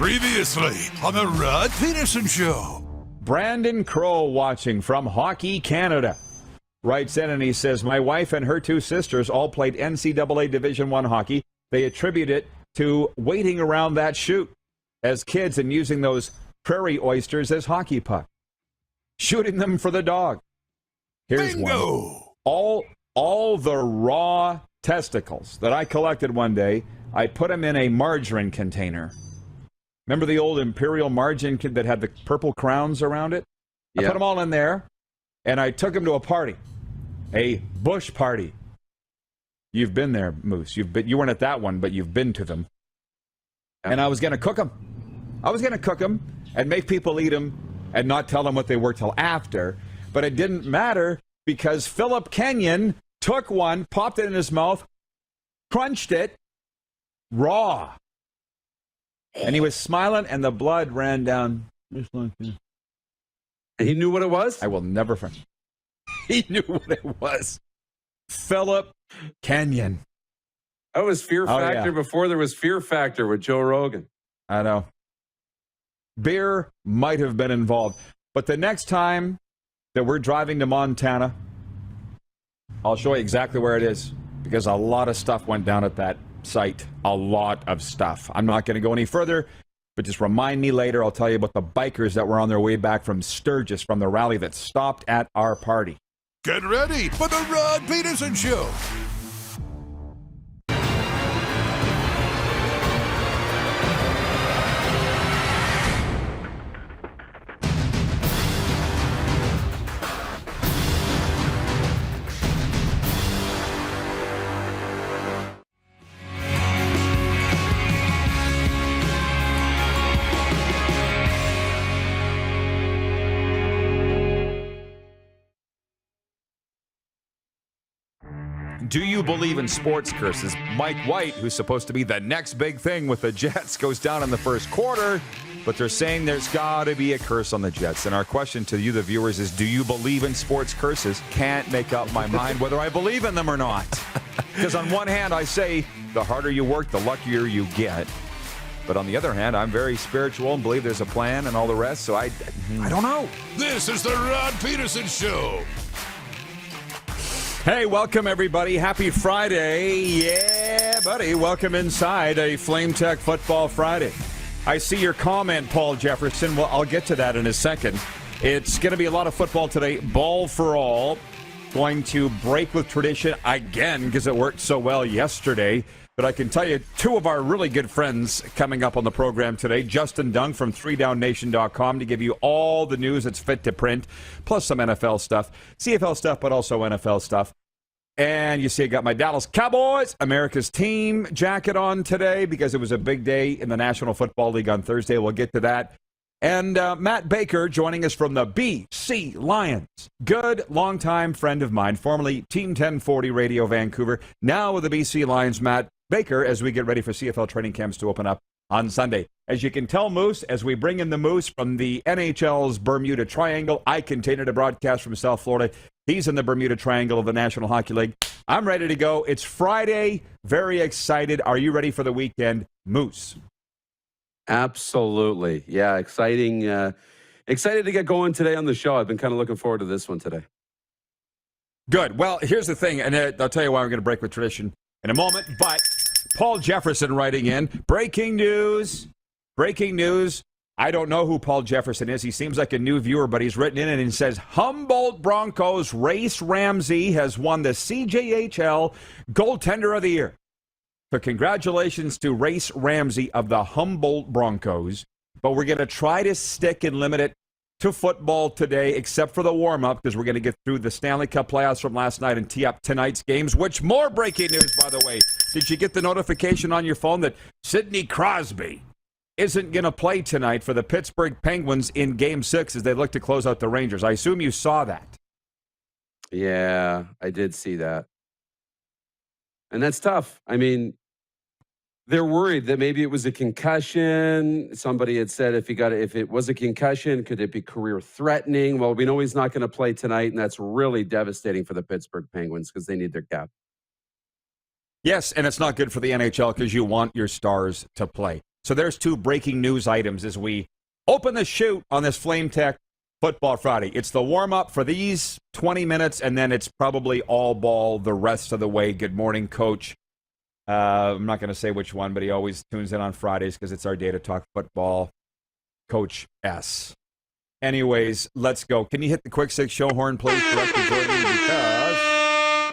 Previously on the Rod Pedersen Show. Brandon Crow watching from Hockey Canada writes in and he says, my wife and her two sisters all played NCAA Division I hockey. They attribute it to waiting around that chute as kids and using those prairie oysters as hockey puck, shooting them for the dog. Here's Bingo! one. All the raw testicles that I collected one day, I put them in a margarine container. Remember the old Imperial margarine that had the purple crowns around it? I put them all in there, and I took them to a party, a bush party. You've been there, Moose. You weren't at that one, but you've been to them. And I was going to cook them. I was going to cook them and make people eat them and not tell them what they were till after. But it didn't matter because Philip Kenyon took one, popped it in his mouth, crunched it raw. And he was smiling, and the blood ran down just like this. And he knew what it was? I will never forget. He knew what it was. Philip Kenyon. That was Fear Factor before there was Fear Factor with Joe Rogan. I know. Beer might have been involved. But the next time that we're driving to Montana, I'll show you exactly where it is, because a lot of stuff went down at that site. A lot of stuff. I'm not going to go any further, but just remind me later. I'll tell you about the bikers that were on their way back from Sturgis from the rally that stopped at our party. Get ready for the Rod Pedersen Show. Do you believe in sports curses? Mike White, who's supposed to be the next big thing with the Jets, goes down in the first quarter, but they're saying there's got to be a curse on the Jets. And our question to you, the viewers, is do you believe in sports curses? Can't make up my mind whether I believe in them or not. Because on one hand, I say the harder you work, the luckier you get. But on the other hand, I'm very spiritual and believe there's a plan and all the rest, so I don't know. This is the Rod Pedersen Show. Hey, welcome everybody. Happy Friday. Yeah, buddy. Welcome inside a Flame Tech Football Friday. I see your comment, Paul Jefferson. Well, I'll get to that in a second. It's going to be a lot of football today. Ball for all. Going to break with tradition again because it worked so well yesterday. But I can tell you, two of our really good friends coming up on the program today. Justin Dung from 3downnation.com to give you all the news that's fit to print, plus some NFL stuff, CFL stuff, but also NFL stuff. And you see I got my Dallas Cowboys, America's team jacket on today because it was a big day in the National Football League on Thursday. We'll get to that. And Matt Baker joining us from the BC Lions. Good, longtime friend of mine, formerly Team 1040 Radio Vancouver, now with the BC Lions. Matt Baker, as we get ready for CFL Training Camps to open up on Sunday. As you can tell, Moose, as we bring in the Moose from the NHL's Bermuda Triangle, I continue to broadcast from South Florida. He's in the Bermuda Triangle of the National Hockey League. I'm ready to go. It's Friday. Very excited. Are you ready for the weekend, Moose? Absolutely. Yeah, exciting. Excited to get going today on the show. I've been kind of looking forward to this one today. Good. Well, here's the thing, and I'll tell you why we're going to break with tradition in a moment, but Paul Jefferson writing in, breaking news. I don't know who Paul Jefferson is. He seems like a new viewer, but he's written in and he says, Humboldt Broncos Race Ramsey has won the CJHL Goaltender of the Year. So congratulations to Race Ramsey of the Humboldt Broncos. But we're going to try to stick and limit it to football today, except for the warm-up, because we're going to get through the Stanley Cup Playoffs from last night and tee up tonight's games, which more breaking news, by the way. Did you get the notification on your phone that Sidney Crosby isn't going to play tonight for the Pittsburgh Penguins in Game 6 as they look to close out the Rangers? I assume you saw that. Yeah, I did see that. And that's tough. I mean, they're worried that maybe it was a concussion. Somebody had said if it was a concussion, could it be career threatening? Well, we know he's not going to play tonight, and that's really devastating for the Pittsburgh Penguins because they need their cap. Yes, and it's not good for the NHL because you want your stars to play. So there's 2 breaking news items as we open the chute on this Flame Tech Football Friday. It's the warm-up for these 20 minutes, and then it's probably all ball the rest of the way. Good morning, Coach. I'm not going to say which one, but he always tunes in on Fridays because it's our day to talk football. Coach S. Anyways, let's go. Can you hit the quick 6 show horn, please, Director Jordan? Because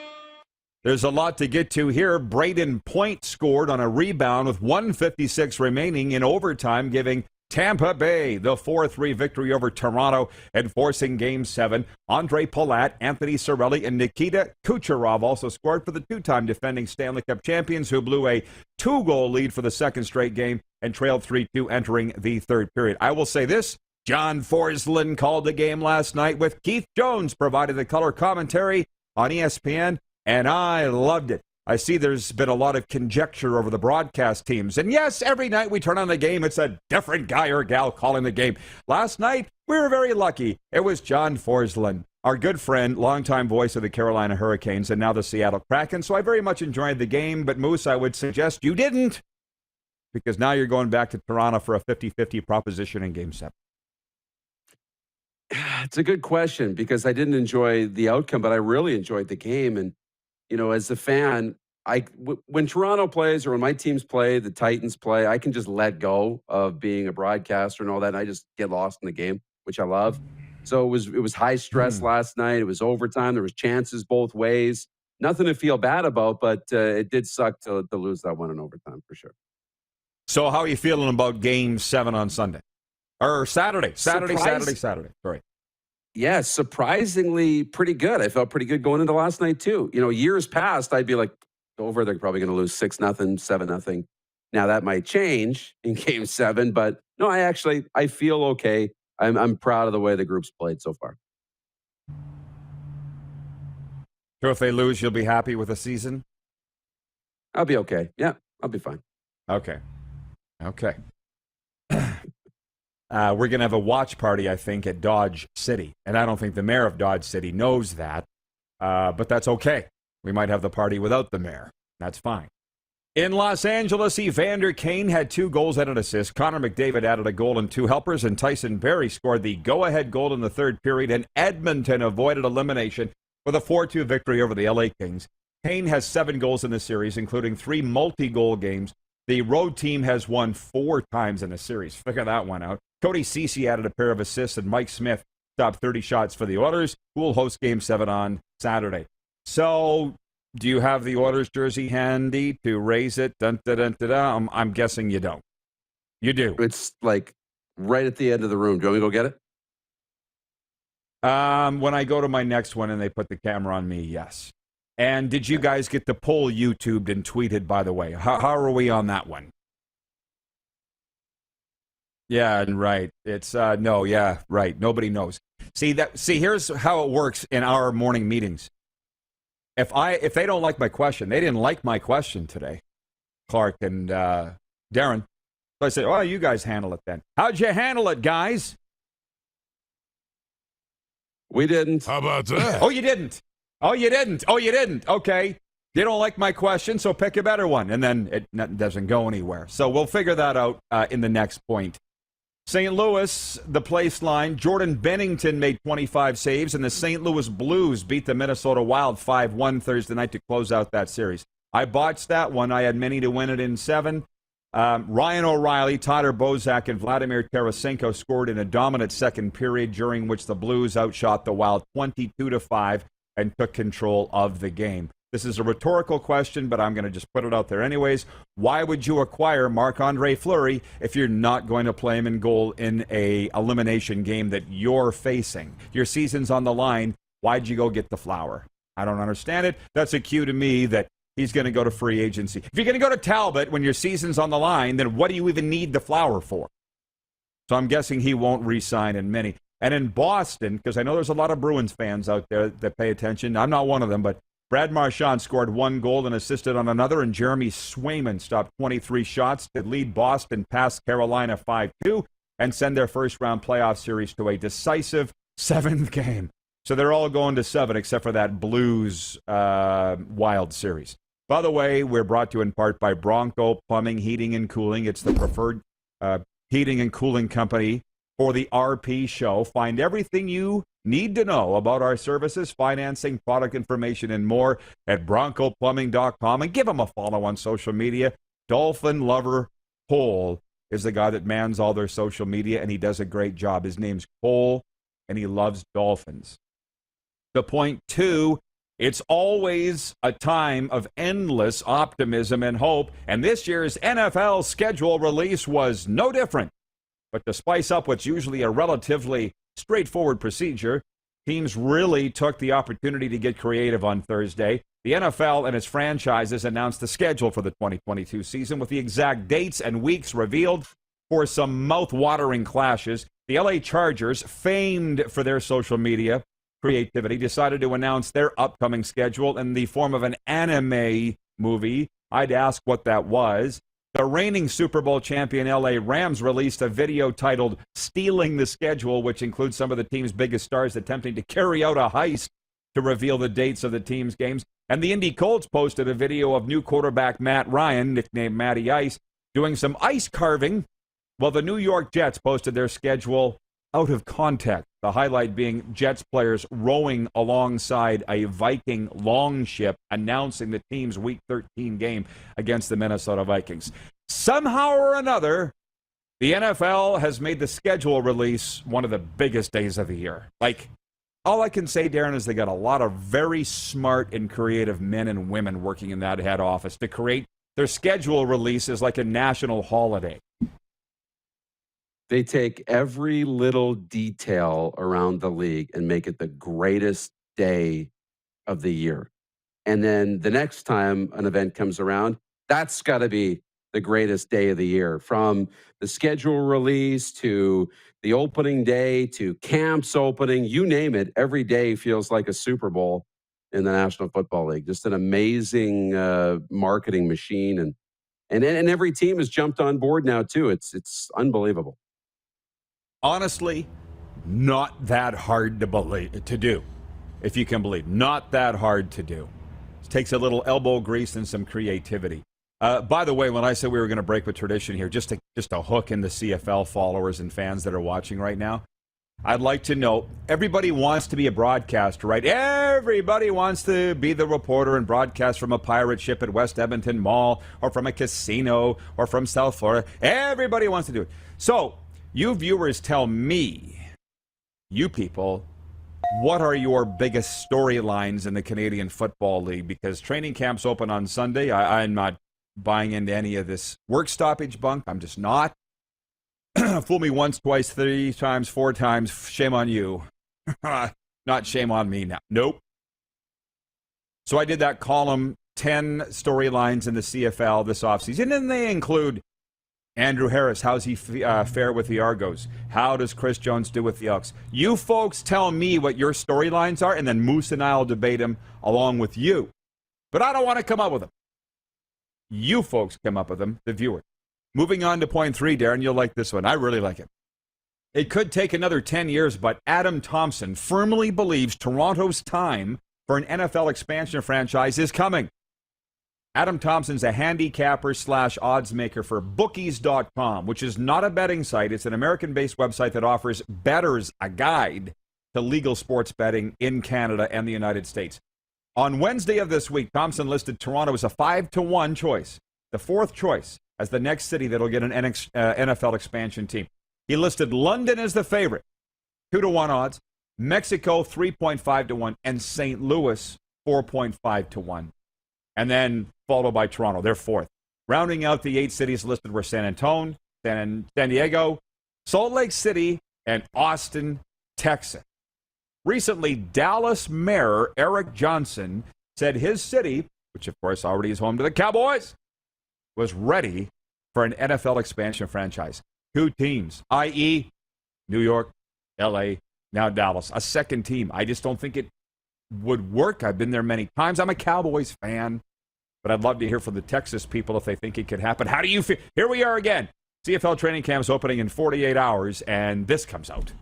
there's a lot to get to here. Braden Point scored on a rebound with 1:56 remaining in overtime, giving Tampa Bay the 4-3 victory over Toronto and forcing Game 7. Andre Palat, Anthony Cirelli, and Nikita Kucherov also scored for the 2-time defending Stanley Cup champions, who blew a 2-goal lead for the second straight game and trailed 3-2 entering the third period. I will say this. John Forsland called the game last night with Keith Jones provided the color commentary on ESPN, and I loved it. I see there's been a lot of conjecture over the broadcast teams. And yes, every night we turn on the game, it's a different guy or gal calling the game. Last night, we were very lucky. It was John Forsland, our good friend, longtime voice of the Carolina Hurricanes and now the Seattle Kraken. So I very much enjoyed the game. But Moose, I would suggest you didn't, because now you're going back to Toronto for a 50-50 proposition in Game 7. It's a good question because I didn't enjoy the outcome, but I really enjoyed the game. And, you know, as a fan, when Toronto plays or when my teams play, the Titans play, I can just let go of being a broadcaster and all that. And I just get lost in the game, which I love. So it was high stress last night. It was overtime. There was chances both ways. Nothing to feel bad about, but it did suck to lose that one in overtime for sure. So how are you feeling about Game 7 on Sunday? Or Saturday. Saturday. Sorry. Yeah, surprisingly pretty good. I felt pretty good going into last night too. You know, years past, I'd be like, over, they're probably going to lose 6-0, 7-0. Now that might change in Game 7, but no, I feel okay. I'm proud of the way the group's played so far. So if they lose, you'll be happy with the season? I'll be okay. Yeah, I'll be fine. Okay. We're going to have a watch party, I think, at Dodge City. And I don't think the mayor of Dodge City knows that, but that's okay. We might have the party without the mayor. That's fine. In Los Angeles, Evander Kane had 2 goals and an assist. Connor McDavid added a goal and 2 helpers, and Tyson Barrie scored the go-ahead goal in the third period, and Edmonton avoided elimination with a 4-2 victory over the LA Kings. Kane has 7 goals in the series, including 3 multi-goal games. The road team has won 4 times in the series. Figure that one out. Cody Ceci added a pair of assists, and Mike Smith stopped 30 shots for the Oilers, who will host Game 7 on Saturday. So, do you have the Oilers jersey handy to raise it? Dun, dun, dun, dun, dun. I'm guessing you don't. You do. It's like right at the end of the room. Do you want me to go get it? When I go to my next one and they put the camera on me, yes. And did you guys get the poll YouTubed and tweeted, by the way? How are we on that one? Yeah, right. It's no, yeah, right. Nobody knows. See, here's how it works in our morning meetings. If they don't like my question, they didn't like my question today, Clark and Darren. So I said, "Oh, you guys handle it then." How'd you handle it, guys? We didn't. How about that? Oh, you didn't. Okay. You don't like my question, so pick a better one. And then it doesn't go anywhere. So we'll figure that out in the next point. St. Louis, the place line. Jordan Bennington made 25 saves, and the St. Louis Blues beat the Minnesota Wild 5-1 Thursday night to close out that series. I botched that one. I had many to win it in 7. Ryan O'Reilly, Tyler Bozak, and Vladimir Tarasenko scored in a dominant second period, during which the Blues outshot the Wild 22-5 and took control of the game. This is a rhetorical question, but I'm going to just put it out there anyways. Why would you acquire Marc-Andre Fleury if you're not going to play him in goal in a elimination game that you're facing? Your season's on the line. Why'd you go get the Flower? I don't understand it. That's a cue to me that he's going to go to free agency. If you're going to go to Talbot when your season's on the line, then what do you even need the Flower for? So I'm guessing he won't re-sign in many. And in Boston, because I know there's a lot of Bruins fans out there that pay attention. I'm not one of them, but Brad Marchand scored 1 goal and assisted on another, and Jeremy Swayman stopped 23 shots to lead Boston past Carolina 5-2 and send their first-round playoff series to a decisive 7th game. So they're all going to 7 except for that Blues Wild series. By the way, we're brought to you in part by Bronco Plumbing, Heating, and Cooling. It's the preferred heating and cooling company, for the RP Show. Find everything you need to know about our services, financing, product information, and more at broncoplumbing.com. And give them a follow on social media. Dolphin Lover Cole is the guy that mans all their social media, and he does a great job. His name's Cole, and he loves dolphins. The point two, it's always a time of endless optimism and hope, and this year's NFL schedule release was no different. But to spice up what's usually a relatively straightforward procedure, teams really took the opportunity to get creative on Thursday. The NFL and its franchises announced the schedule for the 2022 season with the exact dates and weeks revealed for some mouth-watering clashes. The LA Chargers, famed for their social media creativity, decided to announce their upcoming schedule in the form of an anime movie. I'd ask what that was. The reigning Super Bowl champion LA Rams released a video titled Stealing the Schedule, which includes some of the team's biggest stars attempting to carry out a heist to reveal the dates of the team's games. And the Indy Colts posted a video of new quarterback Matt Ryan, nicknamed Matty Ice, doing some ice carving, while the New York Jets posted their schedule out of context. The highlight being Jets players rowing alongside a Viking longship announcing the team's Week 13 game against the Minnesota Vikings. Somehow or another, the NFL has made the schedule release one of the biggest days of the year. Like, all I can say, Darren, is they got a lot of very smart and creative men and women working in that head office to create their schedule releases like a national holiday. They take every little detail around the league and make it the greatest day of the year. And then the next time an event comes around, that's got to be the greatest day of the year. From the schedule release to the opening day to camps opening, you name it, every day feels like a Super Bowl in the National Football League. Just an amazing marketing machine. And every team has jumped on board now, too. It's unbelievable. Honestly, not that hard to do, if you can believe. Not that hard to do. It takes a little elbow grease and some creativity. By the way, when I said we were going to break with tradition here, just to hook in the CFL followers and fans that are watching right now, I'd like to know, everybody wants to be a broadcaster, right? Everybody wants to be the reporter and broadcast from a pirate ship at West Edmonton Mall or from a casino or from South Florida. Everybody wants to do it. So, you viewers tell me, you people, what are your biggest storylines in the Canadian Football League? Because training camps open on Sunday. I'm not buying into any of this work stoppage bunk. I'm just not. Fool me once, twice, 3 times, 4 times. Shame on you. Not shame on me now. Nope. So I did that column, 10 storylines in the CFL this offseason, and they include Andrew Harris, how's he fare with the Argos? How does Chris Jones do with the Elks? You folks tell me what your storylines are, and then Moose and I will debate them along with you. But I don't want to come up with them. You folks come up with them, the viewer. Moving on to point 3, Darren, you'll like this one. I really like it. It could take another 10 years, but Adam Thompson firmly believes Toronto's time for an NFL expansion franchise is coming. Adam Thompson's a handicapper / odds maker for bookies.com, which is not a betting site. It's an American-based website that offers bettors a guide to legal sports betting in Canada and the United States. On Wednesday of this week, Thompson listed Toronto as a 5-1 choice, the 4th choice as the next city that'll get an NFL expansion team. He listed London as the favorite, 2-1 odds, Mexico 3.5-1, and St. Louis 4.5-1. And then followed by Toronto, they're 4th. Rounding out the 8 cities listed were San Antonio, San Diego, Salt Lake City, and Austin, Texas. Recently, Dallas Mayor Eric Johnson said his city, which of course already is home to the Cowboys, was ready for an NFL expansion franchise. 2 teams, i.e. New York, LA, now Dallas. A second team. I just don't think it would work. I've been there many times. I'm a Cowboys fan, but I'd love to hear from the Texas people if they think it could happen. How do you feel? Here we are again. CFL Training Camps opening in 48 hours, and this comes out.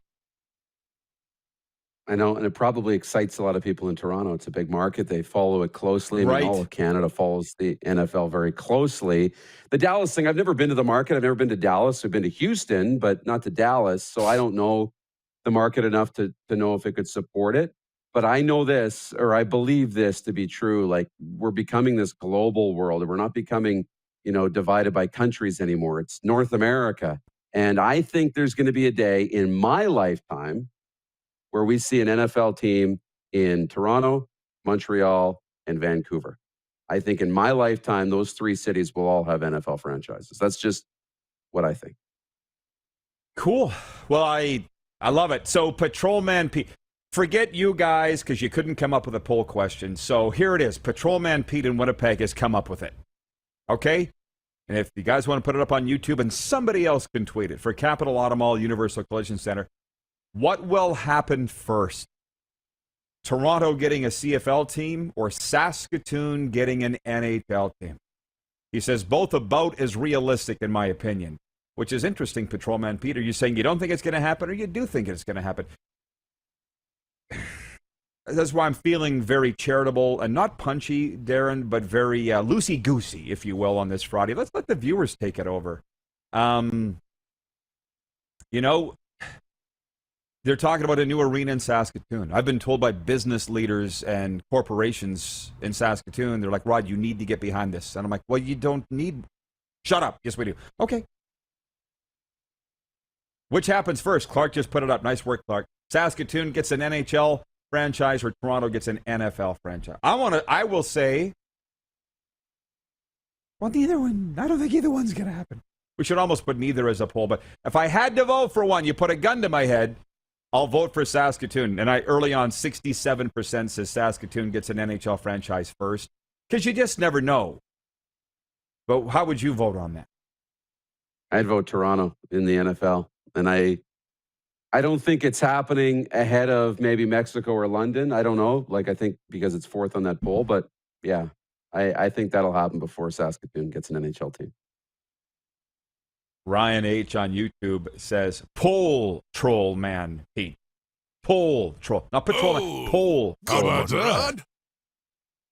I know, and it probably excites a lot of people in Toronto. It's a big market. They follow it closely. I mean, Right. all of Canada follows the NFL very closely. The Dallas thing, I've never been to the market. I've never been to Dallas. I've been to Houston, but not to Dallas. So I don't know the market enough to know if it could support it. But I know this, or I believe this to be true. Like, we're becoming this global world. We're not becoming, divided by countries anymore. It's North America. And I think there's going to be a day in my lifetime where we see an NFL team in Toronto, Montreal, and Vancouver. I think in my lifetime, those three cities will all have NFL franchises. That's just what I think. Cool. Well, I love it. So Patrolman Pete, forget you guys because you couldn't come up with a poll question. So here it is. Patrolman Pete in Winnipeg has come up with it. Okay? And if you guys want to put it up on YouTube and somebody else can tweet it for Capital Automall Universal Collision Center, what will happen first? Toronto getting a CFL team or Saskatoon getting an NHL team? He says both about as realistic in my opinion, which is interesting, Patrolman Pete. Are you saying you don't think it's going to happen or you do think it's going to happen? That's why I'm feeling very charitable and not punchy, Darren, but very loosey-goosey, if you will, on this Friday. Let's let the viewers take it over. They're talking about a new arena in Saskatoon. I've been told by business leaders and corporations in Saskatoon, they're like, Rod, you need to get behind this. And I'm like, well, you don't need... Shut up. Yes, we do. Okay. Which happens first? Clark just put it up. Nice work, Clark. Saskatoon gets an NHL franchise or Toronto gets an NFL franchise. I will say, well, neither one. I don't think either one's going to happen. We should almost put neither as a poll. But if I had to vote for one, you put a gun to my head, I'll vote for Saskatoon. And early on, 67% says Saskatoon gets an NHL franchise first. Because you just never know. But how would you vote on that? I'd vote Toronto in the NFL. And I don't think it's happening ahead of maybe Mexico or London. I don't know. I think because it's fourth on that poll. But yeah, I think that'll happen before Saskatoon gets an NHL team. Ryan H. on YouTube says, poll troll man, Pete. Poll troll. Not patrol man. Poll How troll. about that?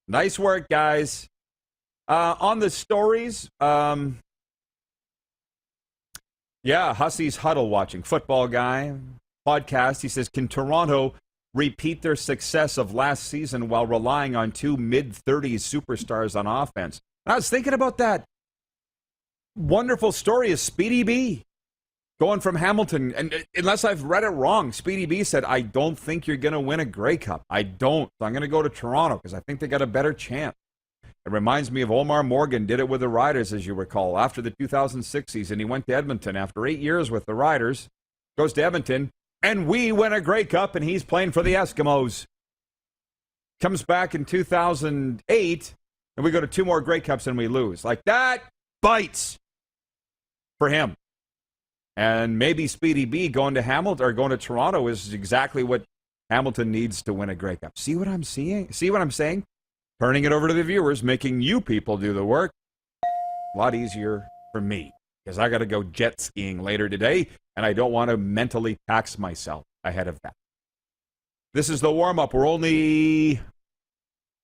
Nice work, guys. On the stories, Hussey's Huddle watching. Football guy, podcast. He says, can Toronto repeat their success of last season while relying on two mid-30s superstars on offense? I was thinking about that. Wonderful story is Speedy B going from Hamilton. And unless I've read it wrong, Speedy B said, I don't think you're going to win a Grey Cup. I don't. So I'm going to go to Toronto because I think they got a better chance. It reminds me of Omar Morgan did it with the Riders, as you recall, after the 2006 season. He went to Edmonton after 8 years with the Riders, goes to Edmonton, and we win a Grey Cup, and he's playing for the Eskimos. Comes back in 2008, and we go to 2 more Grey Cups, and we lose. Like, that bites for him. And maybe Speedy B going to Hamilton or going to Toronto is exactly what Hamilton needs to win a Grey Cup. See what I'm seeing? See what I'm saying? Turning it over to the viewers, making you people do the work. A lot easier for me because I got to go jet skiing later today, and I don't want to mentally tax myself ahead of that. This is the warm-up. We're only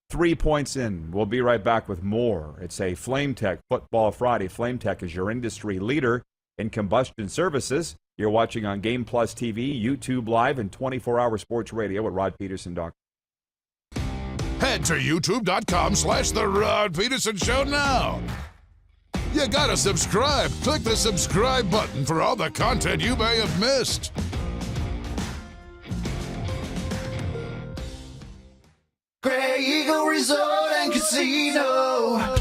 3 points in. We'll be right back with more. It's a Flame Tech Football Friday. Flame Tech is your industry leader in combustion services. You're watching on Game Plus TV, YouTube Live, and 24-hour sports radio at rodpedersen.com. Head to youtube.com/The Rod Pedersen Show now. You gotta subscribe. Click the subscribe button for all the content you may have missed. Grey Eagle Resort and Casino.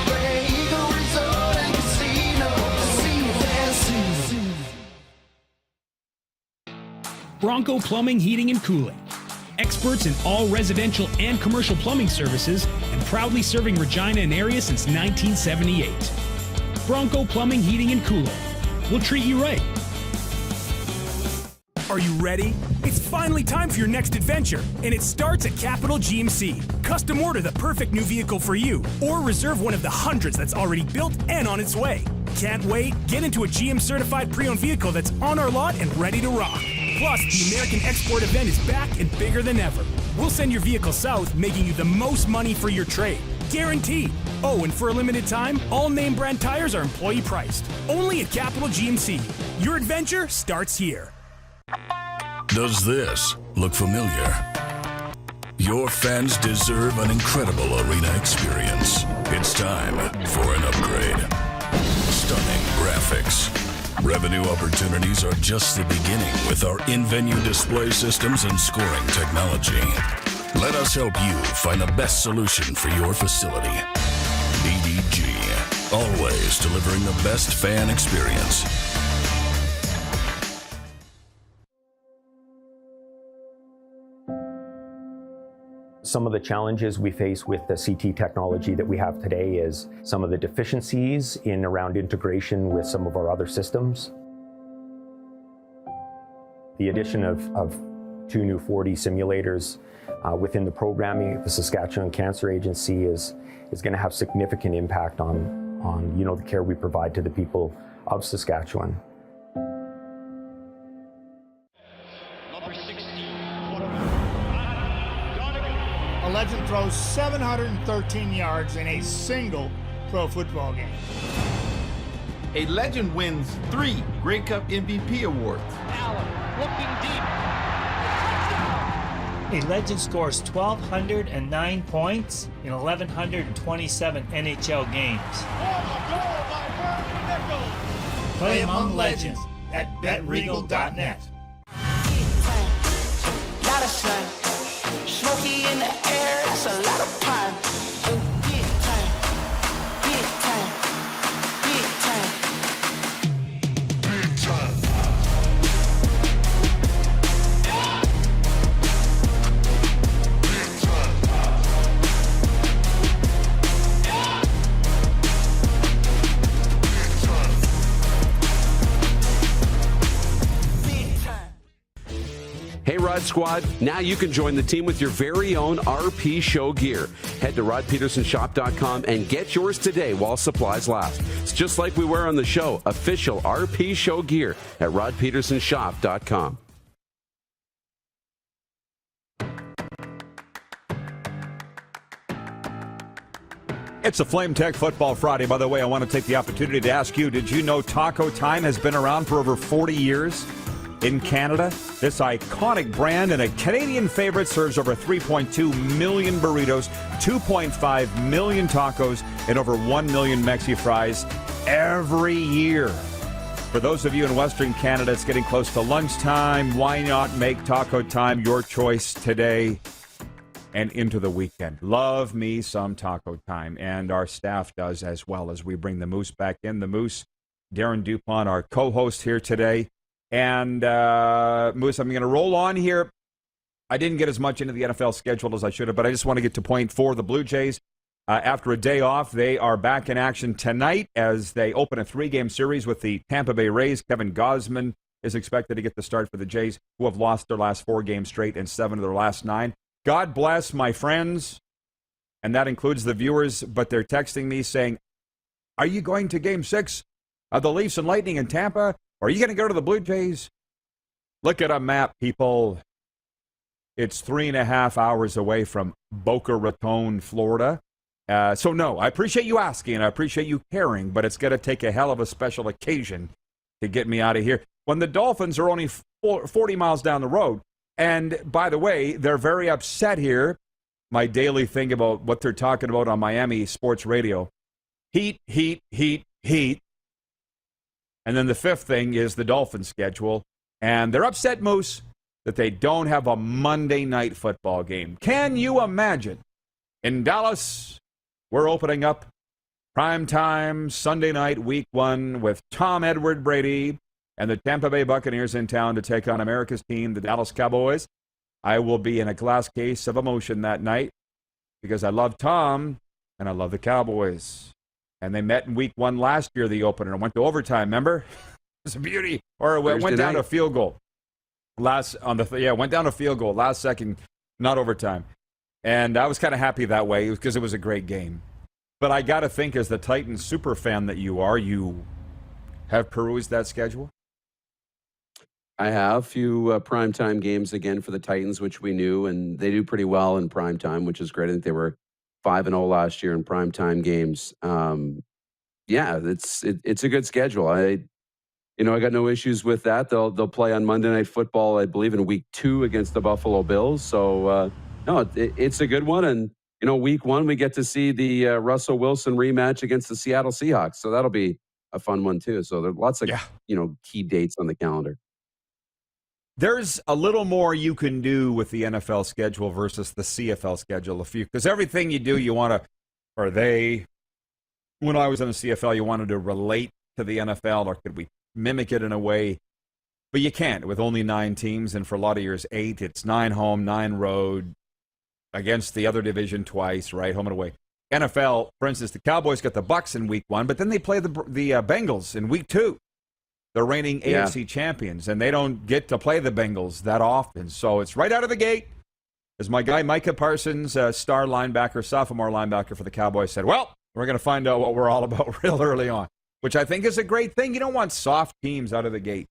Grey Eagle Resort and Casino. Casino fancy. Bronco Plumbing, Heating, and Cooling. Experts in all residential and commercial plumbing services and proudly serving Regina and area since 1978. Bronco Plumbing, Heating, and Cooling. We'll treat you right. Are you ready? It's finally time for your next adventure, and it starts at Capital GMC. Custom order the perfect new vehicle for you, or reserve one of the hundreds that's already built and on its way. Can't wait? Get into a GM certified pre-owned vehicle that's on our lot and ready to rock. Plus, the American Export event is back and bigger than ever. We'll send your vehicle south, making you the most money for your trade. Guaranteed. Oh, and for a limited time, all name brand tires are employee priced. Only at Capital GMC. Your adventure starts here. Does this look familiar? Your fans deserve an incredible arena experience. It's time for an upgrade. Stunning graphics. Revenue opportunities are just the beginning with our in-venue display systems and scoring technology. Let us help you find the best solution for your facility. DDG, always delivering the best fan experience. Some of the challenges we face with the CT technology that we have today is some of the deficiencies in around integration with some of our other systems. The addition of 2 new 4D simulators within the programming of the Saskatchewan Cancer Agency is going to have significant impact on the care we provide to the people of Saskatchewan. A legend throws 713 yards in a single pro football game. A legend wins 3 Grey Cup MVP awards. Allen looking deep. A legend scores 1,209 points in 1,127 NHL games. Play among legends at betregal.net. Lot of sun, smoky in the air, that's a lot of pine. Big time, big time, big time, big time. Hey, Rod Squad, now you can join the team with your very own RP Show gear. Head to rodpedersenshop.com and get yours today while supplies last. It's just like we wear on the show, official RP Show gear at rodpedersenshop.com. It's a Flame Tech Football Friday. By the way, I want to take the opportunity to ask you, did you know Taco Time has been around for over 40 years? In Canada, this iconic brand and a Canadian favorite serves over 3.2 million burritos, 2.5 million tacos, and over 1 million Mexi fries every year. For those of you in Western Canada, it's getting close to lunchtime. Why not make Taco Time your choice today and into the weekend? Love me some Taco Time, and our staff does as well as we bring the Moose back in. The Moose, Darren Dupont, our co-host here today. And, Moose, I'm going to roll on here. I didn't get as much into the NFL schedule as I should have, but I just want to get to point 4. The Blue Jays, after a day off, they are back in action tonight as they open a 3-game series with the Tampa Bay Rays. Kevin Gausman is expected to get the start for the Jays, who have lost their last 4 games straight and 7 of their last 9. God bless my friends, and that includes the viewers, but they're texting me saying, are you going to Game 6 of the Leafs and Lightning in Tampa? Are you going to go to the Blue Jays? Look at a map, people. It's 3.5 hours away from Boca Raton, Florida. So, no, I appreciate you asking. I appreciate you caring, but it's going to take a hell of a special occasion to get me out of here. When the Dolphins are only 40 miles down the road. And, by the way, they're very upset here. My daily thing about what they're talking about on Miami Sports Radio. Heat, heat, heat, heat. And then the 5th thing is the Dolphins schedule. And they're upset, Moose, that they don't have a Monday night football game. Can you imagine? In Dallas, we're opening up primetime Sunday night, week 1, with Tom Edward Brady and the Tampa Bay Buccaneers in town to take on America's team, the Dallas Cowboys. I will be in a glass case of emotion that night because I love Tom and I love the Cowboys. And they met in week 1 last year, the opener. Went to overtime, remember? was a beauty. Or it Thursday went down night. to a field goal. Went down to field goal last second, not overtime. And I was kind of happy that way because it was a great game. But I got to think, as the Titans super fan that you are, you have perused that schedule? I have a few primetime games again for the Titans, which we knew, and they do pretty well in primetime, which is great. I think they were 5-0 last year in primetime games. Yeah, it's a good schedule. I got no issues with that. They'll play on Monday Night Football, I believe, in week 2 against the Buffalo Bills. So no, it's a good one. And week 1 we get to see the Russell Wilson rematch against the Seattle Seahawks. So that'll be a fun one too. So there's lots of key dates on the calendar. There's a little more you can do with the NFL schedule versus the CFL schedule, because everything you do, you want to, when I was in the CFL, you wanted to relate to the NFL, or could we mimic it in a way? But you can't with only 9 teams, and for a lot of years, 8. It's 9 home, 9 road, against the other division twice, right, home and away. NFL, for instance, the Cowboys got the Bucks in week 1, but then they play the Bengals in week 2. The reigning AFC champions, and they don't get to play the Bengals that often. So it's right out of the gate. As my guy Micah Parsons, sophomore linebacker for the Cowboys, said, well, we're going to find out what we're all about real early on, which I think is a great thing. You don't want soft teams out of the gate.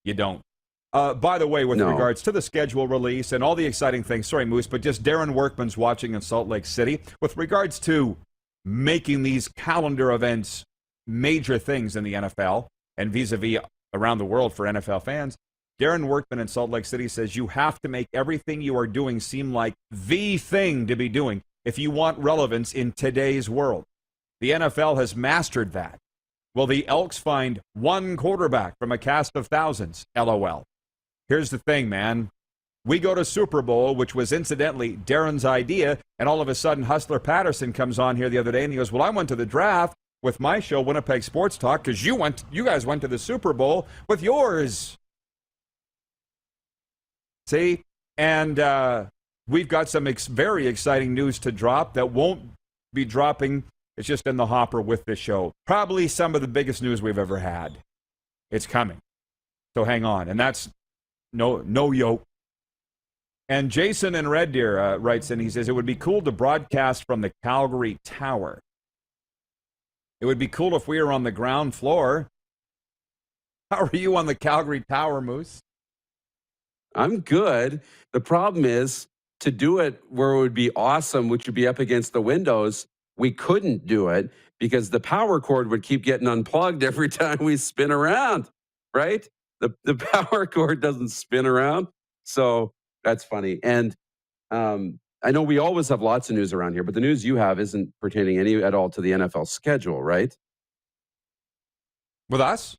You don't. By the way, with regards to the schedule release and all the exciting things, sorry, Moose, but just Darren Workman's watching in Salt Lake City. With regards to making these calendar events major things in the NFL, and vis-a-vis around the world for NFL fans, Darren Workman in Salt Lake City says you have to make everything you are doing seem like the thing to be doing if you want relevance in today's world. The NFL has mastered that. Will the Elks find one quarterback from a cast of thousands? LOL. Here's the thing, man. We go to Super Bowl, which was incidentally Darren's idea, and all of a sudden Hustler Patterson comes on here the other day and he goes, well, I went to the draft with my show, Winnipeg Sports Talk, because you guys went to the Super Bowl with yours. See? And we've got some very exciting news to drop that won't be dropping. It's just in the hopper with this show. Probably some of the biggest news we've ever had. It's coming. So hang on. And that's no yoke. And Jason in Red Deer writes in, he says, it would be cool to broadcast from the Calgary Tower. It would be cool if we were on the ground floor. How are you on the Calgary Tower, Moose? I'm good. The problem is, to do it where it would be awesome, which would be up against the windows, we couldn't do it because the power cord would keep getting unplugged every time we spin around, right? The power cord doesn't spin around. So that's funny. And I know we always have lots of news around here, but the news you have isn't pertaining at all to the NFL schedule, right? With us?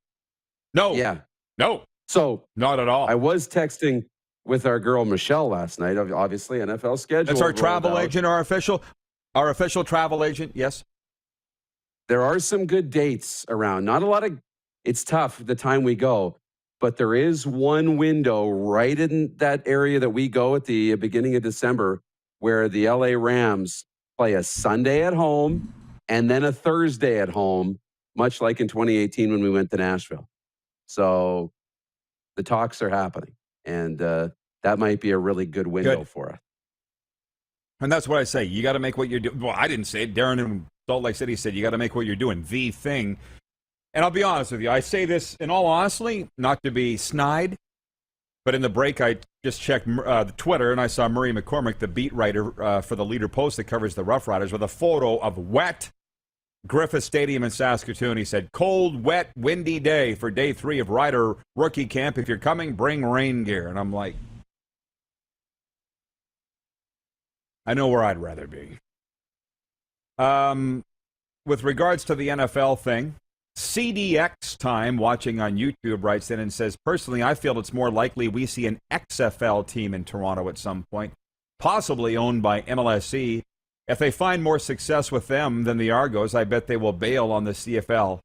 No. Yeah. No. So not at all. I was texting with our girl Michelle last night. Obviously, NFL schedule. That's our travel agent, our official travel agent. Yes. There are some good dates around. Not a lot of. It's tough the time we go, but there is one window right in that area that we go at the beginning of December, where the LA Rams play a Sunday at home and then a Thursday at home, much like in 2018 when we went to Nashville. So the talks are happening, and that might be a really good window for us. And that's what I say. You got to make what you're doing. Well, I didn't say it. Darren in Salt Lake City said you got to make what you're doing the thing. And I'll be honest with you. I say this in all honesty, not to be snide, but in the break, I just checked Twitter, and I saw Murray McCormick, the beat writer for the Leader Post that covers the Rough Riders, with a photo of wet Griffith Stadium in Saskatoon. He said, cold, wet, windy day for day 3 of Rider rookie camp. If you're coming, bring rain gear. And I'm like, I know where I'd rather be. With regards to the NFL thing, CDX Time, watching on YouTube, writes in and says, personally, I feel it's more likely we see an XFL team in Toronto at some point, possibly owned by MLSE. If they find more success with them than the Argos, I bet they will bail on the CFL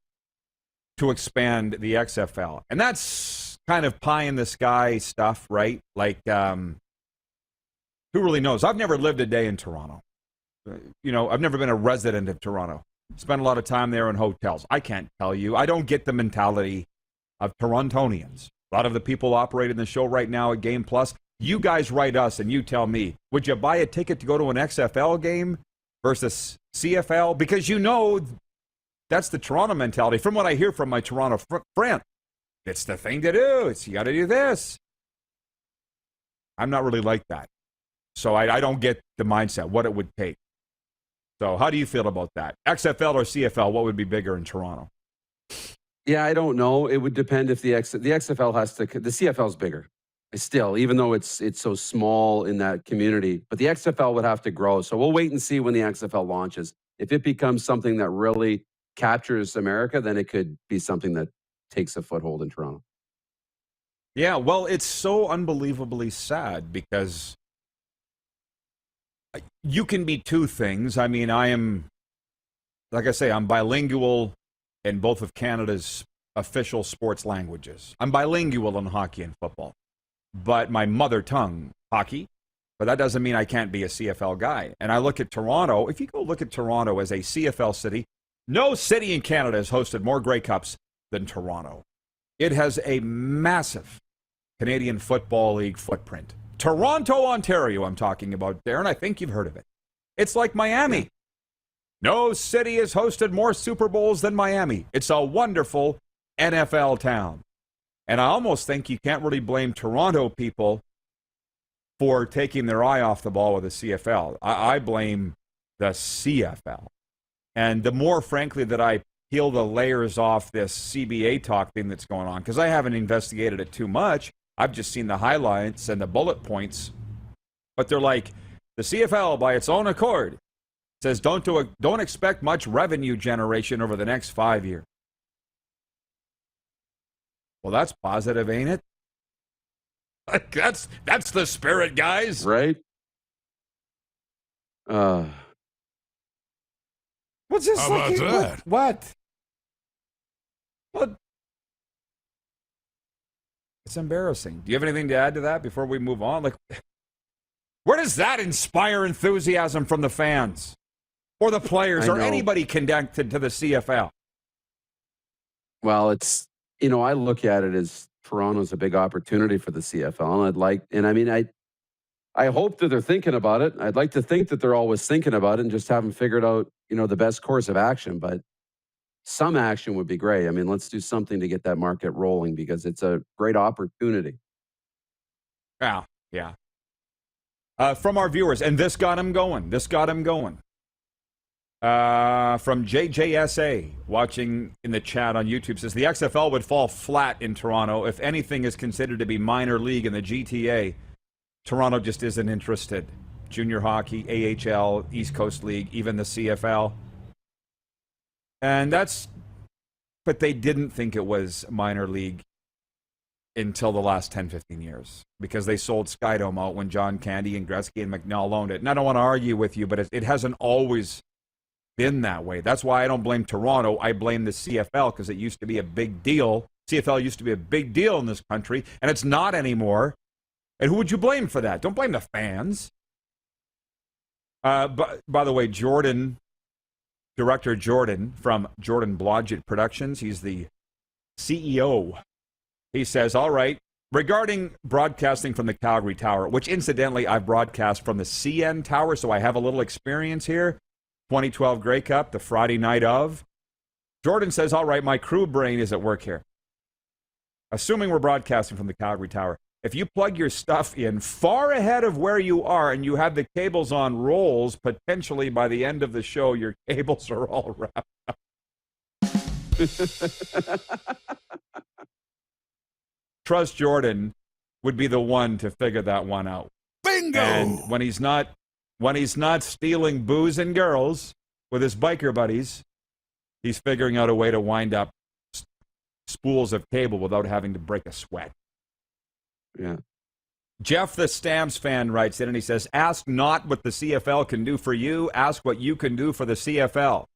to expand the XFL. And that's kind of pie in the sky stuff, right? Like, who really knows? I've never lived a day in Toronto. I've never been a resident of Toronto. Spent a lot of time there in hotels. I can't tell you. I don't get the mentality of Torontonians. A lot of the people operating the show right now at Game Plus. You guys write us and you tell me, would you buy a ticket to go to an XFL game versus CFL? Because you know that's the Toronto mentality. From what I hear from my Toronto friend, it's the thing to do. You got to do this. I'm not really like that. So I don't get the mindset, what it would take. So how do you feel about that? XFL or CFL, what would be bigger in Toronto? Yeah, I don't know. It would depend if the XFL has to. The CFL is bigger, still, even though it's so small in that community. But the XFL would have to grow. So we'll wait and see when the XFL launches. If it becomes something that really captures America, then it could be something that takes a foothold in Toronto. Yeah, well, it's so unbelievably sad because you can be two things. I mean, I am, like I say, I'm bilingual in both of Canada's official sports languages. I'm bilingual in hockey and football, but my mother tongue, hockey, but that doesn't mean I can't be a CFL guy. And I look at Toronto, if you go look at Toronto as a CFL city, no city in Canada has hosted more Grey Cups than Toronto. It has a massive Canadian Football League footprint. Toronto, Ontario, I'm talking about, Darren. I think you've heard of it. It's like Miami. No city has hosted more Super Bowls than Miami. It's a wonderful NFL town. And I almost think you can't really blame Toronto people for taking their eye off the ball with the CFL. I blame the CFL. And the more, frankly, that I peel the layers off this CBA talk thing that's going on, because I haven't investigated it too much. I've just seen the highlights and the bullet points. But they're like, the CFL, by its own accord, says don't expect much revenue generation over the next 5 years. Well, that's positive, ain't it? Like, that's the spirit, guys. Right? What's this? How about that? What? It's embarrassing. Do you have anything to add to that before we move on? Like, where does that inspire enthusiasm from the fans or the players or anybody connected to the CFL? Well, it's, I look at it as Toronto's a big opportunity for the CFL. And I hope that they're thinking about it. I'd like to think that they're always thinking about it and just haven't figured out, the best course of action. But some action would be great. I mean, let's do something to get that market rolling because it's a great opportunity. Yeah. From our viewers, and this got him going. From JJSA, watching in the chat on YouTube, says the XFL would fall flat in Toronto if anything is considered to be minor league in the GTA. Toronto just isn't interested. Junior hockey, AHL, East Coast League, even the CFL. And but they didn't think it was minor league until the last 10, 15 years because they sold Skydome out when John Candy and Gretzky and McNall owned it. And I don't want to argue with you, but it hasn't always been that way. That's why I don't blame Toronto. I blame the CFL because it used to be a big deal. CFL used to be a big deal in this country, and it's not anymore. And who would you blame for that? Don't blame the fans. But by the way, Director Jordan from Jordan Blodgett Productions, he's the CEO. He says, all right, regarding broadcasting from the Calgary Tower, which incidentally I've broadcast from the CN Tower, so I have a little experience here. 2012 Grey Cup, the Friday night of. Jordan says, all right, my crew brain is at work here. Assuming we're broadcasting from the Calgary Tower, if you plug your stuff in far ahead of where you are and you have the cables on rolls, potentially by the end of the show, your cables are all wrapped up. Trust Jordan would be the one to figure that one out. Bingo! And when he's not stealing booze and girls with his biker buddies, he's figuring out a way to wind up spools of cable without having to break a sweat. Yeah. Jeff, the Stamps fan, writes in and he says, ask not what the CFL can do for you, ask what you can do for the CFL.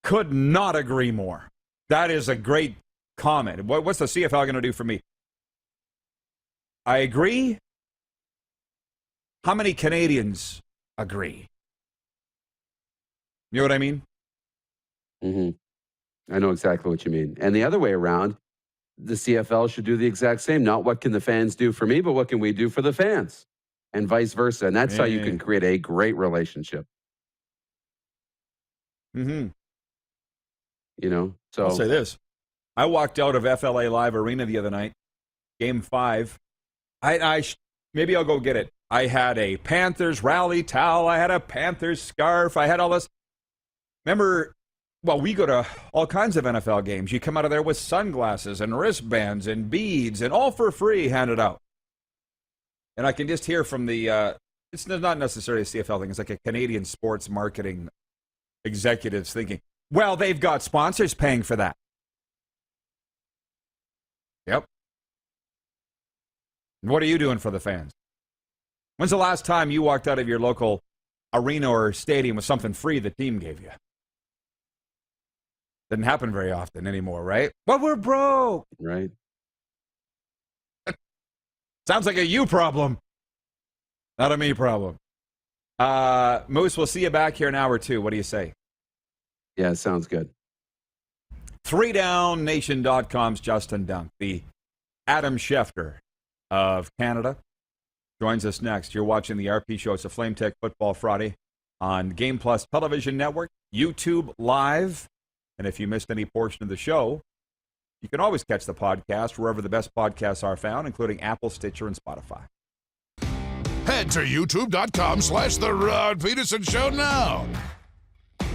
Could not agree more. That is a great comment. What's the CFL going to do for me? I agree. How many Canadians agree? You know what I mean? Mm-hmm. I know exactly what you mean. And the other way around, the CFL should do the exact same. Not what can the fans do for me, but what can we do for the fans, and vice versa. And that's how you can create a great relationship. Mm-hmm. You know, so I'll say this. I walked out of FLA Live Arena the other night, Game 5. Maybe I'll go get it. I had a Panthers rally towel. I had a Panthers scarf. I had all this. Remember, well, we go to all kinds of NFL games. You come out of there with sunglasses and wristbands and beads and all for free handed out. And I can just hear from the, it's not necessarily a CFL thing. It's like a Canadian sports marketing executives thinking, well, they've got sponsors paying for that. Yep. What are you doing for the fans? When's the last time you walked out of your local arena or stadium with something free the team gave you? Doesn't happen very often anymore, right? Well, we're broke. Right. Sounds like a you problem, not a me problem. Moose, we'll see you back here in hour 2. What do you say? Yeah, sounds good. 3downnation.com's Justin Dunk, the Adam Schefter of Canada, joins us next. You're watching the RP Show. It's a Flame Tech Football Friday on Game Plus Television Network, YouTube Live. And if you missed any portion of the show, you can always catch the podcast wherever the best podcasts are found, including Apple, Stitcher, and Spotify. Head to youtube.com/The Rod Pedersen Show now.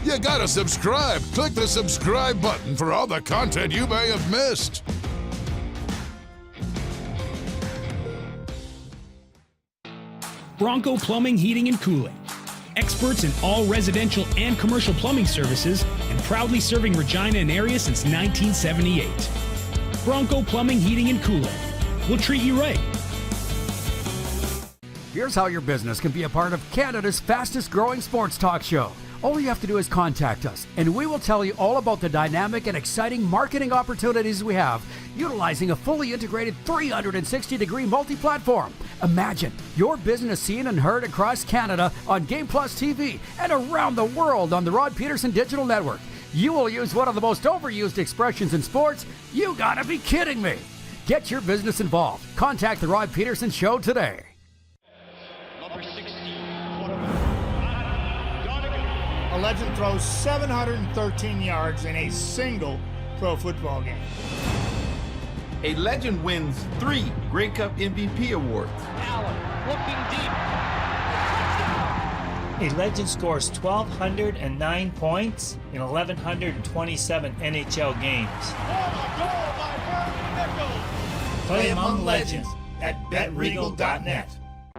You gotta subscribe. Click the subscribe button for all the content you may have missed. Bronco Plumbing, Heating, and Cooling. Experts in all residential and commercial plumbing services and proudly serving Regina and area since 1978. Bronco Plumbing, Heating, and Cooling. We'll treat you right. Here's how your business can be a part of Canada's fastest growing sports talk show. All you have to do is contact us, and we will tell you all about the dynamic and exciting marketing opportunities we have, utilizing a fully integrated 360-degree multi-platform. Imagine your business seen and heard across Canada on Game Plus TV and around the world on the Rod Pedersen Digital Network. You will use one of the most overused expressions in sports. You gotta be kidding me. Get your business involved. Contact the Rod Pedersen Show today. A legend throws 713 yards in a single pro football game. A legend wins 3 Grey Cup MVP awards. Allen looking deep. A legend scores 1,209 points in 1,127 NHL games. Play among legends at betregal.net.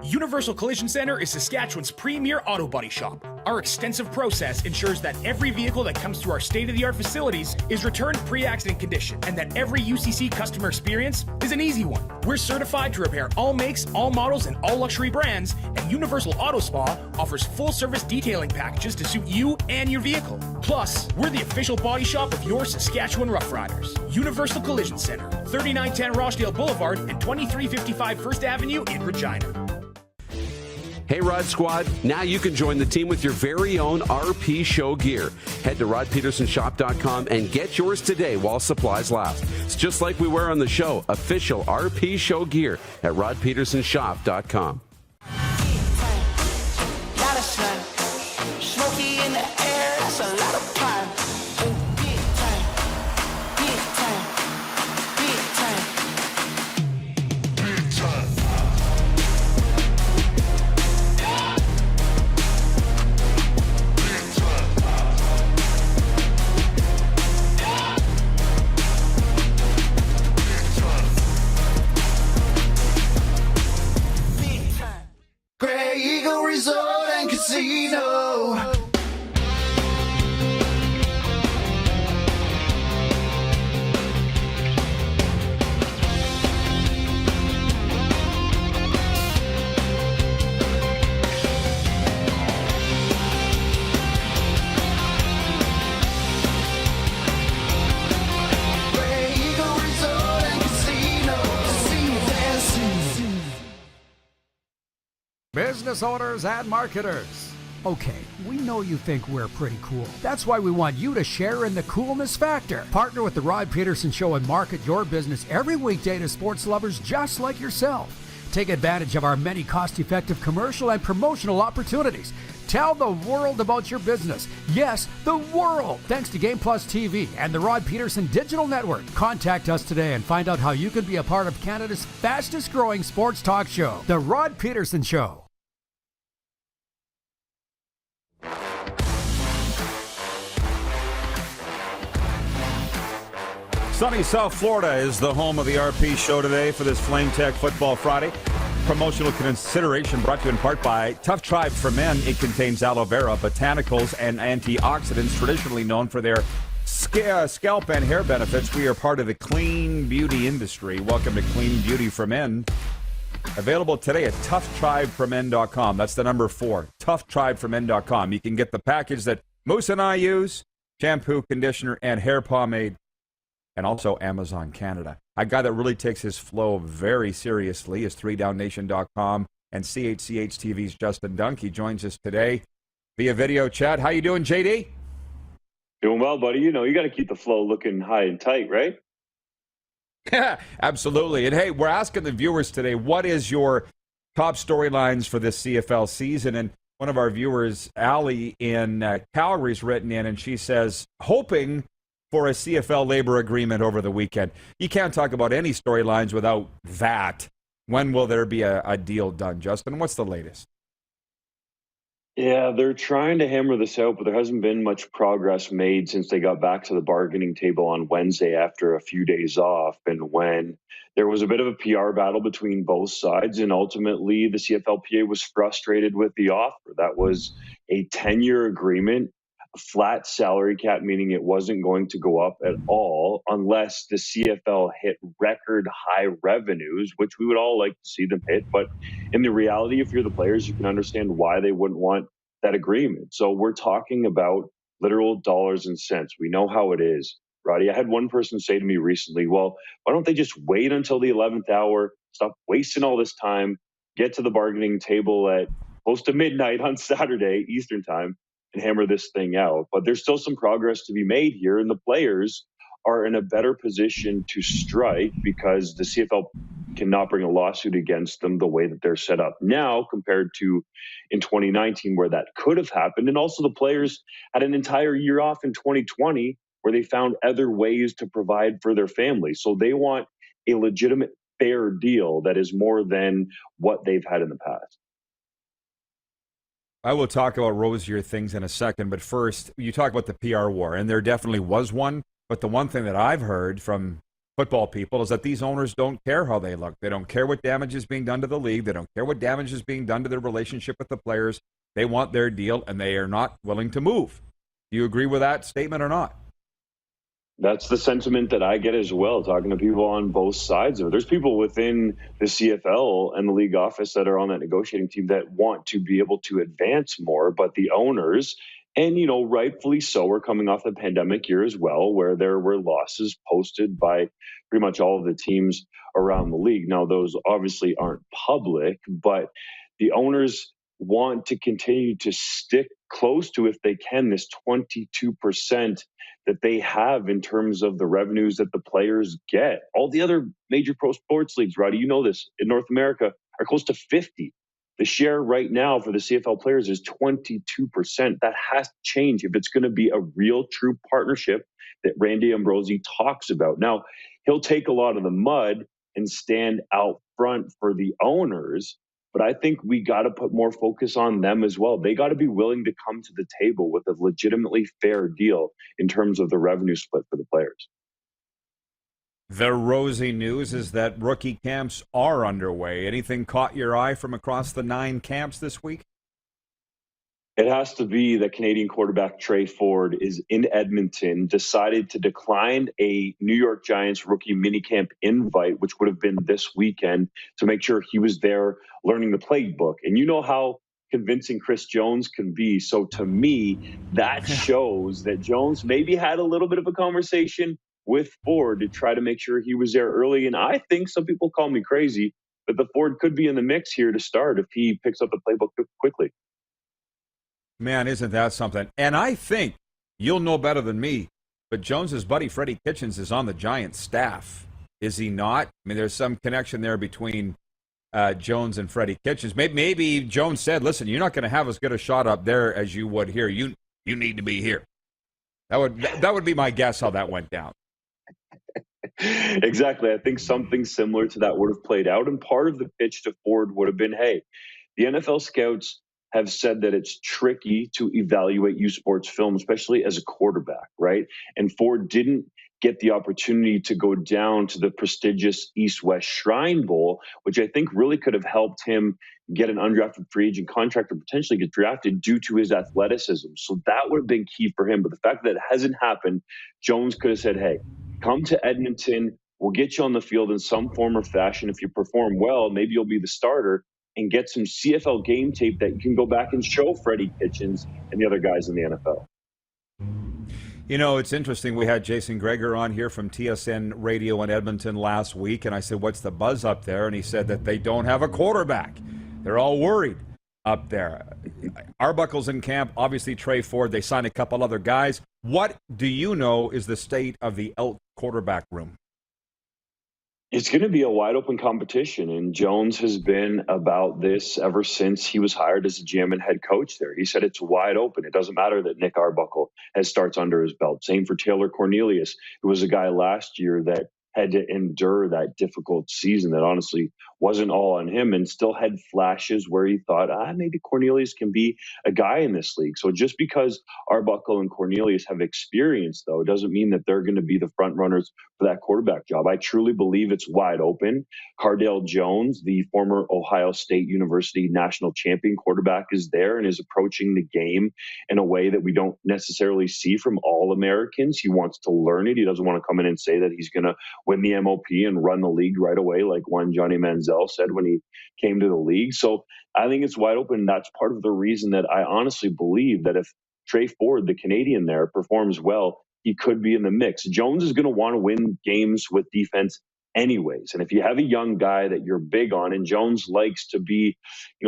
Universal Collision Center is Saskatchewan's premier auto body shop. Our extensive process ensures that every vehicle that comes through our state-of-the-art facilities is returned pre-accident condition, and that every UCC customer experience is an easy one. We're certified to repair all makes, all models, and all luxury brands, and Universal Auto Spa offers full-service detailing packages to suit you and your vehicle. Plus, we're the official body shop of your Saskatchewan Rough Riders. Universal Collision Center, 3910 Rochdale Boulevard and 2355 First Avenue in Regina. Hey, Rod Squad, now you can join the team with your very own RP Show gear. Head to rodpedersenshop.com and get yours today while supplies last. It's just like we wear on the show, official RP Show gear at rodpedersenshop.com. Lot of sun, smoky in the air, that's a lot of pine. Big time, big time, big time, big time. Grey Eagle Resort and Casino. Grey Eagle Resort and Casino. Business owners and marketers, Okay, we know you think we're pretty cool. That's why we want you to share in the coolness factor. Partner with the Rod Pedersen Show and market your business every weekday to sports lovers just like yourself. Take advantage of our many cost-effective commercial and promotional opportunities. Tell the world about your business. Yes, the world. Thanks to Game Plus TV and the Rod Pedersen Digital Network. Contact us today and find out how you can be a part of Canada's fastest growing sports talk show, The Rod Pedersen Show. Sunny South Florida is the home of the RP show today for this Flame Tech Football Friday. Promotional consideration brought to you in part by Tough Tribe for Men. It contains aloe vera, botanicals, and antioxidants traditionally known for their scalp and hair benefits. We are part of the clean beauty industry. Welcome to Clean Beauty for Men. Available today at toughtribeformen.com. That's the number 4, toughtribeformen.com. You can get the package that Moose and I use, shampoo, conditioner, and hair pomade, and also Amazon Canada. A guy that really takes his flow very seriously is 3downnation.com and CHCH TV's Justin Dunk. He joins us today via video chat. How you doing, JD? Doing well, buddy. You know, you got to keep the flow looking high and tight, right? Yeah, absolutely. And hey, we're asking the viewers today, what is your top storylines for this CFL season? And one of our viewers, Allie in Calgary's written in, and she says, hoping for a CFL labor agreement over the weekend. You can't talk about any storylines without that. When will there be a deal done, Justin? What's the latest? Yeah, they're trying to hammer this out, but there hasn't been much progress made since they got back to the bargaining table on Wednesday after a few days off. And when there was a bit of a PR battle between both sides, and ultimately the CFLPA was frustrated with the offer. That was a 10-year agreement, a flat salary cap, meaning it wasn't going to go up at all unless the CFL hit record high revenues, which we would all like to see them hit. But in the reality, if you're the players, you can understand why they wouldn't want that agreement. So we're talking about literal dollars and cents. We know how it is, Roddy. I had one person say to me recently, well, why don't they just wait until the 11th hour, stop wasting all this time, get to the bargaining table at close to midnight on Saturday, Eastern time, and hammer this thing out. But there's still some progress to be made here, and the players are in a better position to strike because the CFL cannot bring a lawsuit against them the way that they're set up now compared to in 2019 where that could have happened. And also the players had an entire year off in 2020 where they found other ways to provide for their families. So they want a legitimate, fair deal that is more than what they've had in the past. I will talk about rosier things in a second, but first, you talk about the PR war, and there definitely was one. But the one thing that I've heard from football people is that these owners don't care how they look. They don't care what damage is being done to the league. They don't care what damage is being done to their relationship with the players. They want their deal, and they are not willing to move. Do you agree with that statement or not? That's the sentiment that I get as well, talking to people on both sides of it. There's people within the CFL and the league office that are on that negotiating team that want to be able to advance more, but the owners, and, you know, rightfully so, are coming off the pandemic year as well, where there were losses posted by pretty much all of the teams around the league. Now, those obviously aren't public, but the owners want to continue to stick close to, if they can, this 22% that they have in terms of the revenues that the players get. All the other major pro sports leagues, Roddy, you know this, in North America are close to 50. The share right now for the CFL players is 22%. That has to change if it's going to be a real, true partnership that Randy Ambrosie talks about. Now, he'll take a lot of the mud and stand out front for the owners, but I think we got to put more focus on them as well. They got to be willing to come to the table with a legitimately fair deal in terms of the revenue split for the players. The rosy news is that rookie camps are underway. Anything caught your eye from across the 9 camps this week? It has to be that Canadian quarterback Trey Ford is in Edmonton, decided to decline a New York Giants rookie minicamp invite, which would have been this weekend, to make sure he was there learning the playbook. And you know how convincing Chris Jones can be. So to me, that shows that Jones maybe had a little bit of a conversation with Ford to try to make sure he was there early. And I think some people call me crazy, but the Ford could be in the mix here to start if he picks up the playbook quickly. Man, isn't that something? And I think you'll know better than me, but Jones's buddy Freddie Kitchens is on the Giants staff. Is he not? I mean, there's some connection there between Jones and Freddie Kitchens. Maybe Jones said, listen, you're not going to have as good a shot up there as you would here. You need to be here. That would be my guess how that went down. Exactly. I think something similar to that would have played out. And part of the pitch to Ford would have been, hey, the NFL scouts have said that it's tricky to evaluate U Sports film, especially as a quarterback, right? And Ford didn't get the opportunity to go down to the prestigious East-West Shrine Bowl, which I think really could have helped him get an undrafted free agent contract or potentially get drafted due to his athleticism. So that would have been key for him. But the fact that it hasn't happened, Jones could have said, hey, come to Edmonton. We'll get you on the field in some form or fashion. If you perform well, maybe you'll be the starter and get some CFL game tape that you can go back and show Freddie Kitchens and the other guys in the NFL. You know, it's interesting. We had Jason Greger on here from TSN Radio in Edmonton last week, and I said, what's the buzz up there? And he said that they don't have a quarterback. They're all worried up there. Arbuckle's in camp, obviously Trey Ford. They signed a couple other guys. What do you know is the state of the Elk quarterback room? It's going to be a wide open competition, and Jones has been about this ever since he was hired as a GM and head coach there. He said it's wide open. It doesn't matter that Nick Arbuckle has starts under his belt. Same for Taylor Cornelius, who was a guy last year that had to endure that difficult season that honestly wasn't all on him and still had flashes where he thought, maybe Cornelius can be a guy in this league. So just because Arbuckle and Cornelius have experience, though, doesn't mean that they're going to be the front runners for that quarterback job. I truly believe it's wide open. Cardale Jones, the former Ohio State University national champion quarterback, is there and is approaching the game in a way that we don't necessarily see from all Americans. He wants to learn it. He doesn't want to come in and say that he's going to win the MOP and run the league right away like one Johnny Manziel said when he came to the league. So I think it's wide open. That's part of the reason that I honestly believe that if Trey Ford, the Canadian there, performs well, he could be in the mix. Jones is going to want to win games with defense anyways. And if you have a young guy that you're big on, and Jones likes to be,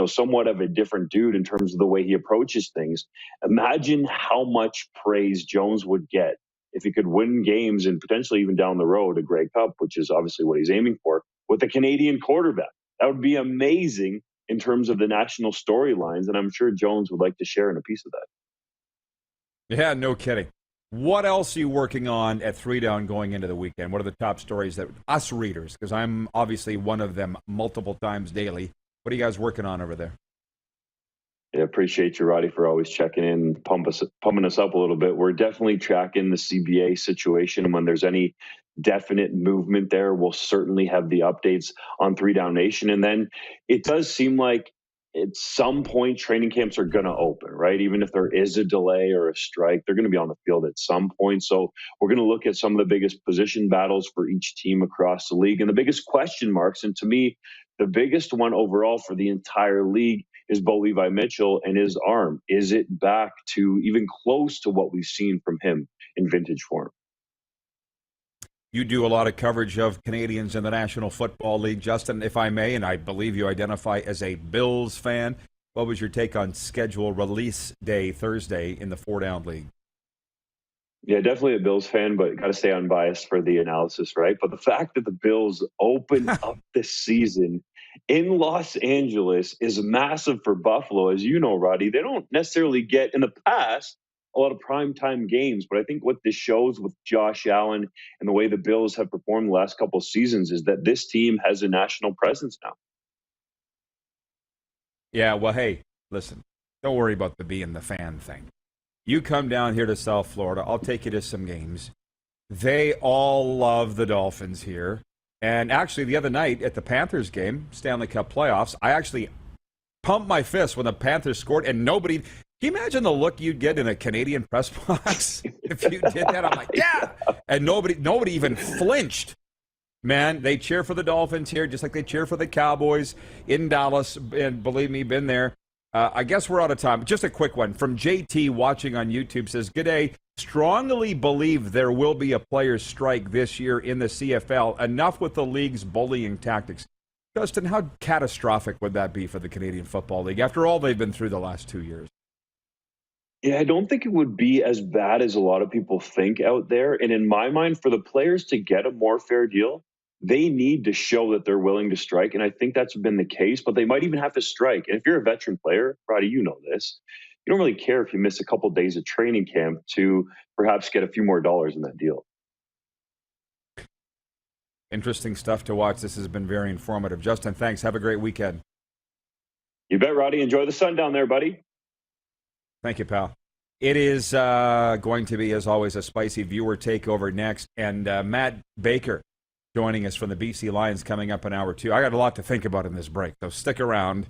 somewhat of a different dude in terms of the way he approaches things, imagine how much praise Jones would get if he could win games and potentially even down the road a Grey Cup, which is obviously what he's aiming for, with a Canadian quarterback. That would be amazing in terms of the national storylines, and I'm sure Jones would like to share in a piece of that. Yeah, no kidding. What else are you working on at 3 Down going into the weekend? What are the top stories that us readers, because I'm obviously one of them multiple times daily, what are you guys working on over there? Yeah, appreciate you, Roddy, for always checking in, pumping us up a little bit. We're definitely tracking the CBA situation, and when there's any definite movement there, we'll certainly have the updates on 3 Down Nation. And then it does seem like at some point training camps are going to open, right? Even if there is a delay or a strike, they're going to be on the field at some point. So we're going to look at some of the biggest position battles for each team across the league and the biggest question marks. And to me, the biggest one overall for the entire league is Bo Levi Mitchell and his arm. Is it back to even close to what we've seen from him in vintage form? You do a lot of coverage of Canadians in the National Football League, Justin, if I may, and I believe you identify as a Bills fan. What was your take on schedule release day Thursday in the 4 Down League? Yeah, definitely a Bills fan, but got to stay unbiased for the analysis, right? But the fact that the Bills opened up this season in Los Angeles is massive for Buffalo. As you know, Roddy, they don't necessarily get in the past a lot of primetime games, but I think what this shows with Josh Allen and the way the Bills have performed the last couple of seasons is that this team has a national presence now. Yeah, well, hey, listen, don't worry about the being the fan thing. You come down here to South Florida, I'll take you to some games. They all love the Dolphins here. And actually, the other night at the Panthers game, Stanley Cup Playoffs, I actually pumped my fist when the Panthers scored, and nobody... Can you imagine the look you'd get in a Canadian press box if you did that? I'm like, yeah! And nobody even flinched. Man, they cheer for the Dolphins here, just like they cheer for the Cowboys in Dallas. And believe me, been there. I guess we're out of time. Just a quick one from JT watching on YouTube says, "Good day. Strongly believe there will be a players' strike this year in the CFL. Enough with the league's bullying tactics." Justin, how catastrophic would that be for the Canadian Football League after all they've been through the last 2 years? Yeah, I don't think it would be as bad as a lot of people think out there. And in my mind, for the players to get a more fair deal, they need to show that they're willing to strike. And I think that's been the case, but they might even have to strike. And if you're a veteran player, Roddy, you know this, you don't really care if you miss a couple days of training camp to perhaps get a few more dollars in that deal. Interesting stuff to watch. This has been very informative. Justin, thanks. Have a great weekend. You bet, Roddy. Enjoy the sun down there, buddy. Thank you, pal. It is going to be, as always, a spicy viewer takeover next. And Matt Baker joining us from the BC Lions coming up in hour 2. I got a lot to think about in this break, so stick around.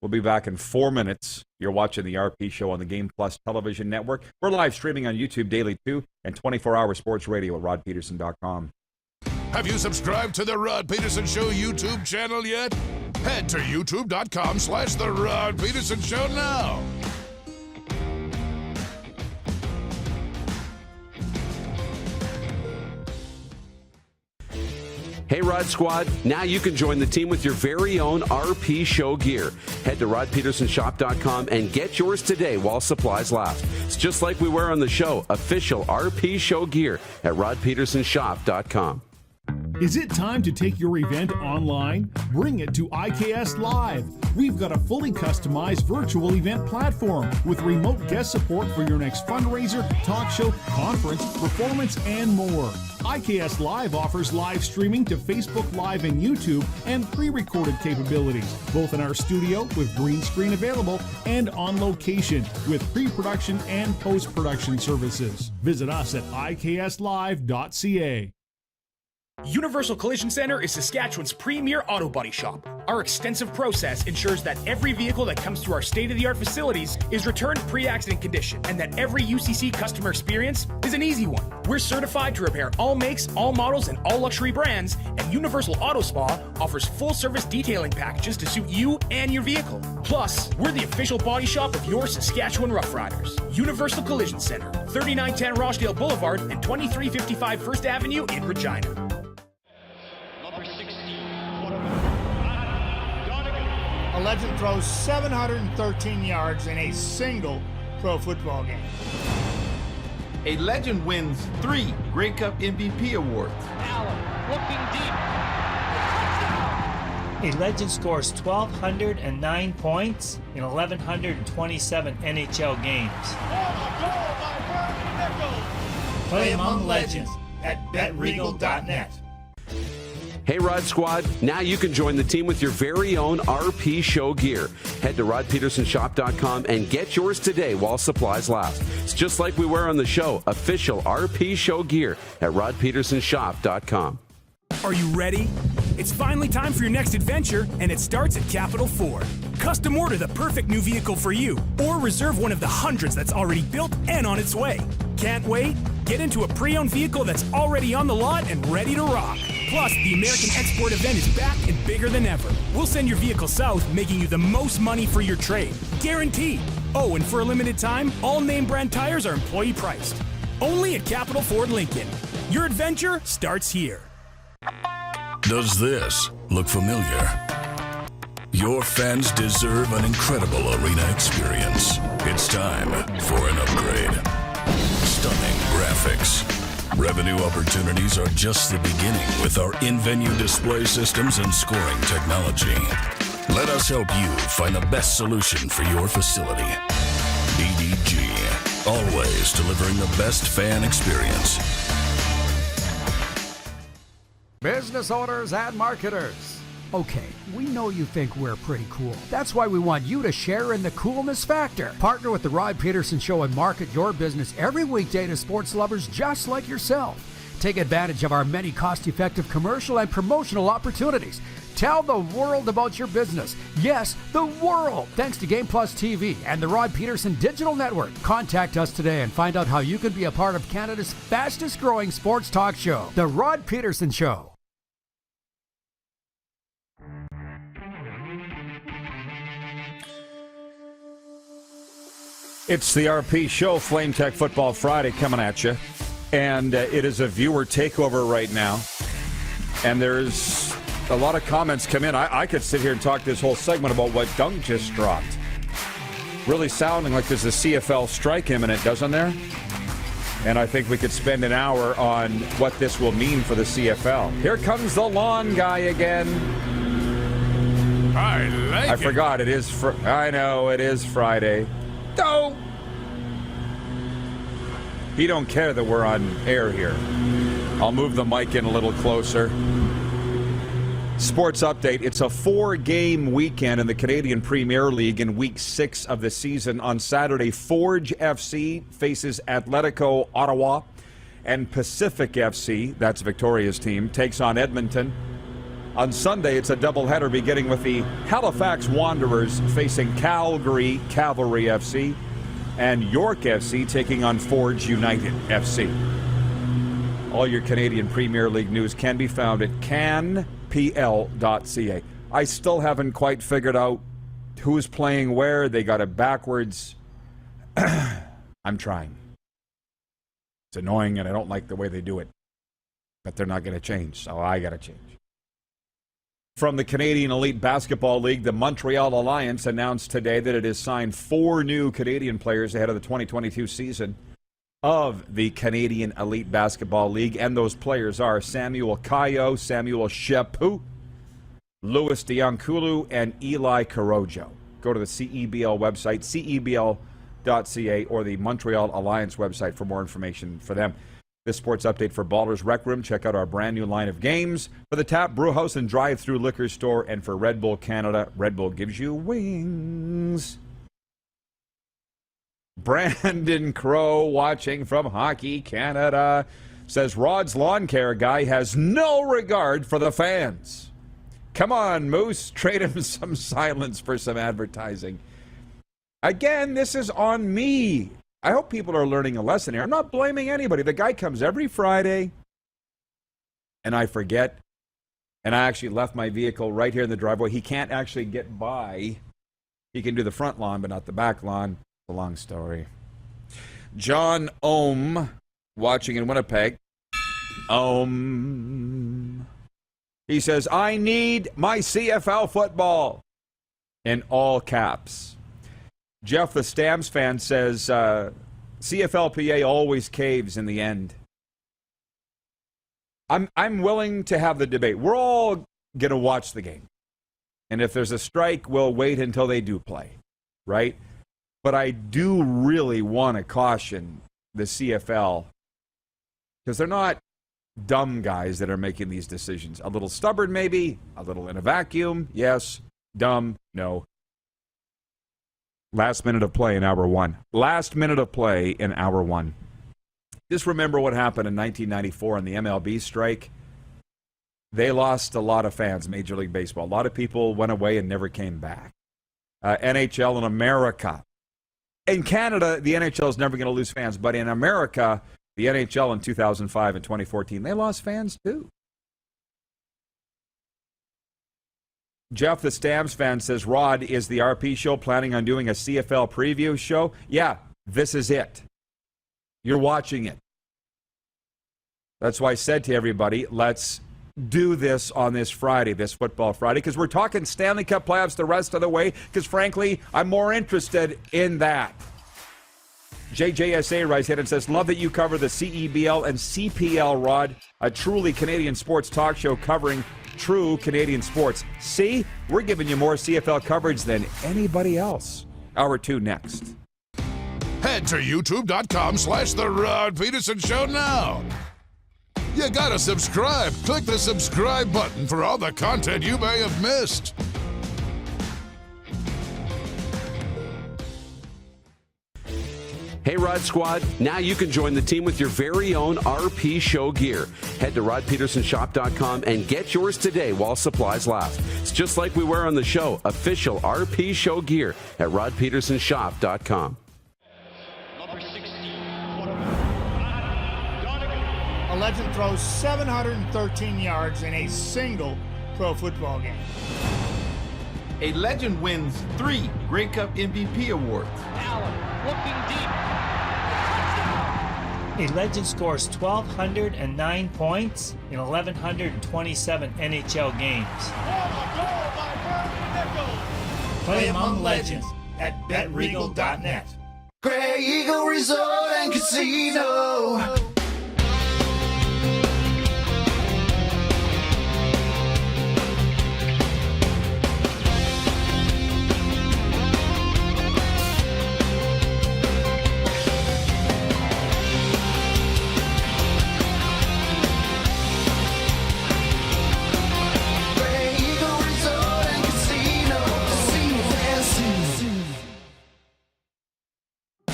We'll be back in 4 minutes. You're watching the RP Show on the Game Plus television network. We're live streaming on YouTube daily, too, and 24-hour sports radio at rodpedersen.com. Have you subscribed to the Rod Pedersen Show YouTube channel yet? Head to youtube.com/The Rod Pedersen Show now. Hey, Rod Squad, now you can join the team with your very own RP Show gear. Head to rodpedersenshop.com and get yours today while supplies last. It's just like we wear on the show, official RP Show gear at rodpedersenshop.com. Is it time to take your event online? Bring it to IKS Live. We've got a fully customized virtual event platform with remote guest support for your next fundraiser, talk show, conference, performance, and more. IKS Live offers live streaming to Facebook Live and YouTube and pre-recorded capabilities, both in our studio with green screen available and on location with pre-production and post-production services. Visit us at ikslive.ca. Universal Collision Center is Saskatchewan's premier auto body shop. Our extensive process ensures that every vehicle that comes through our state-of-the-art facilities is returned pre-accident condition and that every UCC customer experience is an easy one. We're certified to repair all makes, all models, and all luxury brands, and Universal Auto Spa offers full-service detailing packages to suit you and your vehicle. Plus, we're the official body shop of your Saskatchewan Rough Riders. Universal Collision Center, 3910 Rochdale Boulevard and 2355 First Avenue in Regina. A legend throws 713 yards in a single pro football game. A legend wins 3 Grey Cup MVP awards. Allen looking deep. A legend scores 1,209 points in 1,127 NHL games. Play among legends at betregal.net. Hey, Rod Squad, now you can join the team with your very own RP Show gear. Head to rodpedersenshop.com and get yours today while supplies last. It's just like we wear on the show, official RP Show gear at rodpedersenshop.com. Are you ready? It's finally time for your next adventure, and it starts at Capital Ford. Custom order the perfect new vehicle for you, or reserve one of the hundreds that's already built and on its way. Can't wait? Get into a pre-owned vehicle that's already on the lot and ready to rock. Plus, the American Export event is back and bigger than ever. We'll send your vehicle south, making you the most money for your trade. Guaranteed. Oh, and for a limited time, all name brand tires are employee priced. Only at Capital Ford Lincoln. Your adventure starts here. Does this look familiar? Your fans deserve an incredible arena experience. It's time for an upgrade. Stunning graphics. Revenue opportunities are just the beginning with our in-venue display systems and scoring technology. Let us help you find the best solution for your facility. EDG, always delivering the best fan experience. Business owners and marketers. Okay, we know you think we're pretty cool. That's why we want you to share in the coolness factor. Partner with the Rod Pedersen Show and market your business every weekday to sports lovers just like yourself. Take advantage of our many cost-effective commercial and promotional opportunities. Tell the world about your business. Yes, the world. Thanks to Game Plus TV and the Rod Pedersen Digital Network. Contact us today and find out how you can be a part of Canada's fastest growing sports talk show, The Rod Pedersen Show. It's the RP Show, Flame Tech Football Friday coming at you. And it is a viewer takeover right now. And there's a lot of comments come in. I could sit here and talk this whole segment about what Dunk just dropped. Really sounding like there's a CFL strike imminent, doesn't there? And I think we could spend an hour on what this will mean for the CFL. Here comes the lawn guy again. I forgot it is. I know it is Friday. Don't. He don't care that we're on air here. I'll move the mic in a little closer. Sports update. It's a 4-game weekend in the Canadian Premier League in week 6 of the season. On Saturday, Forge FC faces Atletico Ottawa, and Pacific FC, that's Victoria's team, takes on Edmonton. On Sunday, it's a doubleheader beginning with the Halifax Wanderers facing Calgary Cavalry FC, and York FC taking on Forge United FC. All your Canadian Premier League news can be found at canpl.ca. I still haven't quite figured out who's playing where. They got it backwards. I'm trying. It's annoying, and I don't like the way they do it. But they're not going to change, so I got to change. From the Canadian Elite Basketball League, the Montreal Alliance announced today that it has signed 4 new Canadian players ahead of the 2022 season of the Canadian Elite Basketball League, and those players are Samuel Kayo, Samuel Shepu, Louis Diankulu, and Eli Korojo. Go to the CEBL website, cebl.ca, or the Montreal Alliance website for more information for them. This sports update for Ballers Rec Room. Check out our brand new line of games for the Tap Brewhouse and Drive-Thru Liquor Store, and for Red Bull Canada, Red Bull gives you wings. Brandon Crow, watching from Hockey Canada, says Rod's lawn care guy has no regard for the fans. Come on, Moose, trade him some silence for some advertising. Again, this is on me. I hope people are learning a lesson here. I'm not blaming anybody. The guy comes every Friday, and I forget, and I actually left my vehicle right here in the driveway. He can't actually get by. He can do the front lawn, but not the back lawn. It's a long story. John Ohm, watching in Winnipeg. He says, I need my CFL football, in all caps. Jeff, the Stamps fan, says CFLPA always caves in the end. I'm willing to have the debate. We're all going to watch the game. And if there's a strike, we'll wait until they do play, right? But I do really want to caution the CFL, because they're not dumb guys that are making these decisions. A little stubborn, maybe. A little in a vacuum. Yes. Dumb. No. Last minute of play in hour 1. Last minute of play in hour 1. Just remember what happened in 1994 in the MLB strike. They lost a lot of fans, Major League Baseball. A lot of people went away and never came back. NHL in America. In Canada, the NHL is never going to lose fans. But in America, the NHL in 2005 and 2014, they lost fans too. Jeff, the Stamps fan, says, Rod, is the RP show planning on doing a CFL preview show? Yeah, this is it. You're watching it. That's why I said to everybody, let's do this on this Friday, this Football Friday, because we're talking Stanley Cup Playoffs the rest of the way, because frankly, I'm more interested in that. JJSA writes in and says, love that you cover the CEBL and CPL, Rod, a truly Canadian sports talk show covering true Canadian sports. See, we're giving you more CFL coverage than anybody else. Hour 2 next. Head to youtube.com/The Rod Pedersen Show now. You gotta subscribe. Click the subscribe button for all the content you may have missed. Hey, Rod Squad, now you can join the team with your very own RP Show gear. Head to rodpedersenshop.com and get yours today while supplies last. It's just like we wear on the show, official RP Show gear at rodpedersenshop.com. Number 16. A legend throws 713 yards in a single pro football game. A legend wins 3 Grey Cup MVP awards. Allen looking deep. A legend scores 1,209 points in 1,127 NHL games. Play among legends. at betregal.net. Grey Eagle Resort and Casino.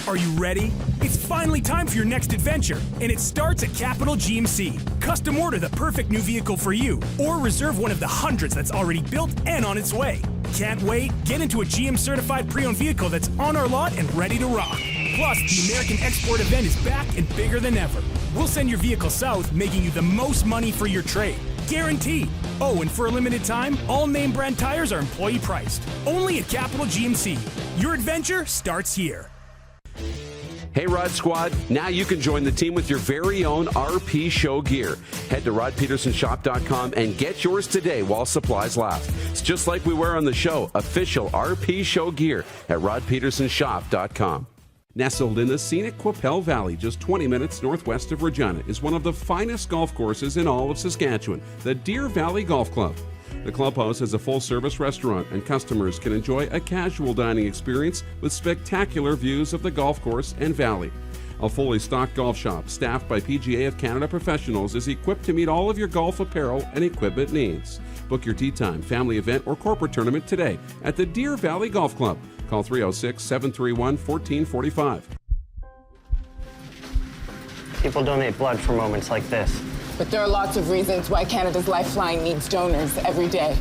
Are you ready? It's finally time for your next adventure, and it starts at Capital GMC. Custom order the perfect new vehicle for you, or reserve one of the hundreds that's already built and on its way. Can't wait? Get into a GM certified pre-owned vehicle that's on our lot and ready to rock. Plus, the American Export event is back and bigger than ever. We'll send your vehicle south, making you the most money for your trade. Guaranteed. Oh, and for a limited time, all name brand tires are employee priced. Only at Capital GMC. Your adventure starts here. Hey, Rod Squad, now you can join the team with your very own RP Show gear. Head to rodpedersenshop.com and get yours today while supplies last. It's just like we wear on the show, official RP Show gear at rodpedersenshop.com. Nestled in the scenic Qu'Appelle Valley, just 20 minutes northwest of Regina, is one of the finest golf courses in all of Saskatchewan, the Deer Valley Golf Club. The clubhouse has a full-service restaurant, and customers can enjoy a casual dining experience with spectacular views of the golf course and valley. A fully stocked golf shop, staffed by PGA of Canada professionals, is equipped to meet all of your golf apparel and equipment needs. Book your tee time, family event, or corporate tournament today at the Deer Valley Golf Club. Call 306-731-1445. People donate blood for moments like this. But there are lots of reasons why Canada's Lifeline needs donors every day.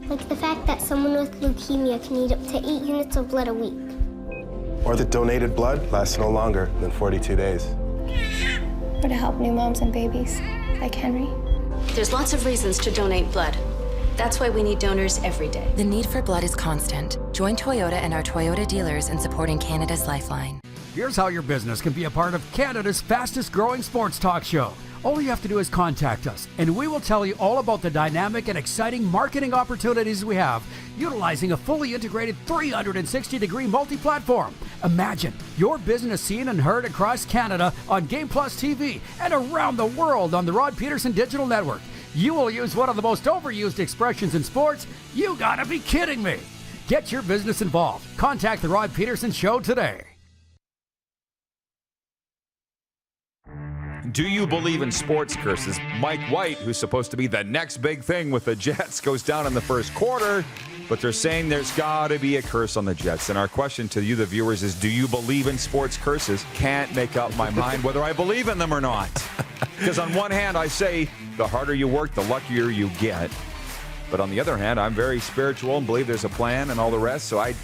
Like the fact that someone with leukemia can need up to 8 units of blood a week. Or that donated blood lasts no longer than 42 days. Or to help new moms and babies, like Henry. There's lots of reasons to donate blood. That's why we need donors every day. The need for blood is constant. Join Toyota and our Toyota dealers in supporting Canada's Lifeline. Here's how your business can be a part of Canada's fastest growing sports talk show. All you have to do is contact us, and we will tell you all about the dynamic and exciting marketing opportunities we have, utilizing a fully integrated 360-degree multi-platform. Imagine your business seen and heard across Canada on Game Plus TV and around the world on the Rod Pedersen Digital Network. You will use one of the most overused expressions in sports. You gotta be kidding me. Get your business involved. Contact the Rod Pedersen Show today. Do you believe in sports curses? Mike White, who's supposed to be the next big thing with the Jets, goes down in the first quarter, but they're saying there's got to be a curse on the Jets. And our question to you, the viewers, is do you believe in sports curses? Can't make up my mind whether I believe in them or not. Because on one hand, I say the harder you work, the luckier you get. But on the other hand, I'm very spiritual and believe there's a plan and all the rest, so I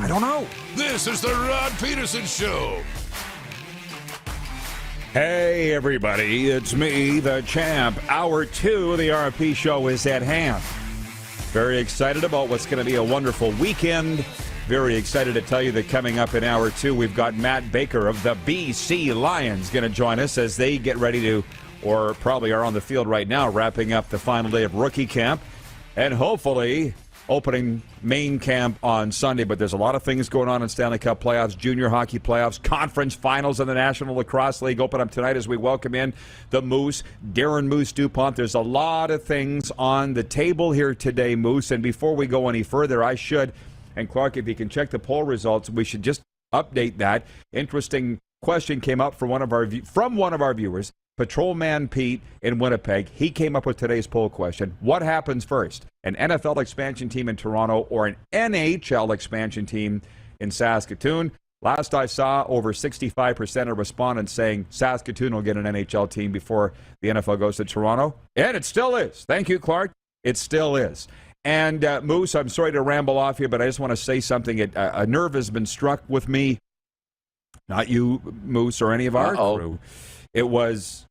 don't know. This is the Rod Pedersen Show. Hey, everybody, it's me, the champ. Hour 2 of the RP Show is at hand. Very excited about what's going to be a wonderful weekend. Very excited to tell you that coming up in Hour 2, we've got Matt Baker of the BC Lions going to join us as they get ready to, or probably are on the field right now, wrapping up the final day of rookie camp and hopefully opening main camp on Sunday. But there's a lot of things going on in Stanley Cup playoffs, junior hockey playoffs, conference finals in the National Lacrosse League open up tonight as we welcome in the Moose, Darren Moose DuPont. There's a lot of things on the table here today, Moose. And before we go any further, I should, and Clark, if you can check the poll results, we should just update that. Interesting question came up from one of our viewers, Patrolman Pete in Winnipeg. He came up with today's poll question. What happens first? An NFL expansion team in Toronto or an NHL expansion team in Saskatoon? Last I saw, over 65% of respondents saying Saskatoon will get an NHL team before the NFL goes to Toronto. And it still is. Thank you, Clark. It still is. And Moose, I'm sorry to ramble off here, but I just want to say something. A nerve has been struck with me. Not you, Moose, or any of our crew. It was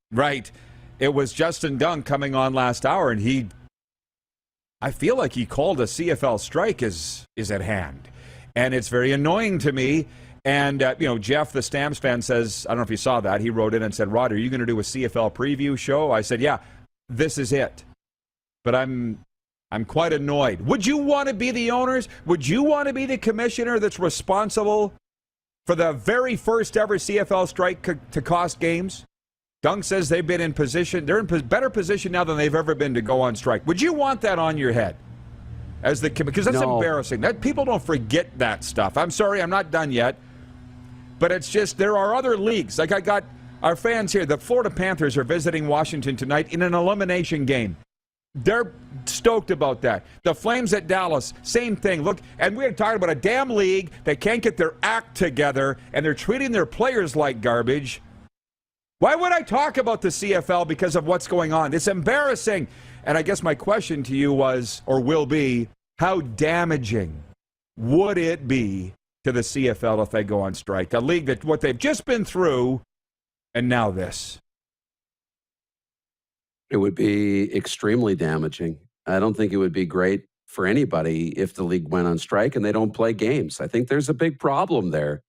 Justin Dunk coming on last hour, and I feel like he called a CFL strike is at hand. And it's very annoying to me. And, Jeff, the Stamps fan, says, I don't know if you saw that. He wrote in and said, Rod, are you going to do a CFL preview show? I said, yeah, this is it. But I'm I'm quite annoyed. Would you want to be the owners? Would you want to be the commissioner that's responsible for the very first ever CFL strike to cost games? Dunk says they've been in position. They're in better position now than they've ever been to go on strike. Would you want that on your head? Because that's embarrassing. People don't forget that stuff. I'm sorry, I'm not done yet. But it's just, there are other leagues. Like I got our fans here. The Florida Panthers are visiting Washington tonight in an elimination game. They're stoked about that. The Flames at Dallas, same thing. Look, and we're talking about a damn league that can't get their act together, and they're treating their players like garbage. Why would I talk about the CFL because of what's going on? It's embarrassing. And I guess my question to you was, or will be, how damaging would it be to the CFL if they go on strike? A league that what they've just been through, and now this. It would be extremely damaging. I don't think it would be great for anybody if the league went on strike and they don't play games. I think there's a big problem there.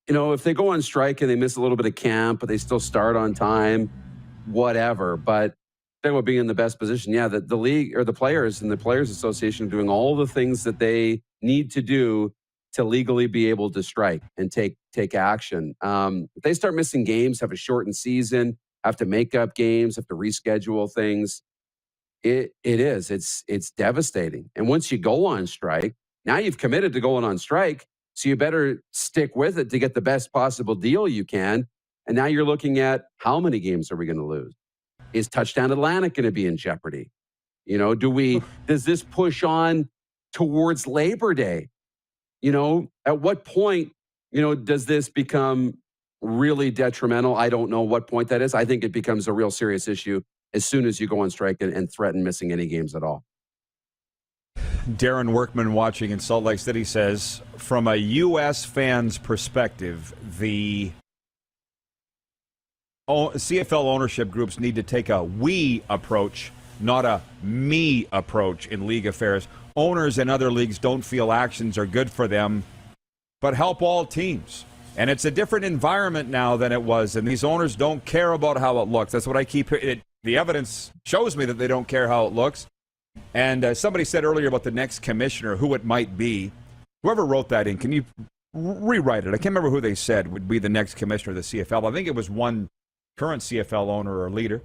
If they go on strike and they miss a little bit of camp, but they still start on time, whatever. But they will be in the best position. Yeah, the league or the players and the Players Association are doing all the things that they need to do to legally be able to strike and take action. If they start missing games, have a shortened season, have to make up games, have to reschedule things, it's devastating. And once you go on strike, now you've committed to going on strike, so you better stick with it to get the best possible deal you can. And now you're looking at how many games are we going to lose? Is Touchdown Atlantic going to be in jeopardy? Does this push on towards Labor Day? At what point, does this become really detrimental? I don't know what point that is. I think it becomes a real serious issue as soon as you go on strike and threaten missing any games at all. Darren Workman watching in Salt Lake City says, from a U.S. fan's perspective, the CFL ownership groups need to take a we approach, not a me approach in league affairs. Owners in other leagues don't feel actions are good for them, but help all teams. And it's a different environment now than it was, and these owners don't care about how it looks. That's what I keep hearing. The evidence shows me that they don't care how it looks. And somebody said earlier about the next commissioner, who it might be. Whoever wrote that in, can you rewrite it? I can't remember who they said would be the next commissioner of the CFL. I think it was one current CFL owner or leader.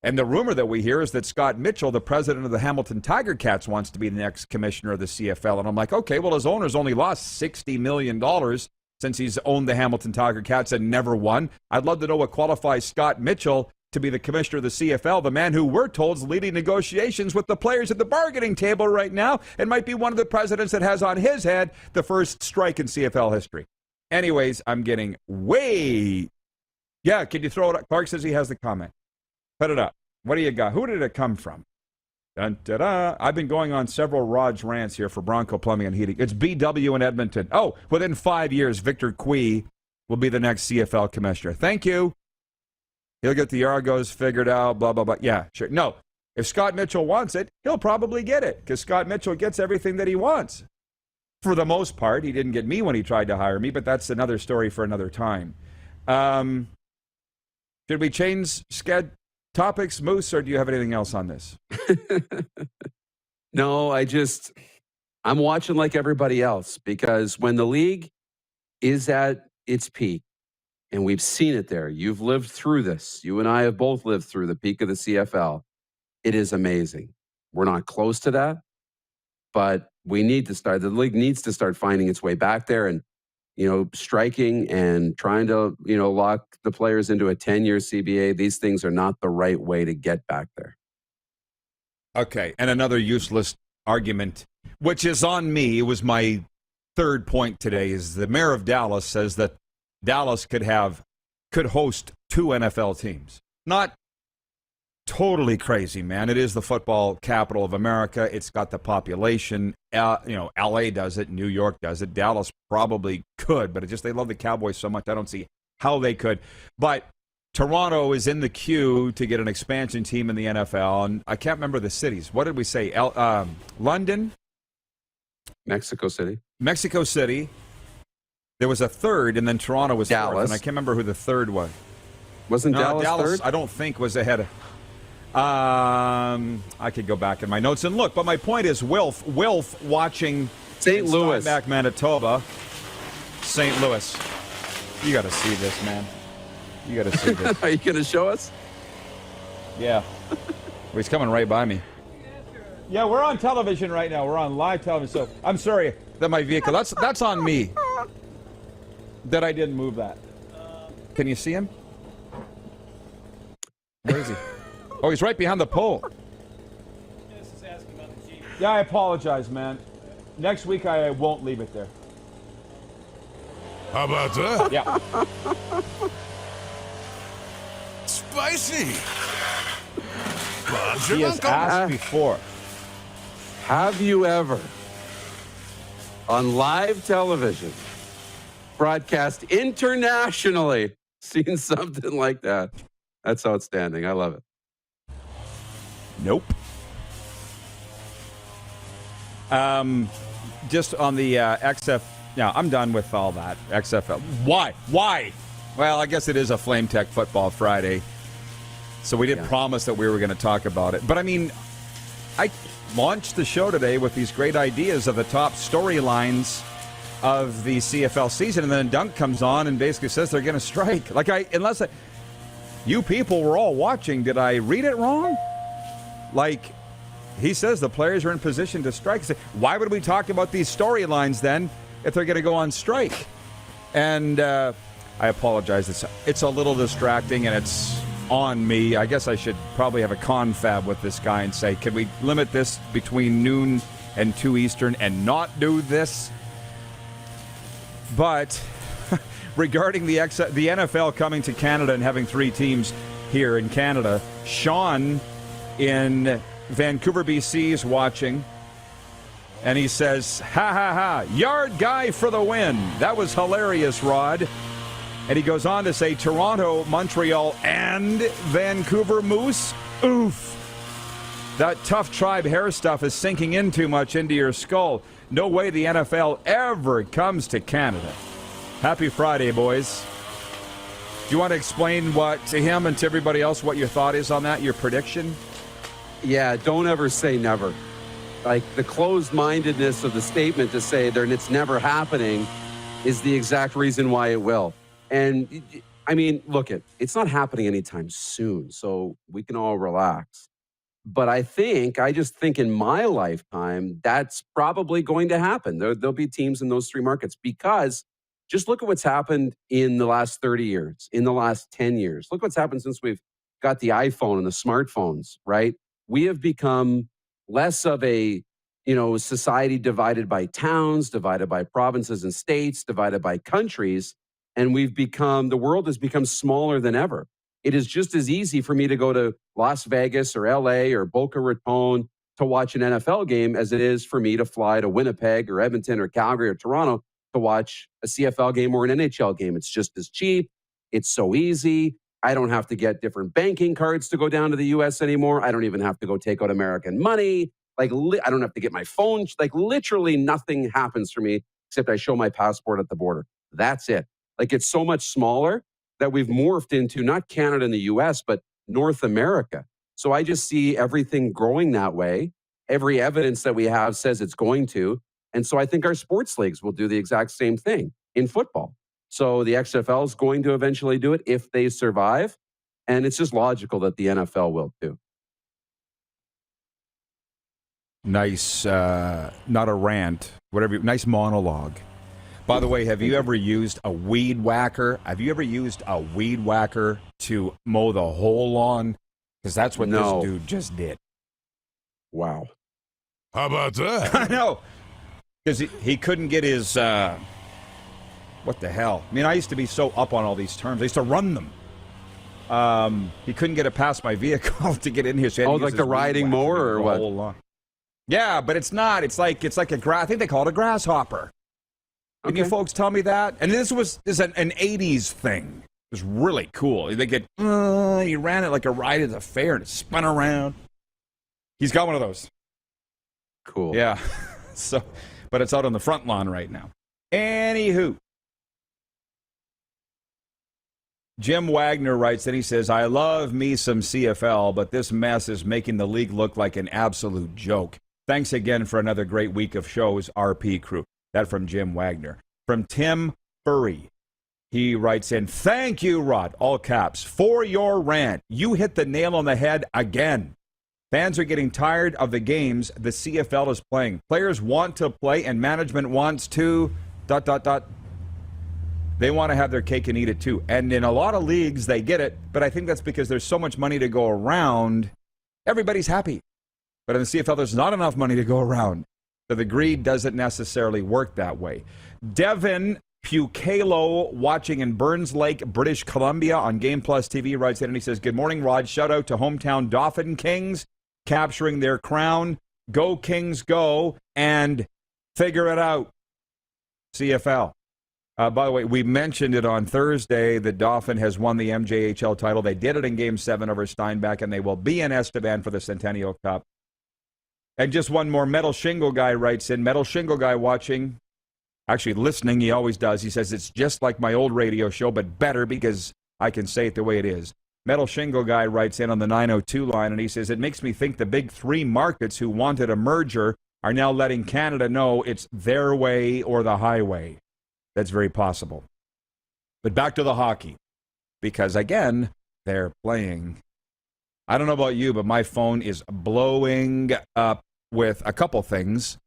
And the rumor that we hear is that Scott Mitchell, the president of the Hamilton Tiger Cats, wants to be the next commissioner of the CFL. And I'm like, okay, well, his owner's only lost $60 million since he's owned the Hamilton Tiger Cats and never won. I'd love to know what qualifies Scott Mitchell to be the commissioner of the CFL, the man who we're told is leading negotiations with the players at the bargaining table right now and might be one of the presidents that has on his head the first strike in CFL history. Anyways, I'm getting way... Yeah, can you throw it up? Clark says he has the comment. Put it up. What do you got? Who did it come from? Dun, da-da. I've been going on several Rod's rants here for Bronco Plumbing and Heating. It's BW in Edmonton. Oh, within 5 years, Victor Quee will be the next CFL commissioner. Thank you. He'll get the Argos figured out, blah, blah, blah. Yeah, sure. No, if Scott Mitchell wants it, he'll probably get it because Scott Mitchell gets everything that he wants. For the most part, he didn't get me when he tried to hire me, but that's another story for another time. Should we change topics, Moose, or do you have anything else on this? No, I'm watching like everybody else because when the league is at its peak, and we've seen it there, you've lived through this. You and I have both lived through the peak of the CFL. It is amazing. We're not close to that, but the league needs to start finding its way back there and, striking and trying to, lock the players into a 10-year CBA. These things are not the right way to get back there. Okay, and another useless argument, which is on me. It was my third point today, is the mayor of Dallas says that Dallas could host 2 NFL teams. Not totally crazy, man. It is the football capital of America. It's got the population. LA does it. New York does it. Dallas probably could, but they love the Cowboys so much. I don't see how they could. But Toronto is in the queue to get an expansion team in the NFL, and I can't remember the cities. What did we say? London? Mexico City. Mexico City. There was a third, and then Toronto was Dallas. fourth, and I can't remember who the third was. Wasn't Dallas third? I don't think was ahead of... I could go back in my notes and look, but my point is Wilf watching St. Louis. Back Manitoba. St. Louis. You got to see this, man. You got to see this. Are you going to show us? Yeah. Well, he's coming right by me. Yeah, we're on television right now. We're on live television. So I'm sorry that my vehicle, that's on me. That I didn't move that. Can you see him? Where is he? Oh, he's right behind the pole. Yeah, I apologize, man. Next week I won't leave it there. How about that? Yeah. Spicy. He has asked before. Have you ever, on live television, broadcast internationally, seen something like that? That's outstanding. I love it. Nope. Just on the XF. Now, I'm done with all that. XFL. Why? Well, I guess it is a Flame Tech Football Friday. So we did promise that we were going to talk about it. But I mean, I launched the show today with these great ideas of the top storylines of the CFL season. And then Dunk comes on and basically says they're going to strike. You people were all watching. Did I read it wrong? Like, he says the players are in position to strike. Why would we talk about these storylines then if they're going to go on strike? And I apologize. It's a little distracting, and it's on me. I guess I should probably have a confab with this guy and say, can we limit this between noon and 2 Eastern and not do this? But regarding the NFL coming to Canada and having 3 teams here in Canada, Sean in Vancouver, BC is watching, and he says, ha ha ha, yard guy for the win. That was hilarious, Rod. And he goes on to say, Toronto, Montreal, and Vancouver Moose. Oof. That tough tribe hair stuff is sinking in too much into your skull. No way the NFL ever comes to Canada. Happy Friday, boys. Do you want to explain to him and to everybody else what your thought is on that, your prediction? Yeah, don't ever say never. Like, the closed-mindedness of the statement to say it's never happening is the exact reason why it will. And, I mean, it's not happening anytime soon, so we can all relax. But I just think in my lifetime, that's probably going to happen. There'll be teams in those 3 markets, because just look at what's happened in the last 30 years, in the last 10 years. Look what's happened since we've got the iPhone and the smartphones, right? We have become less of a, society divided by towns, divided by provinces and states, divided by countries. And the world has become smaller than ever. It is just as easy for me to go to Las Vegas or LA or Boca Raton to watch an NFL game as it is for me to fly to Winnipeg or Edmonton or Calgary or Toronto to watch a CFL game or an NHL game. It's just as cheap. It's so easy. I don't have to get different banking cards to go down to the U.S. anymore. I don't even have to go take out American money. I don't have to get my phone. Literally nothing happens for me except I show my passport at the border. That's it. It's so much smaller that we've morphed into not Canada and the U.S., but North America. So I just see everything growing that way. Every evidence that we have says it's going to. And so I think our sports leagues will do the exact same thing in football. So the XFL is going to eventually do it if they survive. And it's just logical that the NFL will too. Nice, not a rant, whatever, nice monologue. By the way, have you ever used a weed whacker? Have you ever used a weed whacker to mow the whole lawn? Because that's what this dude just did. Wow. How about that? I know. Because he couldn't get his, what the hell? I mean, I used to be so up on all these terms. I used to run them. He couldn't get it past my vehicle to get in here. So like the riding mower or what? Whole lawn. Yeah, but it's not. It's like I think they call it a grasshopper. Can you folks tell me that? And this is an 80s thing. It was really cool. He ran it like a ride at the fair and it spun around. He's got one of those. Cool. Yeah. But it's out on the front lawn right now. Anywho. Jim Wagner writes in, he says, I love me some CFL, but this mess is making the league look like an absolute joke. Thanks again for another great week of shows, RP crew. That from Jim Wagner. From Tim Furry, he writes in, thank you, Rod, all caps, for your rant. You hit the nail on the head again. Fans are getting tired of the games the CFL is playing. Players want to play and management wants to ... They want to have their cake and eat it too. And in a lot of leagues, they get it, but I think that's because there's so much money to go around. Everybody's happy. But in the CFL, there's not enough money to go around. So the greed doesn't necessarily work that way. Devin Pucalo, watching in Burns Lake, British Columbia on Game Plus TV, writes in and he says, good morning, Rod. Shout out to hometown Dauphin Kings capturing their crown. Go Kings, go, and figure it out. CFL. By the way, we mentioned it on Thursday that Dauphin has won the MJHL title. They did it in Game 7 over Steinbach, and they will be in Estevan for the Centennial Cup. And just one more, Metal Shingle Guy writes in. Metal Shingle Guy watching, actually listening, he always does. He says, it's just like my old radio show, but better because I can say it the way it is. Metal Shingle Guy writes in on the 902 line, and he says, it makes me think the big three markets who wanted a merger are now letting Canada know it's their way or the highway. That's very possible. But back to the hockey, because, again, they're playing. I don't know about you, but my phone is blowing up with a couple things,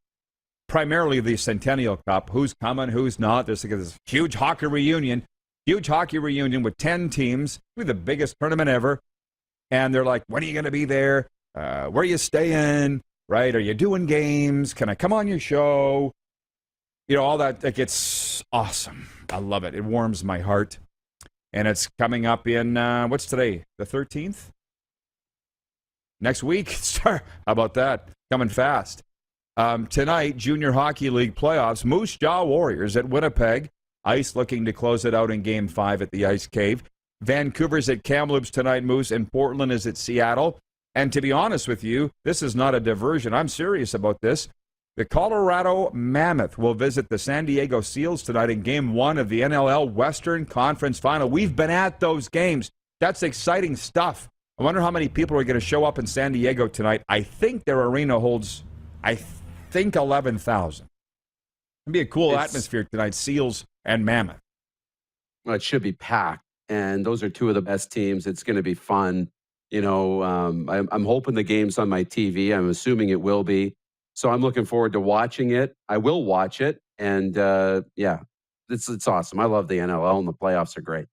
primarily the Centennial Cup. Who's coming, who's not. There's this huge hockey reunion with 10 teams, the biggest tournament ever. And they're like, when are you going to be there? Where are you staying? Right? Are you doing games? Can I come on your show? You know, all that. Like, it's awesome. I love it. It warms my heart. And it's coming up in, what's today? The 13th? Next week? How about that? Coming fast. Tonight, Junior Hockey League playoffs. Moose Jaw Warriors at Winnipeg. Ice looking to close it out in Game 5 at the Ice Cave. Vancouver's at Kamloops tonight, Moose, and Portland is at Seattle. And to be honest with you, this is not a diversion. I'm serious about this. The Colorado Mammoth will visit the San Diego Seals tonight in Game 1 of the NLL Western Conference Final. We've been at those games. That's exciting stuff. I wonder how many people are going to show up in San Diego tonight. I think their arena holds, 11,000. It'll be a cool atmosphere tonight, Seals and Mammoth. Well, it should be packed, and those are two of the best teams. It's going to be fun. You know, I'm hoping the game's on my TV. I'm assuming it will be. So I'm looking forward to watching it. I will watch it. And, yeah, it's awesome. I love the NLL, and the playoffs are great.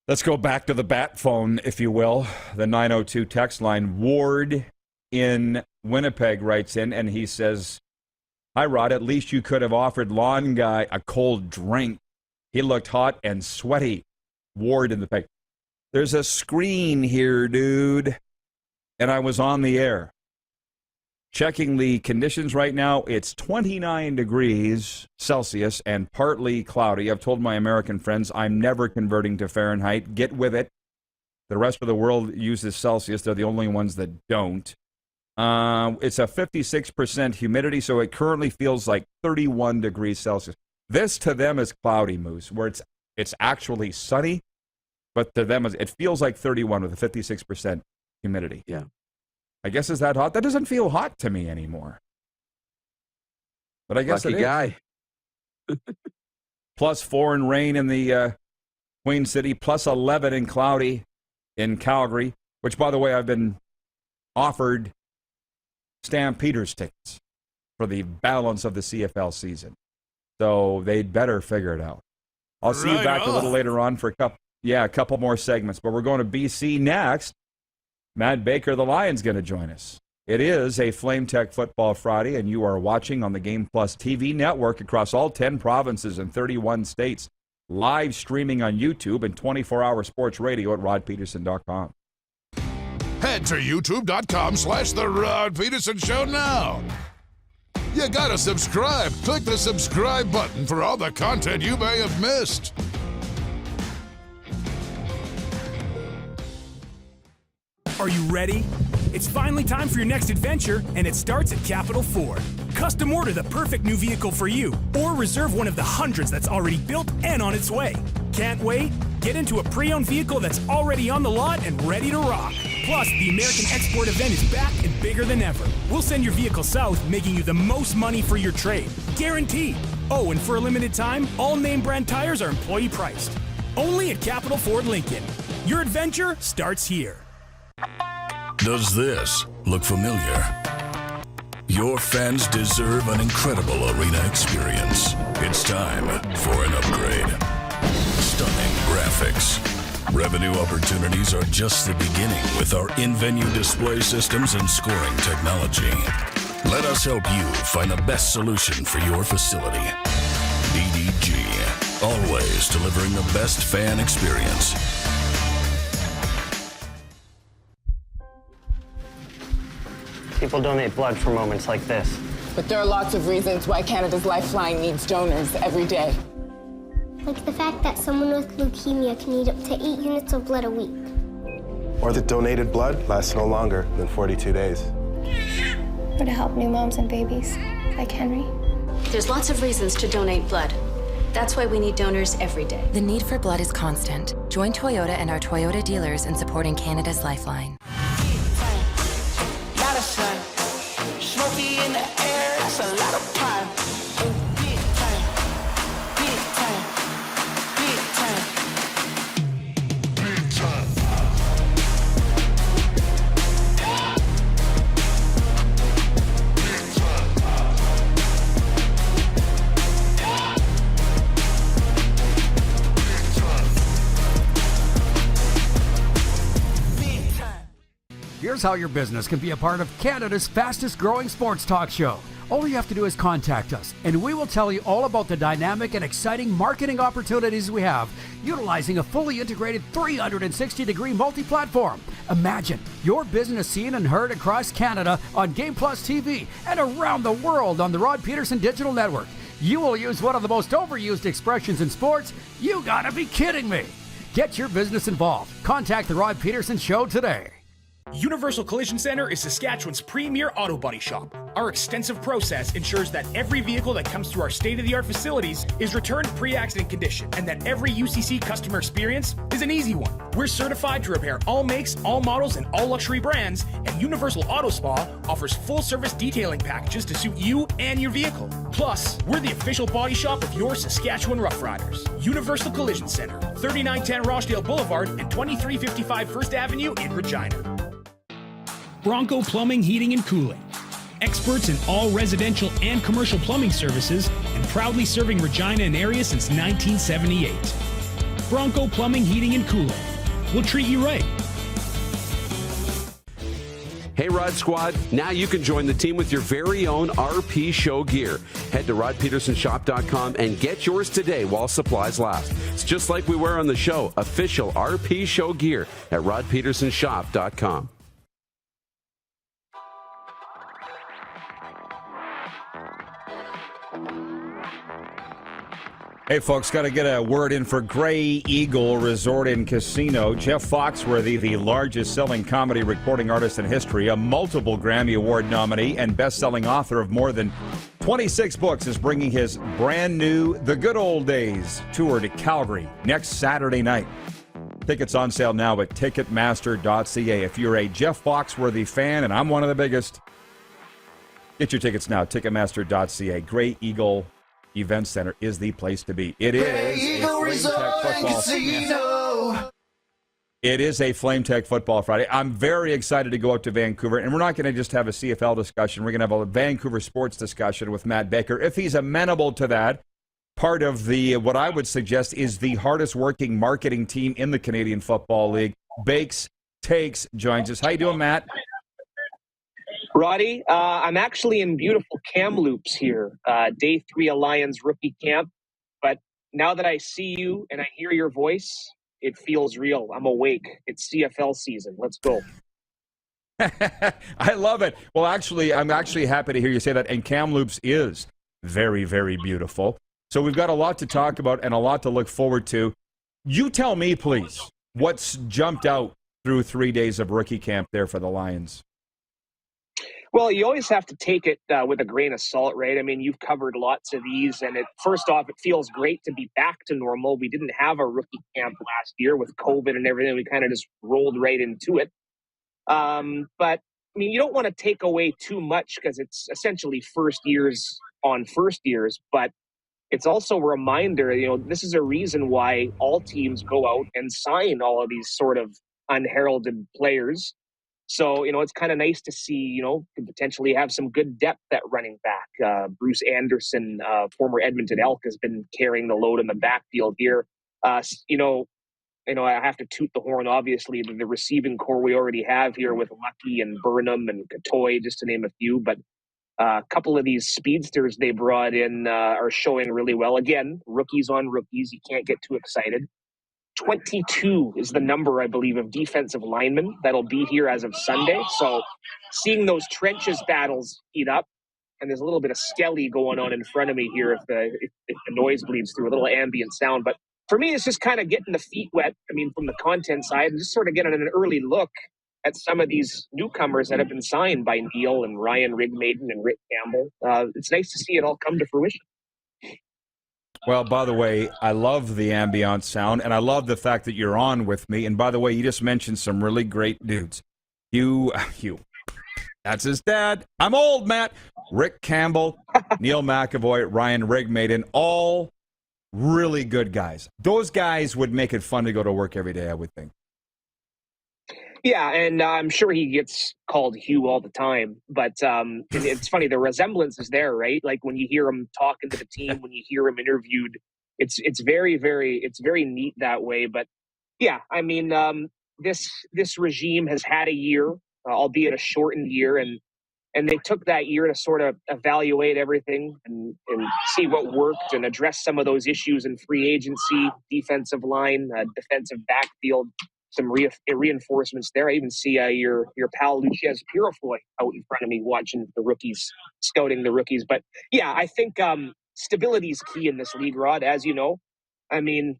Let's go back to the bat phone, if you will. The 902 text line. Ward in Winnipeg writes in, and he says, hi, Rod. At least you could have offered Lawn Guy a cold drink. He looked hot and sweaty. Ward in the peg. There's a screen here, dude. And I was on the air. Checking the conditions right now, it's 29 degrees Celsius and partly cloudy. I've told my American friends I'm never converting to Fahrenheit. Get with it. The rest of the world uses Celsius. They're the only ones that don't. It's a 56% humidity, so it currently feels like 31 degrees Celsius. This to them is cloudy, Moose, where it's actually sunny, but to them it feels like 31 with a 56% humidity. Yeah. I guess is that hot? That doesn't feel hot to me anymore. But I guess lucky it is. Guy. +4 in rain in the Queen City, +11 in cloudy in Calgary, which, by the way, I've been offered Stampeders tickets for the balance of the CFL season. So they'd better figure it out. I'll see you back a little later on for a couple more segments. But we're going to BC next. Matt Baker of the Lions going to join us. It is a Flame Tech Football Friday, and you are watching on the Game Plus TV network across all 10 provinces and 31 states, live streaming on YouTube and 24-hour sports radio at rodpedersen.com. Head to youtube.com/The Rod Pedersen Show now. You gotta subscribe. Click the subscribe button for all the content you may have missed. Are you ready? It's finally time for your next adventure, and it starts at Capital Ford. Custom order the perfect new vehicle for you, or reserve one of the hundreds that's already built and on its way. Can't wait? Get into a pre-owned vehicle that's already on the lot and ready to rock. Plus, the American Export event is back and bigger than ever. We'll send your vehicle south, making you the most money for your trade. Guaranteed. Oh, and for a limited time, all name brand tires are employee priced. Only at Capital Ford Lincoln. Your adventure starts here. Does this look familiar? Your fans deserve an incredible arena experience. It's time for an upgrade. Stunning graphics. Revenue opportunities are just the beginning with our in-venue display systems and scoring technology. Let us help you find the best solution for your facility. DDG, always delivering the best fan experience. People donate blood for moments like this. But there are lots of reasons why Canada's Lifeline needs donors every day. Like the fact that someone with leukemia can need up to 8 units of blood a week. Or that donated blood lasts no longer than 42 days. Or to help new moms and babies, like Henry. There's lots of reasons to donate blood. That's why we need donors every day. The need for blood is constant. Join Toyota and our Toyota dealers in supporting Canada's Lifeline. Lot of sun, smoky in the air, that's a lot of pine. Big time, big time, big time, big time. Here's how your business can be a part of Canada's fastest growing sports talk show. All you have to do is contact us, and we will tell you all about the dynamic and exciting marketing opportunities we have, utilizing a fully integrated 360-degree multi-platform. Imagine your business seen and heard across Canada on Game Plus TV and around the world on the Rod Pedersen Digital Network. You will use one of the most overused expressions in sports. You gotta be kidding me. Get your business involved. Contact the Rod Pedersen Show today. Universal Collision Center is Saskatchewan's premier auto body shop. Our extensive process ensures that every vehicle that comes through our state-of-the-art facilities is returned pre-accident condition, and that every UCC customer experience is an easy one. We're certified to repair all makes, all models, and all luxury brands, and Universal Auto Spa offers full-service detailing packages to suit you and your vehicle. Plus, we're the official body shop of your Saskatchewan Rough Riders. Universal Collision Center, 3910 Rochdale Boulevard and 2355 First Avenue in Regina. Bronco Plumbing, Heating, and Cooling. Experts in all residential and commercial plumbing services, and proudly serving Regina and area since 1978. Bronco Plumbing, Heating, and Cooling. We'll treat you right. Hey, Rod Squad, now you can join the team with your very own RP Show gear. Head to rodpedersenshop.com and get yours today while supplies last. It's just like we wear on the show, official RP Show gear at rodpedersenshop.com. Hey, folks, got to get a word in for Grey Eagle Resort and Casino. Jeff Foxworthy, the largest selling comedy recording artist in history, a multiple Grammy Award nominee and best-selling author of more than 26 books, is bringing his brand new The Good Old Days tour to Calgary next Saturday night. Tickets on sale now at Ticketmaster.ca. If you're a Jeff Foxworthy fan, and I'm one of the biggest, get your tickets now, Ticketmaster.ca. Grey Eagle Event Center is the place to be. It is a Flame Tech Football Friday. I'm very excited to go out to Vancouver, and we're not going to just have a CFL discussion. We're going to have a Vancouver sports discussion with Matt Baker, if he's amenable to that. Part of the, what I would suggest, is the hardest working marketing team in the Canadian Football League. Bakes Takes joins us. How you doing, Matt? Roddy, I'm actually in beautiful Kamloops here, day 3 of Lions rookie camp. But now that I see you and I hear your voice, it feels real. I'm awake. It's CFL season. Let's go. I love it. Well, actually, I'm actually happy to hear you say that. And Kamloops is very, very beautiful. So we've got a lot to talk about and a lot to look forward to. You tell me, please, what's jumped out through 3 days of rookie camp there for the Lions? Well, you always have to take it with a grain of salt, right? I mean, you've covered lots of these, and first off, it feels great to be back to normal. We didn't have a rookie camp last year with COVID and everything. We kind of just rolled right into it. But, I mean, you don't want to take away too much because it's essentially first years on first years, but it's also a reminder, this is a reason why all teams go out and sign all of these sort of unheralded players. So, it's kind of nice to see, can potentially have some good depth at running back. Bruce Anderson, former Edmonton Elk, has been carrying the load in the backfield here. I have to toot the horn, obviously, the receiving core we already have here with Lucky and Burnham and Katoy, just to name a few. But a couple of these speedsters they brought in are showing really well. Again, rookies on rookies. You can't get too excited. 22 is the number, I believe, of defensive linemen that'll be here as of Sunday. So seeing those trenches battles heat up, and there's a little bit of skelly going on in front of me here if the noise bleeds through, a little ambient sound. But for me, it's just kind of getting the feet wet, from the content side, and just sort of getting an early look at some of these newcomers that have been signed by Neil and Ryan Rigmaiden and Rick Campbell. It's nice to see it all come to fruition. Well, by the way, I love the ambient sound, and I love the fact that you're on with me. And by the way, you just mentioned some really great dudes. Hugh, that's his dad. I'm old, Matt. Rick Campbell, Neil McAvoy, Ryan Rigmaiden, all really good guys. Those guys would make it fun to go to work every day, I would think. Yeah, and I'm sure he gets called Hugh all the time, but it's funny, the resemblance is there, right? Like when you hear him talking to the team, when you hear him interviewed, it's very, very neat that way. But yeah, I mean, this regime has had a year, albeit a shortened year, and they took that year to sort of evaluate everything and see what worked and address some of those issues in free agency, defensive line, defensive backfield. Some reinforcements there. I even see your pal Luchez Purifoy out in front of me watching the rookies, scouting the rookies. But yeah, I think stability is key in this league, Rod, as you know. I mean,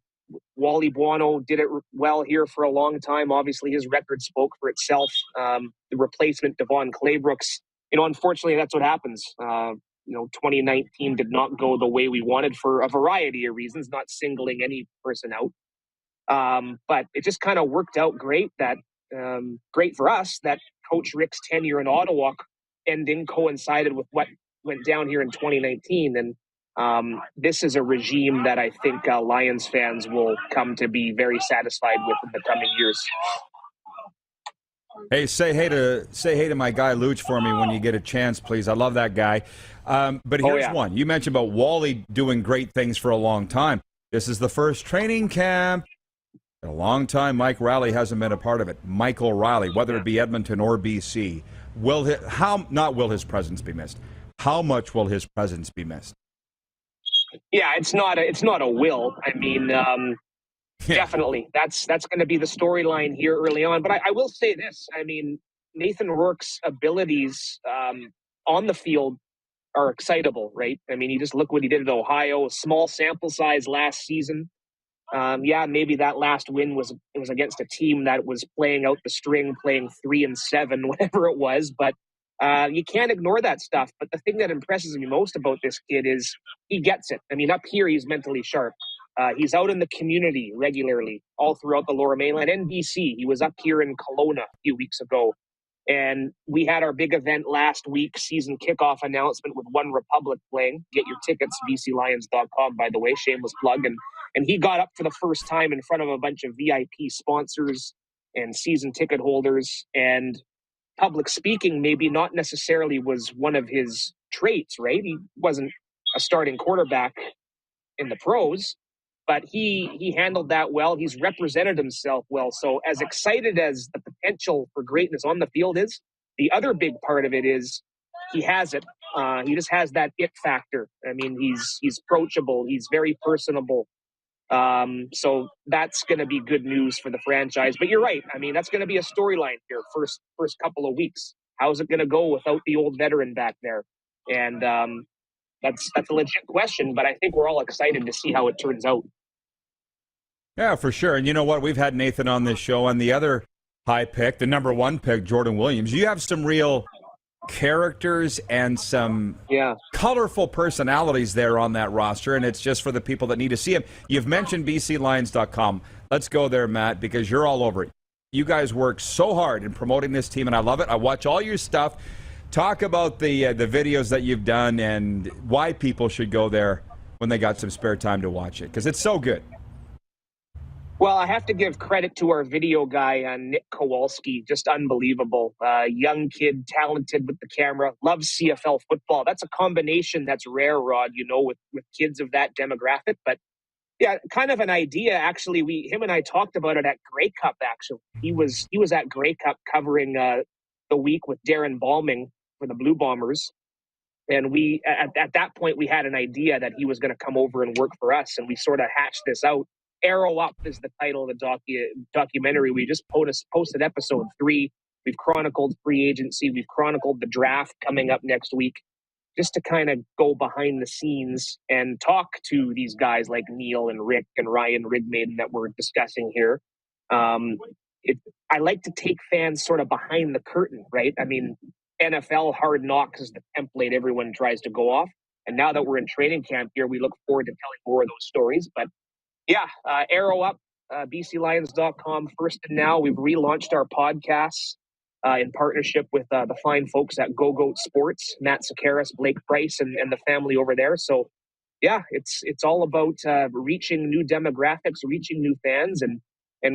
Wally Buono did it well here for a long time. Obviously, his record spoke for itself. The replacement, Devon Claybrooks, unfortunately, that's what happens. 2019 did not go the way we wanted for a variety of reasons, not singling any person out. But it just kind of worked out great great for us that Coach Rick's tenure in Ottawa ending coincided with what went down here in 2019. And this is a regime that I think Lions fans will come to be very satisfied with in the coming years. Hey, say hey to my guy Luch for me when you get a chance, please. I love that guy. But here's one. You mentioned about Wally doing great things for a long time. This is the first training camp. In a long time, Mike Riley hasn't been a part of it. Michael Riley, whether it be Edmonton or BC, will his presence be missed? How much will his presence be missed? Yeah, it's not a will. I mean, definitely that's going to be the storyline here early on. But I will say this: I mean, Nathan Rourke's abilities on the field are excitable, right? I mean, you just look what he did at Ohio. A small sample size last season. Maybe that last win was against a team that was playing out the string, playing 3-7, whatever it was. But you can't ignore that stuff. But the thing that impresses me most about this kid is he gets it. I mean, up here, he's mentally sharp. He's out in the community regularly, all throughout the Lower Mainland and BC. He was up here in Kelowna a few weeks ago. And we had our big event last week, season kickoff announcement with One Republic playing. Get your tickets, bclions.com, by the way, shameless plug. And he got up for the first time in front of a bunch of VIP sponsors and season ticket holders. And public speaking maybe not necessarily was one of his traits, right? He wasn't a starting quarterback in the pros, but he handled that well. He's represented himself well. So as excited as the potential for greatness on the field is, the other big part of it is he has it. He just has that it factor. I mean, he's approachable. He's very personable. So that's going to be good news for the franchise. But you're right. I mean, that's going to be a storyline here first couple of weeks. How's it going to go without the old veteran back there? And that's a legit question, but I think we're all excited to see how it turns out. Yeah, for sure. And you know what? We've had Nathan on this show, and the other high pick, the number 1 pick, Jordan Williams. You have some real characters and some colorful personalities there on that roster, and it's just for the people that need to see them. You've mentioned BCLions.com. Let's go there, Matt, because you're all over it. You guys work so hard in promoting this team, and I love it. I watch all your stuff. Talk about the videos that you've done and why people should go there when they got some spare time to watch it, because it's so good. Well, I have to give credit to our video guy, Nick Kowalski. Just unbelievable. Young kid, talented with the camera, loves CFL football. That's a combination that's rare, Rod, with kids of that demographic. But yeah, kind of an idea. Actually, him and I talked about it at Grey Cup. Actually, he was at Grey Cup covering the week with Darren Balming for the Blue Bombers, and we at that point we had an idea that he was going to come over and work for us, and we sort of hatched this out. Arrow Up is the title of the documentary. We just posted episode 3. We've chronicled free agency. We've chronicled the draft coming up next week, just to kind of go behind the scenes and talk to these guys like Neil and Rick and Ryan Rigmaiden that we're discussing here. I like to take fans sort of behind the curtain, right? I mean, NFL Hard Knocks is the template everyone tries to go off. And now that we're in training camp here, we look forward to telling more of those stories. But yeah, Arrow Up, BCLions.com. First and Now, we've relaunched our podcasts in partnership with the fine folks at Go Goat Sports, Matt Sakaris, Blake Price, and the family over there. So, yeah, it's all about reaching new demographics, reaching new fans, and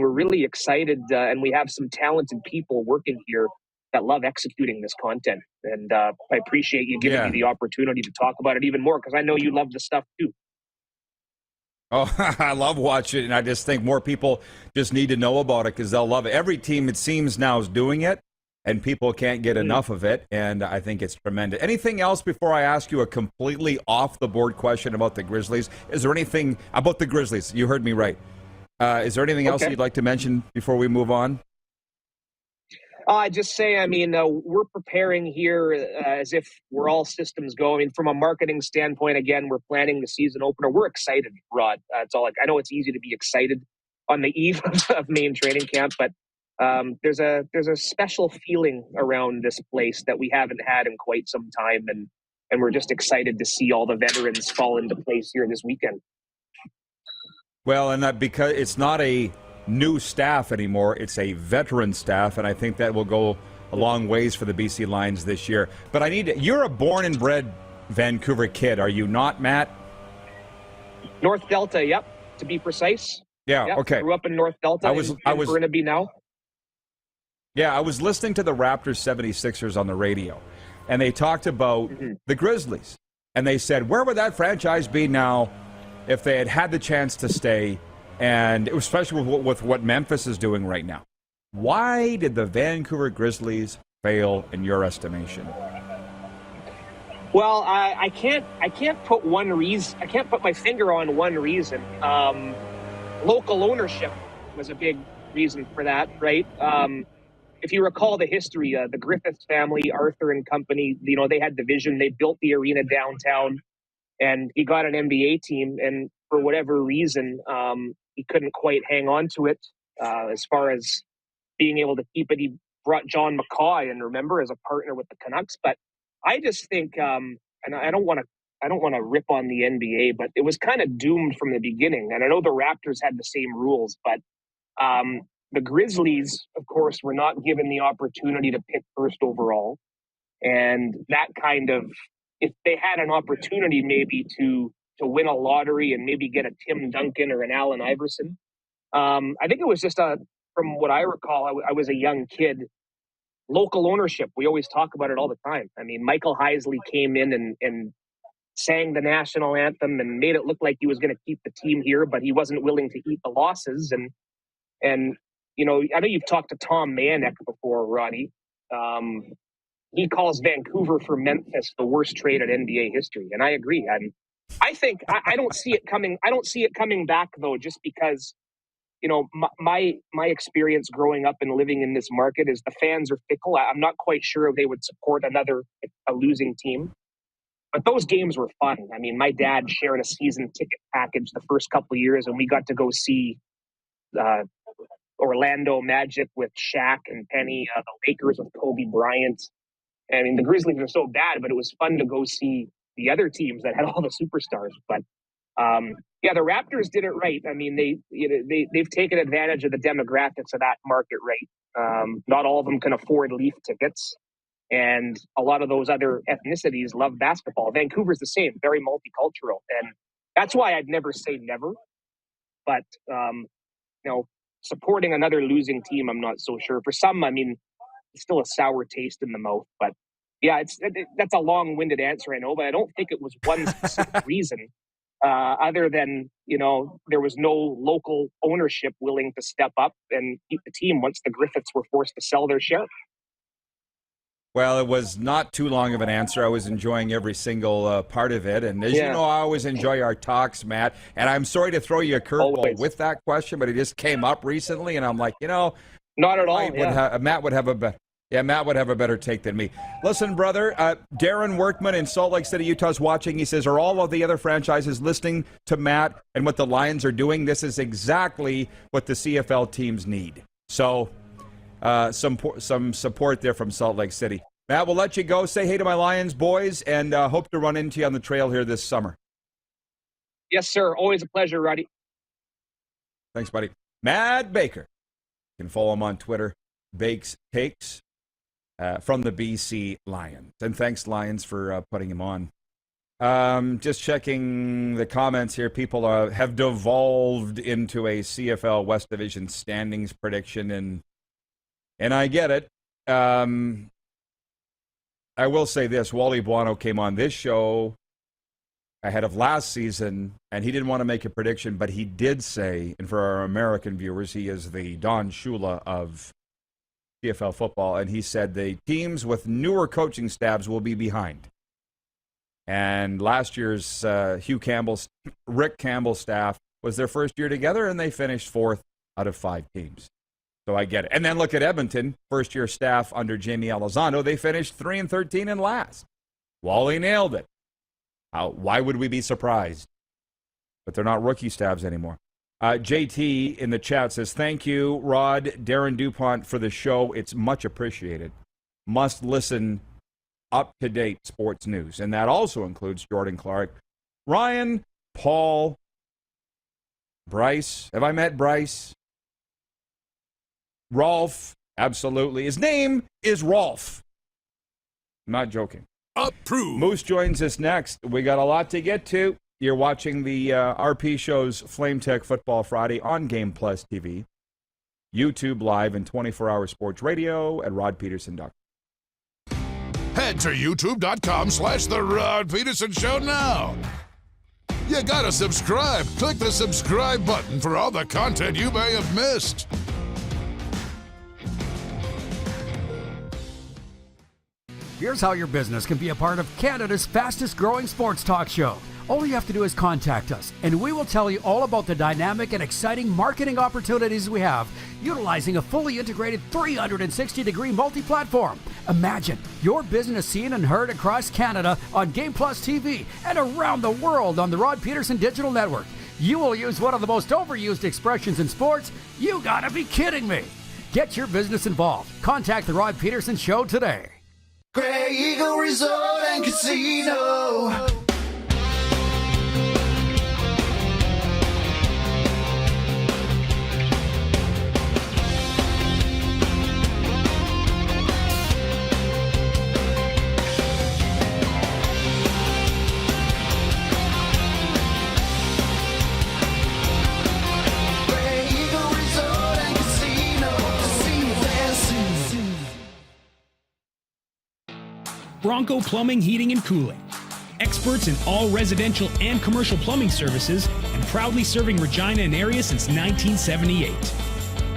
we're really excited. And we have some talented people working here that love executing this content. And I appreciate you giving me the opportunity to talk about it even more, because I know you love the stuff too. Oh, I love watching it, and I just think more people just need to know about it because they'll love it. Every team, it seems now, is doing it, and people can't get enough of it, and I think it's tremendous. Anything else before I ask you a completely off-the-board question about the Grizzlies? Is there anything about the Grizzlies? You heard me right. Is there anything else you'd like to mention before we move on? I just say, we're preparing here as if we're all systems go. I mean, from a marketing standpoint, again, we're planning the season opener. We're excited, Rod. It's all I know it's easy to be excited on the eve of main training camp, but there's a special feeling around this place that we haven't had in quite some time, and we're just excited to see all the veterans fall into place here this weekend. Well, and that because it's not a new staff anymore, it's a veteran staff, and I think that will go a long ways for the BC Lions this year. But you're a born and bred Vancouver kid, are you not, Matt? North Delta, yep, to be precise. Yeah, yep, okay. Grew up in North Delta. I was Burnaby now. Yeah, I was listening to the Raptors 76ers on the radio, and they talked about the Grizzlies, and they said, where would that franchise be now if they had the chance to stay? And especially with what Memphis is doing right now. Why did the Vancouver Grizzlies fail in your estimation? Well, I can't put one reason. I can't put my finger on one reason. Local ownership was a big reason for that, right? If you recall the history, the Griffiths family, Arthur and company, they had the vision. They built the arena downtown, and he got an NBA team. And for whatever reason, he couldn't quite hang on to it as far as being able to keep it. He brought John McCaw in, remember, as a partner with the Canucks. But I just think, and I don't want to rip on the NBA, but it was kind of doomed from the beginning. And I know the Raptors had the same rules, but the Grizzlies, of course, were not given the opportunity to pick first overall. And that kind of, if they had an opportunity maybe to win a lottery and maybe get a Tim Duncan or an Allen Iverson. I think it was just from what I recall, I was a young kid. Local ownership, we always talk about it all the time. I mean, Michael Heisley came in and sang the national anthem and made it look like he was going to keep the team here, but he wasn't willing to eat the losses. And I know you've talked to Tom Manek before, Roddy. He calls Vancouver for Memphis the worst trade in NBA history, and I agree. I think I don't see it coming. I don't see it coming back though, just because, my experience growing up and living in this market is the fans are fickle. I'm not quite sure if they would support a losing team, but those games were fun. I mean, my dad shared a season ticket package the first couple of years, and we got to go see Orlando Magic with Shaq and Penny, the Lakers with Kobe Bryant. I mean, the Grizzlies are so bad, but it was fun to go see the other teams that had all the superstars. But yeah, the Raptors did it right. I mean, they've taken advantage of the demographics of that market rate. Not all of them can afford Leaf tickets, and a lot of those other ethnicities love basketball. Vancouver's the same, very multicultural, and that's why I'd never say never. But supporting another losing team, I'm not so sure. For some, I mean, it's still a sour taste in the mouth. But yeah, that's a long-winded answer, I know, but I don't think it was one specific reason. Other than, there was no local ownership willing to step up and keep the team once the Griffiths were forced to sell their share. Well, it was not too long of an answer. I was enjoying every single part of it. And as you know, I always enjoy our talks, Matt. And I'm sorry to throw you a curveball with that question, but it just came up recently. And I'm like, not at all. Matt would have a better. Yeah, Matt would have a better take than me. Listen, brother, Darren Workman in Salt Lake City, Utah is watching. He says, are all of the other franchises listening to Matt and what the Lions are doing? This is exactly what the CFL teams need. So some support there from Salt Lake City. Matt, we'll let you go. Say hey to my Lions boys, and hope to run into you on the trail here this summer. Yes, sir. Always a pleasure, Roddy. Thanks, buddy. Matt Baker. You can follow him on Twitter, Bakes Takes. From the BC Lions. And thanks, Lions, for putting him on. Just checking the comments here. People have devolved into a CFL West Division standings prediction, and I get it. I will say this. Wally Buono came on this show ahead of last season, and he didn't want to make a prediction, but he did say, and for our American viewers, he is the Don Shula of CFL football, and he said the teams with newer coaching staffs will be behind. And last year's Rick Campbell's staff was their first year together, and they finished 4th out of 5 teams. So I get it. And then look at Edmonton, first-year staff under Jamie Elizondo. They finished 3-13 and last. Wally nailed it. Why would we be surprised? But they're not rookie staffs anymore. JT in the chat says, thank you, Rod, Darren DuPont, for the show. It's much appreciated. Must listen, up-to-date sports news. And that also includes Jordan Clark, Ryan, Paul, Bryce. Have I met Bryce? Rolf, absolutely. His name is Rolf. I'm not joking. Approved. Moose joins us next. We got a lot to get to. You're watching the RP Show's Flame Tech Football Friday on Game Plus TV, YouTube Live, and 24-hour sports radio at rodpedersen.com. Head to youtube.com/The Rod Pedersen Show now. You gotta subscribe. Click the subscribe button for all the content you may have missed. Here's how your business can be a part of Canada's fastest growing sports talk show. All you have to do is contact us, and we will tell you all about the dynamic and exciting marketing opportunities we have, utilizing a fully integrated 360-degree multi-platform. Imagine your business seen and heard across Canada on Game Plus TV and around the world on the Rod Pedersen Digital Network. You will use one of the most overused expressions in sports. You gotta be kidding me. Get your business involved. Contact the Rod Pedersen Show today. Grey Eagle Resort and Casino. Bronco Plumbing, Heating, and Cooling. Experts in all residential and commercial plumbing services and proudly serving Regina and area since 1978.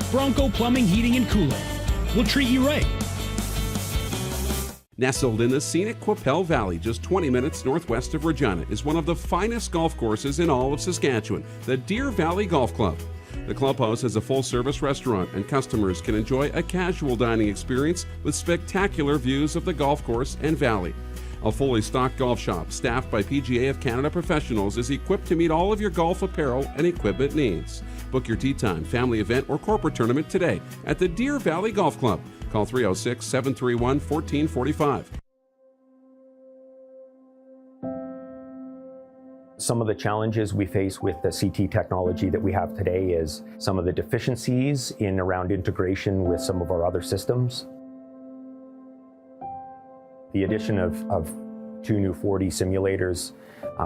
Bronco Plumbing, Heating, and Cooling. We'll treat you right. Nestled in the scenic Qu'Appelle Valley, just 20 minutes northwest of Regina, is one of the finest golf courses in all of Saskatchewan, the Deer Valley Golf Club. The clubhouse has a full-service restaurant, and customers can enjoy a casual dining experience with spectacular views of the golf course and valley. A fully stocked golf shop staffed by PGA of Canada professionals is equipped to meet all of your golf apparel and equipment needs. Book your tee time, family event, or corporate tournament today at the Deer Valley Golf Club. Call 306-731-1445. Some of the challenges we face with the CT technology that we have today is some of the deficiencies in around integration with some of our other systems. The addition of 2 new 4D simulators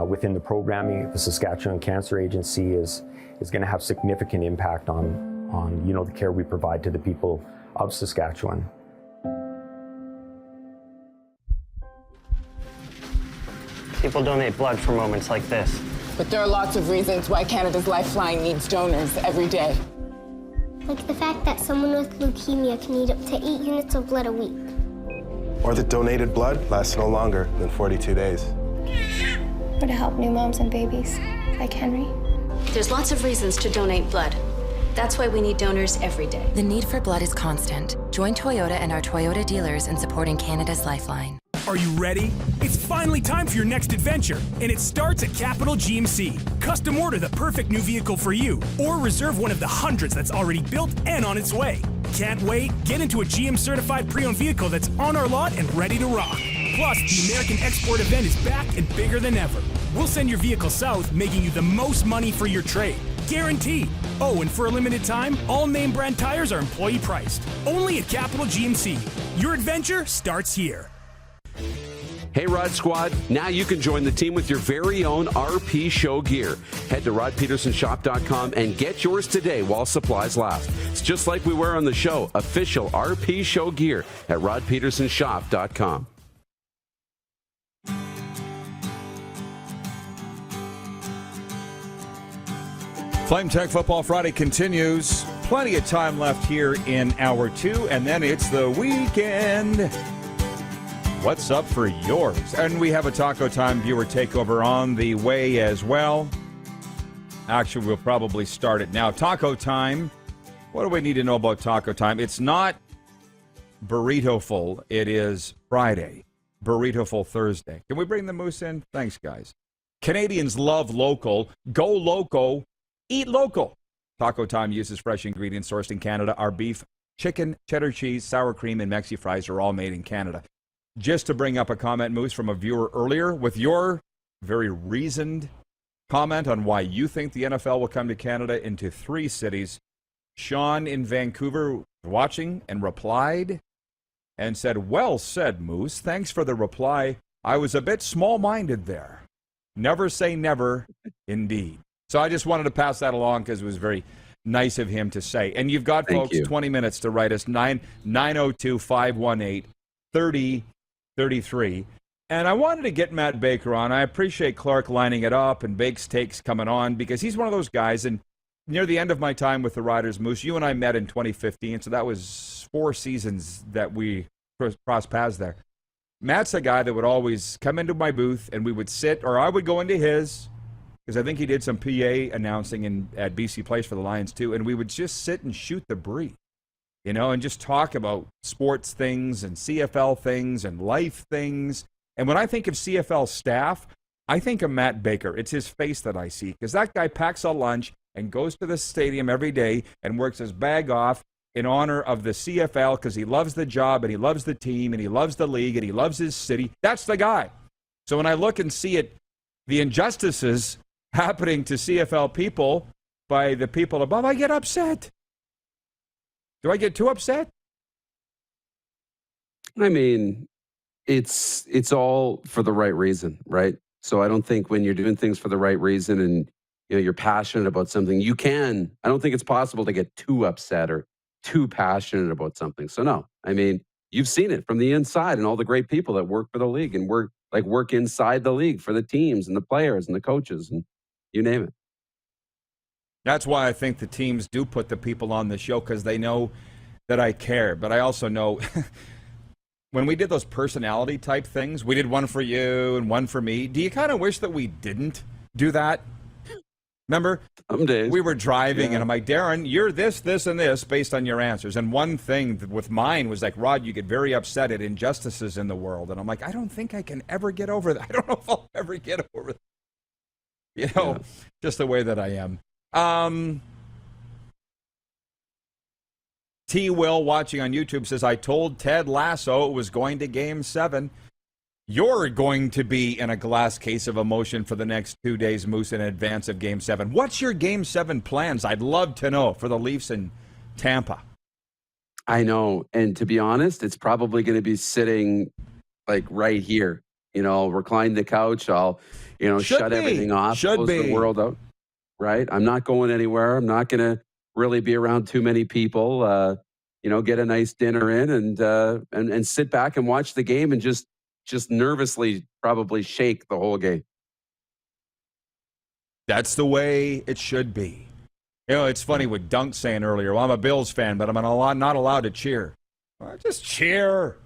within the programming, the Saskatchewan Cancer Agency is going to have significant impact on the care we provide to the people of Saskatchewan. People donate blood for moments like this. But there are lots of reasons why Canada's Lifeline needs donors every day. Like the fact that someone with leukemia can need up to 8 units of blood a week. Or that donated blood lasts no longer than 42 days. Or to help new moms and babies, like Henry. There's lots of reasons to donate blood. That's why we need donors every day. The need for blood is constant. Join Toyota and our Toyota dealers in supporting Canada's Lifeline. Are you ready? It's finally time for your next adventure, and it starts at Capital GMC. Custom order the perfect new vehicle for you, or reserve one of the hundreds that's already built and on its way. Can't wait? Get into a GM certified pre-owned vehicle that's on our lot and ready to rock. Plus, the American Export event is back and bigger than ever. We'll send your vehicle south, making you the most money for your trade. Guaranteed. Oh, and for a limited time, all name brand tires are employee priced. Only at Capital GMC. Your adventure starts here. Hey Rod Squad, now you can join the team with your very own RP Show gear. Head to rodpedersenshop.com and get yours today while supplies last. It's just like we wear on the show, official RP Show gear at rodpedersenshop.com. Flame Tech Football Friday continues. Plenty of time left here in hour 2, and then it's the weekend. What's up for yours? And we have a Taco Time viewer takeover on the way as well. Actually, we'll probably start it now. Taco Time. What do we need to know about Taco Time? It's not burrito full. It is Friday. Burrito full Thursday. Can we bring the moose in? Thanks, guys. Canadians love local. Go loco. Eat local. Taco Time uses fresh ingredients sourced in Canada. Our beef, chicken, cheddar cheese, sour cream, and Mexi fries are all made in Canada. Just to bring up a comment, Moose, from a viewer earlier, with your very reasoned comment on why you think the NFL will come to Canada into 3 cities, Sean in Vancouver was watching and replied and said, "Well said, Moose. Thanks for the reply. I was a bit small-minded there. Never say never, indeed." So I just wanted to pass that along because it was very nice of him to say. And you've got, Thank folks, you. 20 minutes to write us, 902-518-3033. And I wanted to get Matt Baker on. I appreciate Clark lining it up and Bake's Takes coming on because he's one of those guys. And near the end of my time with the Riders, Moose, you and I met in 2015, so that was 4 seasons that we crossed paths there. Matt's a guy that would always come into my booth and we would sit, or I would go into his, because I think he did some PA announcing at BC Place for the Lions too, and we would just sit and shoot the breeze, and just talk about sports things and CFL things and life things. And when I think of CFL staff, I think of Matt Baker. It's his face that I see, because that guy packs a lunch and goes to the stadium every day and works his bag off in honor of the CFL because he loves the job and he loves the team and he loves the league and he loves his city. That's the guy. So when I look and see it, the injustices happening to CFL people by the people above, I get upset. Do I get too upset? I mean, it's all for the right reason, right? So I don't think when you're doing things for the right reason and you're passionate about something, I don't think it's possible to get too upset or too passionate about something. So no, I mean, you've seen it from the inside and all the great people that work for the league and work inside the league for the teams and the players and the coaches and you name it. That's why I think the teams do put the people on the show, because they know that I care. But I also know when we did those personality type things, we did one for you and one for me. Do you kind of wish that we didn't do that? Remember? Some days. We were driving, and I'm like, Darren, you're this, and this based on your answers. And one thing with mine was like, Rod, you get very upset at injustices in the world. And I'm like, I don't think I can ever get over that. I don't know if I'll ever get over that. You know, just the way that I am. T. Will, watching on YouTube, says, I told Ted Lasso it was going to Game 7. You're going to be in a glass case of emotion for the next 2 days, Moose, in advance of Game 7. What's your Game 7 plans? I'd love to know for the Leafs in Tampa. I know. And to be honest, it's probably going to be sitting like right here. You know, I'll recline the couch. I'll, shut everything off. Close the world out. Right? I'm not going anywhere. I'm not going to really be around too many people. Get a nice dinner in and sit back and watch the game and just nervously probably shake the whole game. That's the way it should be. It's funny what Dunk saying earlier. Well, I'm a Bills fan, but I'm not allowed to cheer. Well, just cheer.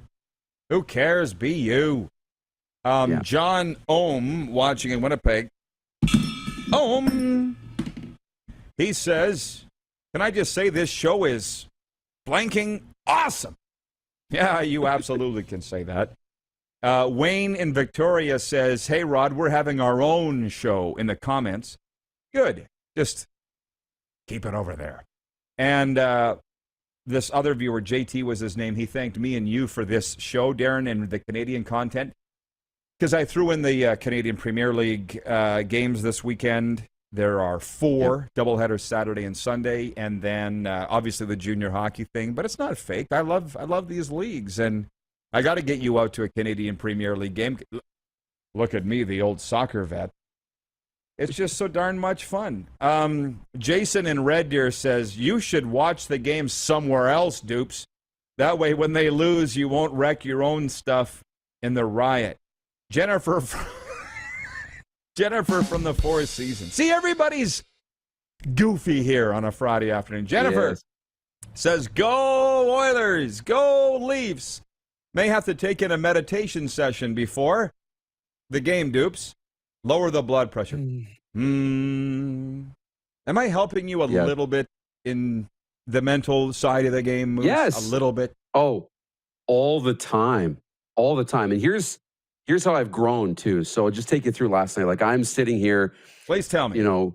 Who cares? Be you. John Ohm, watching in Winnipeg. Ohm. He says, can I just say this show is blanking awesome? Yeah, you absolutely can say that. Wayne in Victoria says, hey, Rod, we're having our own show in the comments. Good. Just keep it over there. And this other viewer, JT was his name, he thanked me and you for this show, Darren, and the Canadian content. Because I threw in the Canadian Premier League games this weekend. There are 4 doubleheaders Saturday and Sunday, and then obviously the junior hockey thing. But it's not fake. I love these leagues, and I got to get you out to a Canadian Premier League game. Look at me, the old soccer vet. It's just so darn much fun. Jason in Red Deer says, you should watch the game somewhere else, dupes. That way, when they lose, you won't wreck your own stuff in the riot. Jennifer from the Four Seasons. See, everybody's goofy here on a Friday afternoon. Jennifer says, go Oilers, go Leafs. May have to take in a meditation session before the game, dupes. Lower the blood pressure. Am I helping you a little bit in the mental side of the game, Moose? Yes. A little bit? Oh, all the time. All the time. And here's how I've grown, too. So I'll just take you through last night. Like, I'm sitting here. Please tell me.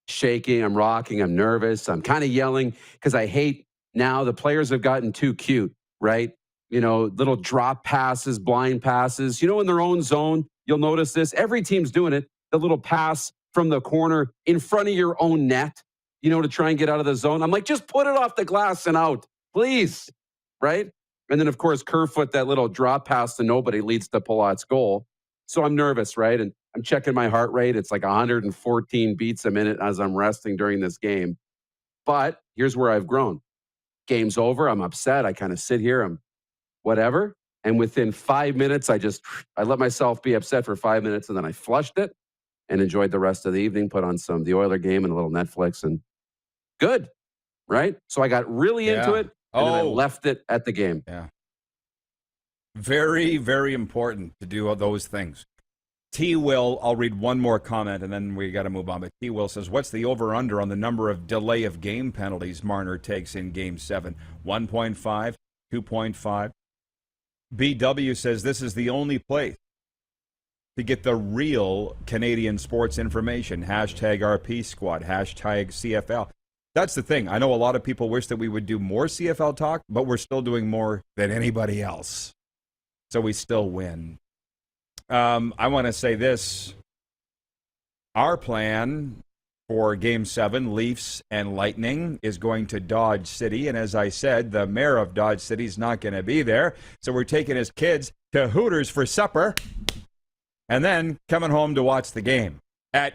Shaking. I'm rocking. I'm nervous. I'm kind of yelling because I hate now the players have gotten too cute, right? Little drop passes, blind passes. In their own zone, you'll notice this. Every team's doing it. The little pass from the corner in front of your own net, to try and get out of the zone. I'm like, just put it off the glass and out, please, right? And then, of course, Kerfoot, that little drop pass to nobody leads to Palat's goal. So I'm nervous, right? And I'm checking my heart rate. It's like 114 beats a minute as I'm resting during this game. But here's where I've grown. Game's over. I'm upset. I kind of sit here. I'm whatever. And within 5 minutes, I let myself be upset for 5 minutes, and then I flushed it and enjoyed the rest of the evening, put on the Oiler game and a little Netflix, and good, right? So I got really into it, and then I left it at the game. Yeah. Very, very important to do those things. T. Will, I'll read one more comment, and then we got to move on. But T. Will says, what's the over-under on the number of delay of game penalties Marner takes in Game 7? 1.5, 2.5? BW says this is the only place to get the real Canadian sports information. Hashtag RP Squad, hashtag CFL. That's the thing. I know a lot of people wish that we would do more CFL talk, but we're still doing more than anybody else. So we still win. I want to say this. Our plan for Game 7, Leafs and Lightning, is going to Dodge City. And as I said, the mayor of Dodge City is not going to be there. So we're taking his kids to Hooters for supper and then coming home to watch the game at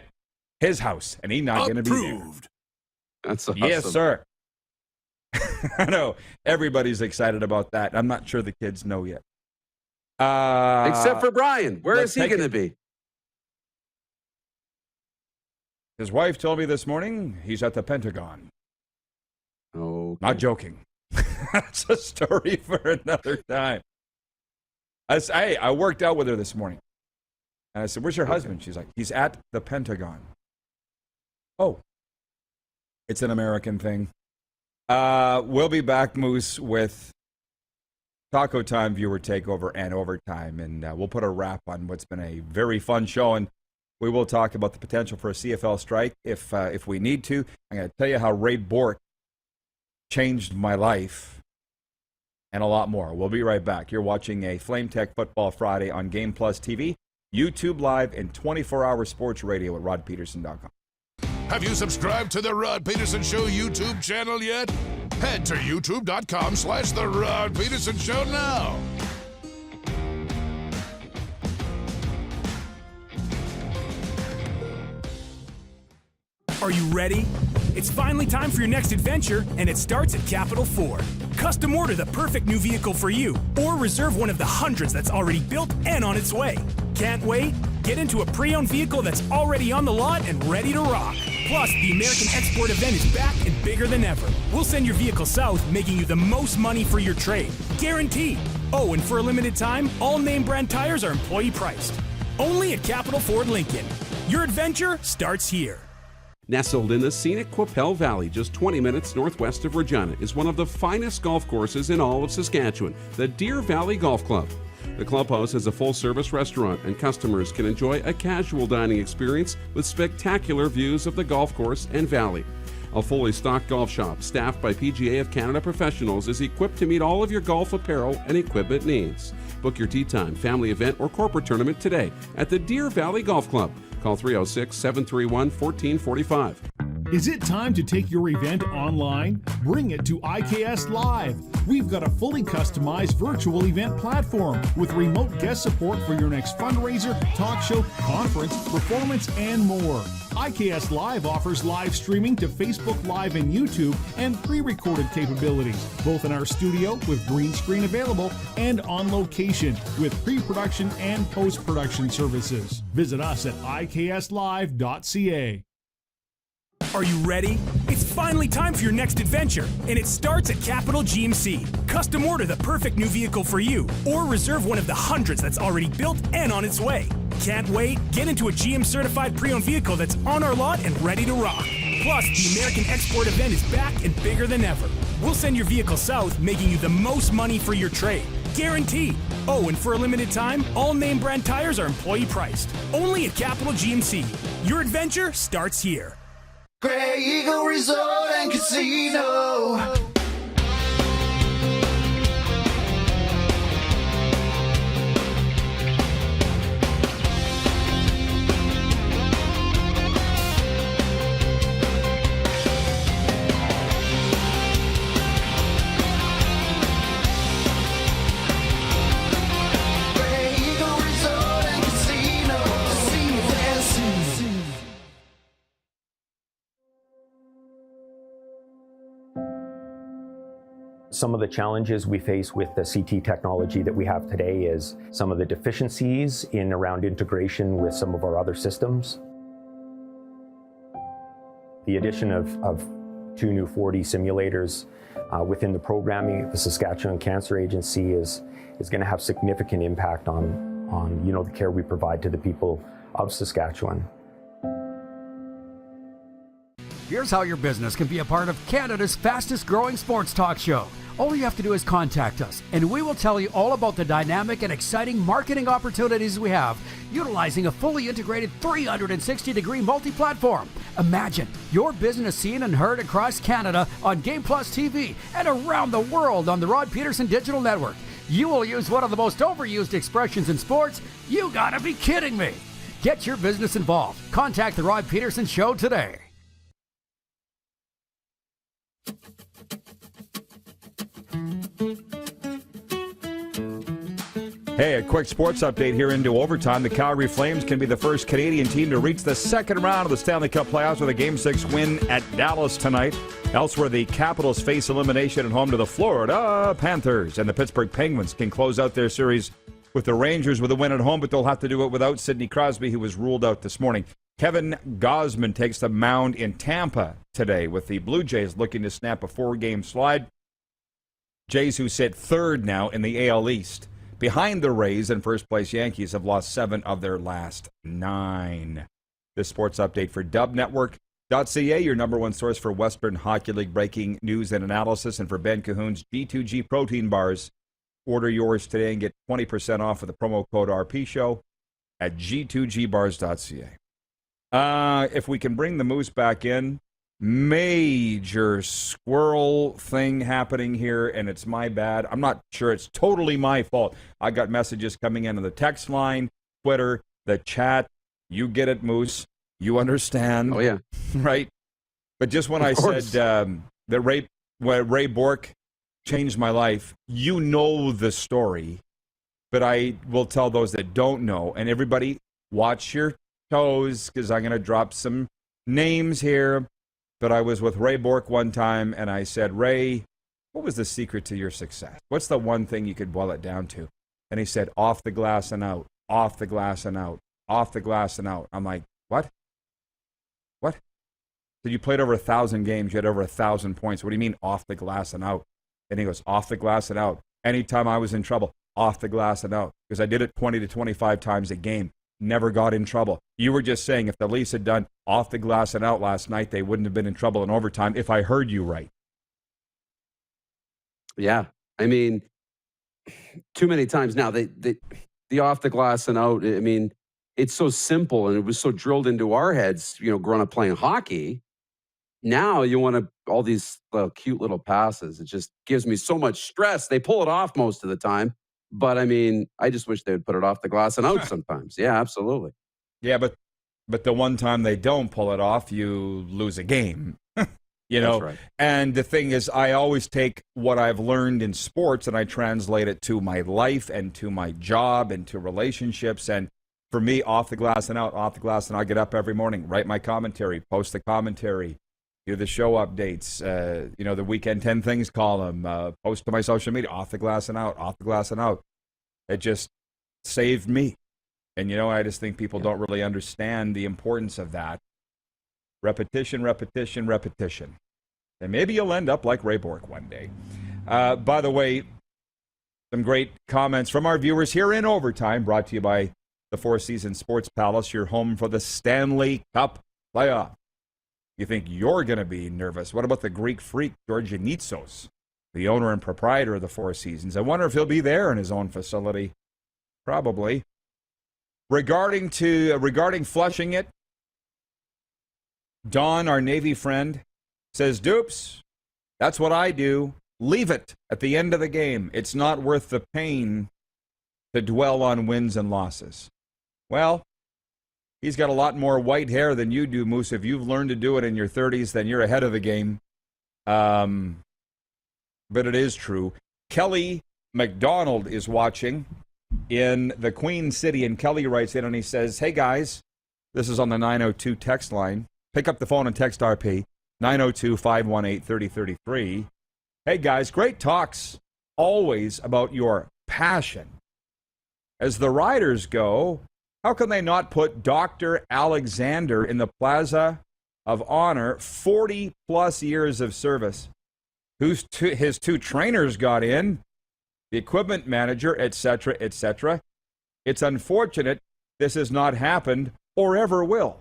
his house. And he's not going to be there. That's awesome. Yes, sir. I know. Everybody's excited about that. I'm not sure the kids know yet. Except for Brian. Where is he going to be? His wife told me this morning he's at the Pentagon. Oh, not joking. That's a story for another time. I worked out with her this morning. And I said, where's your husband? She's like, he's at the Pentagon. Oh, it's an American thing. We'll be back, Moose, with Taco Time viewer takeover and overtime, and we'll put a wrap on what's been a very fun show, and we will talk about the potential for a CFL strike if we need to. I'm going to tell you how Ray Bork changed my life, and a lot more. We'll be right back. You're watching a Flame Tech Football Friday on Game Plus TV, YouTube Live, and 24-hour sports radio at rodpedersen.com. Have you subscribed to the Rod Pedersen Show YouTube channel yet? Head to youtube.com/The Rod Pedersen Show now. Are you ready? It's finally time for your next adventure, and it starts at Capital Ford. Custom order the perfect new vehicle for you, or reserve one of the hundreds that's already built and on its way. Can't wait? Get into a pre-owned vehicle that's already on the lot and ready to rock. Plus, the American Export event is back and bigger than ever. We'll send your vehicle south, making you the most money for your trade. Guaranteed. Oh, and for a limited time, all name brand tires are employee priced. Only at Capital Ford Lincoln. Your adventure starts here. Nestled in the scenic Qu'Appelle Valley, just 20 minutes northwest of Regina, is one of the finest golf courses in all of Saskatchewan, the Deer Valley Golf Club. The clubhouse has a full-service restaurant, and customers can enjoy a casual dining experience with spectacular views of the golf course and valley. A fully stocked golf shop, staffed by PGA of Canada professionals, is equipped to meet all of your golf apparel and equipment needs. Book your tee time, family event, or corporate tournament today at the Deer Valley Golf Club. Call 306-731-1445. Is it time to take your event online? Bring it to IKS Live. We've got a fully customized virtual event platform with remote guest support for your next fundraiser, talk show, conference, performance, and more. IKS Live offers live streaming to Facebook Live and YouTube and pre-recorded capabilities, both in our studio with green screen available and on location with pre-production and post-production services. Visit us at ikslive.ca. Are you ready? It's finally time for your next adventure, and it starts at Capital GMC. Custom order the perfect new vehicle for you, or reserve one of the hundreds that's already built and on its way. Can't wait? Get into a GM certified pre-owned vehicle that's on our lot and ready to rock. Plus, the American Export event is back and bigger than ever. We'll send your vehicle south, making you the most money for your trade. Guaranteed. Oh, and for a limited time, all name brand tires are employee priced. Only at Capital GMC. Your adventure starts here. Grey Eagle Resort and Casino. Some of the challenges we face with the CT technology that we have today is some of the deficiencies in around integration with some of our other systems. The addition of 2 new 4D simulators within the programming, the Saskatchewan Cancer Agency is going to have significant impact on the care we provide to the people of Saskatchewan. Here's how your business can be a part of Canada's fastest growing sports talk show. All you have to do is contact us, and we will tell you all about the dynamic and exciting marketing opportunities we have, utilizing a fully integrated 360-degree multi-platform. Imagine your business seen and heard across Canada on Game Plus TV and around the world on the Rod Pedersen Digital Network. You will use one of the most overused expressions in sports. You gotta be kidding me. Get your business involved. Contact the Rod Pedersen Show today. Hey, a quick sports update here into overtime. The Calgary Flames can be the first Canadian team to reach the second round of the Stanley Cup Playoffs with a Game 6 win at Dallas tonight. Elsewhere, the Capitals face elimination at home to the Florida Panthers, and the Pittsburgh Penguins can close out their series with the Rangers with a win at home, but they'll have to do it without Sidney Crosby, who was ruled out this morning. Kevin Gausman takes the mound in Tampa today, with the Blue Jays looking to snap a 4-game slide. Jays, who sit third now in the AL East, behind the Rays and first-place Yankees, have lost 7 of their last 9. This sports update for Dub Network. G2G.ca, your number one source for Western Hockey League breaking news and analysis. And for Ben Cahoon's G2G protein bars, order yours today and get 20% off with the promo code RPShow at G2Gbars.ca. If we can bring the Moose back in, major squirrel thing happening here, and it's my bad. I'm not sure it's totally my fault. I got messages coming in on the text line, Twitter, the chat. You get it, Moose. You understand. Oh, yeah. Right? But just when I said that Ray Bork changed my life, you know the story. But I will tell those that don't know. And everybody, watch your toes, because I'm going to drop some names here. But I was with Ray Bork one time, and I said, Ray, what was the secret to your success? What's the one thing you could boil it down to? And he said, off the glass and out, off the glass and out, off the glass and out. I'm like, what? What? So you played over 1,000 games, you had over 1,000 points. What do you mean off the glass and out? And he goes, off the glass and out. Anytime I was in trouble, off the glass and out. Because I did it 20 to 25 times a game. Never got in trouble. You were just saying if the Leafs had done off the glass and out last night, they wouldn't have been in trouble in overtime, if I heard you right. Yeah. I mean, too many times now, the off the glass and out, I mean, it's so simple, and it was so drilled into our heads, growing up playing hockey. Now you want all these cute little passes. It just gives me so much stress. They pull it off most of the time. But, I mean, I just wish they would put it off the glass and out sometimes. Yeah, absolutely. Yeah, but the one time they don't pull it off, you lose a game. That's right. And the thing is, I always take what I've learned in sports and I translate it to my life and to my job and to relationships. And for me, off the glass and out, off the glass and out. I get up every morning, write my commentary, post the commentary, do the show updates, the Weekend 10 Things column, post to my social media, off the glass and out, off the glass and out. It just saved me. And, I just think people don't really understand the importance of that. Repetition, repetition, repetition. And maybe you'll end up like Ray Bork one day. By the way, some great comments from our viewers here in Overtime, brought to you by the Four Seasons Sports Palace, your home for the Stanley Cup Playoffs. You think you're going to be nervous? What about the Greek freak, George Yanitsos, the owner and proprietor of the Four Seasons? I wonder if he'll be there in his own facility. Probably. Regarding flushing it, Don, our Navy friend, says, Dupes, that's what I do. Leave it at the end of the game. It's not worth the pain to dwell on wins and losses. Well, he's got a lot more white hair than you do, Moose. If you've learned to do it in your 30s, then you're ahead of the game. But it is true. Kelly McDonald is watching in the Queen City, and Kelly writes in and he says, hey, guys, this is on the 902 text line. Pick up the phone and text RP, 902-518-3033. Hey, guys, great talks always about your passion. As the Riders go, how can they not put Dr. Alexander in the Plaza of Honor, 40-plus years of service, his two trainers got in, the equipment manager, etc., etc. It's unfortunate this has not happened or ever will.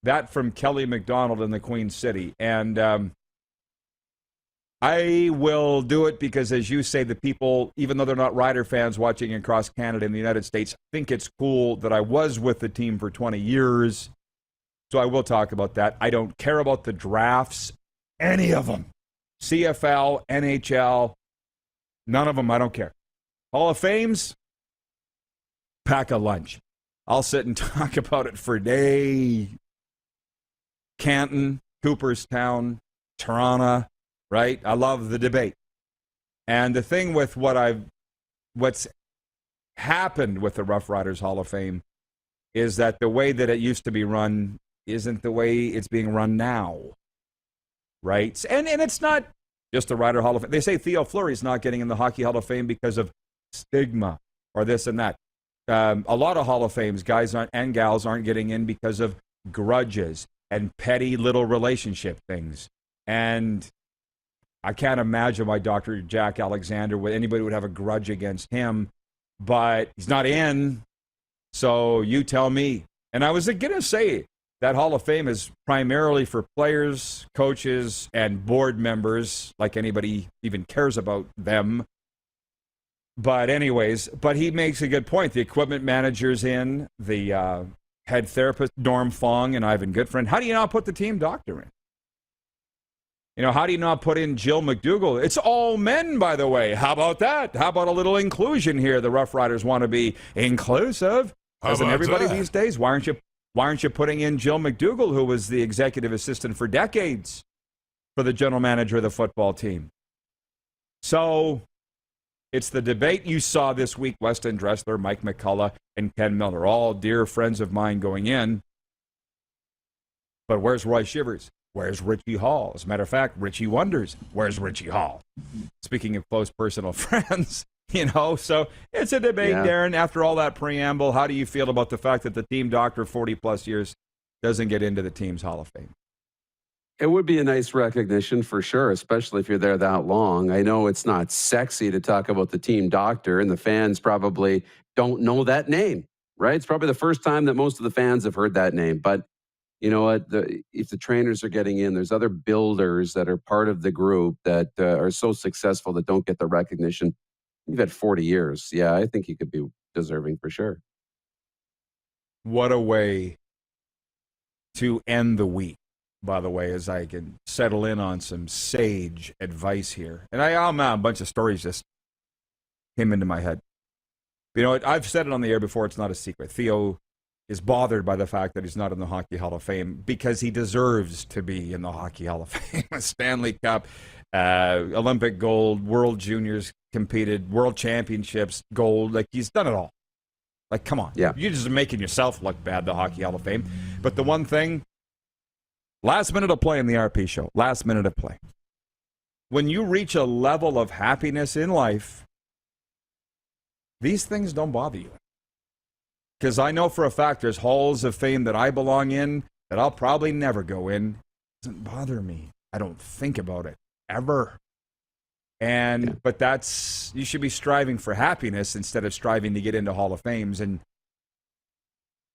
That from Kelly McDonald in the Queen City. And I will do it because, as you say, the people, even though they're not Rider fans watching across Canada and the United States, think it's cool that I was with the team for 20 years. So I will talk about that. I don't care about the drafts, any of them. CFL, NHL, none of them, I don't care. Hall of Fames, pack a lunch. I'll sit and talk about it for days. Canton, Cooperstown, Toronto, right? I love the debate. And the thing with what's happened with the Rough Riders Hall of Fame is that the way that it used to be run isn't the way it's being run now, right? And it's not just the Rider Hall of Fame. They say Theo Fleury's not getting in the Hockey Hall of Fame because of stigma or this and that. A lot of Hall of Fames, guys and gals, aren't getting in because of grudges and petty little relationship things. And I can't imagine why Dr. Jack Alexander, anybody would have a grudge against him, but he's not in. So you tell me. And I was going to say, that Hall of Fame is primarily for players, coaches, and board members, like anybody even cares about them. But anyways, he makes a good point. The equipment manager's in, the head therapist, Norm Fong, and Ivan Goodfriend. How do you not put the team doctor in? How do you not put in Jill McDougall? It's all men, by the way. How about that? How about a little inclusion here? The Rough Riders want to be inclusive. Doesn't everybody these days? Why aren't you putting in Jill McDougall, who was the executive assistant for decades for the general manager of the football team? So it's the debate you saw this week. Weston Dressler, Mike McCullough, and Ken Miller, all dear friends of mine going in. But where's Roy Shivers? Where's Richie Hall? As a matter of fact, Richie wonders, where's Richie Hall? Speaking of close personal friends, so it's a debate, yeah. Darren. After all that preamble, how do you feel about the fact that the team doctor, 40-plus years, doesn't get into the team's Hall of Fame? It would be a nice recognition for sure, especially if you're there that long. I know it's not sexy to talk about the team doctor, and the fans probably don't know that name, right? It's probably the first time that most of the fans have heard that name. But you know what? If the trainers are getting in, there's other builders that are part of the group that are so successful that don't get the recognition. You've had 40 years. Yeah, I think you could be deserving for sure. What a way to end the week, by the way, as I can settle in on some sage advice here. And a bunch of stories just came into my head. I've said it on the air before. It's not a secret. Theo is bothered by the fact that he's not in the Hockey Hall of Fame because he deserves to be in the Hockey Hall of Fame. Stanley Cup, Olympic gold, World Juniors competed, World Championships gold. Like, he's done it all. Like, come on. Yeah. You're just making yourself look bad, the Hockey Hall of Fame. But the one thing, last minute of play in the RP show, last minute of play. When you reach a level of happiness in life, these things don't bother you. Because I know for a fact there's halls of fame that I belong in that I'll probably never go in. It doesn't bother me. I don't think about it ever. But you should be striving for happiness instead of striving to get into Hall of Fames. And,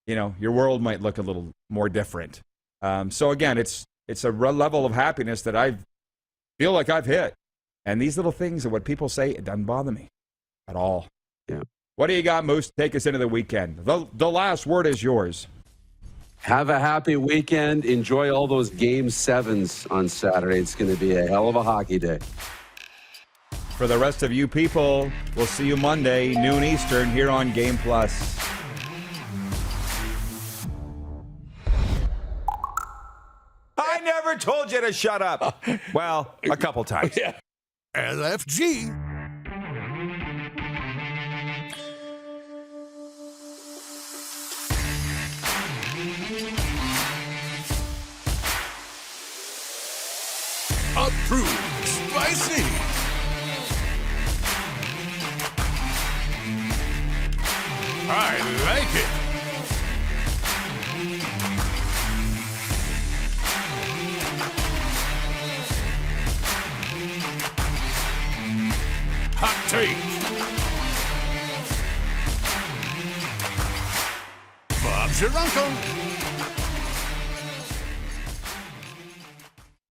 your world might look a little more different. So again, it's a level of happiness that I feel like I've hit. And these little things are what people say, it doesn't bother me at all. Yeah. What do you got, Moose? Take us into the weekend. The last word is yours. Have a happy weekend. Enjoy all those Game 7s on Saturday. It's going to be a hell of a hockey day. For the rest of you people, we'll see you Monday, noon Eastern, here on Game Plus. I never told you to shut up. Well, a couple times. Yeah. LFG. Approved spicy. I like it. Hot take. Bob's your uncle.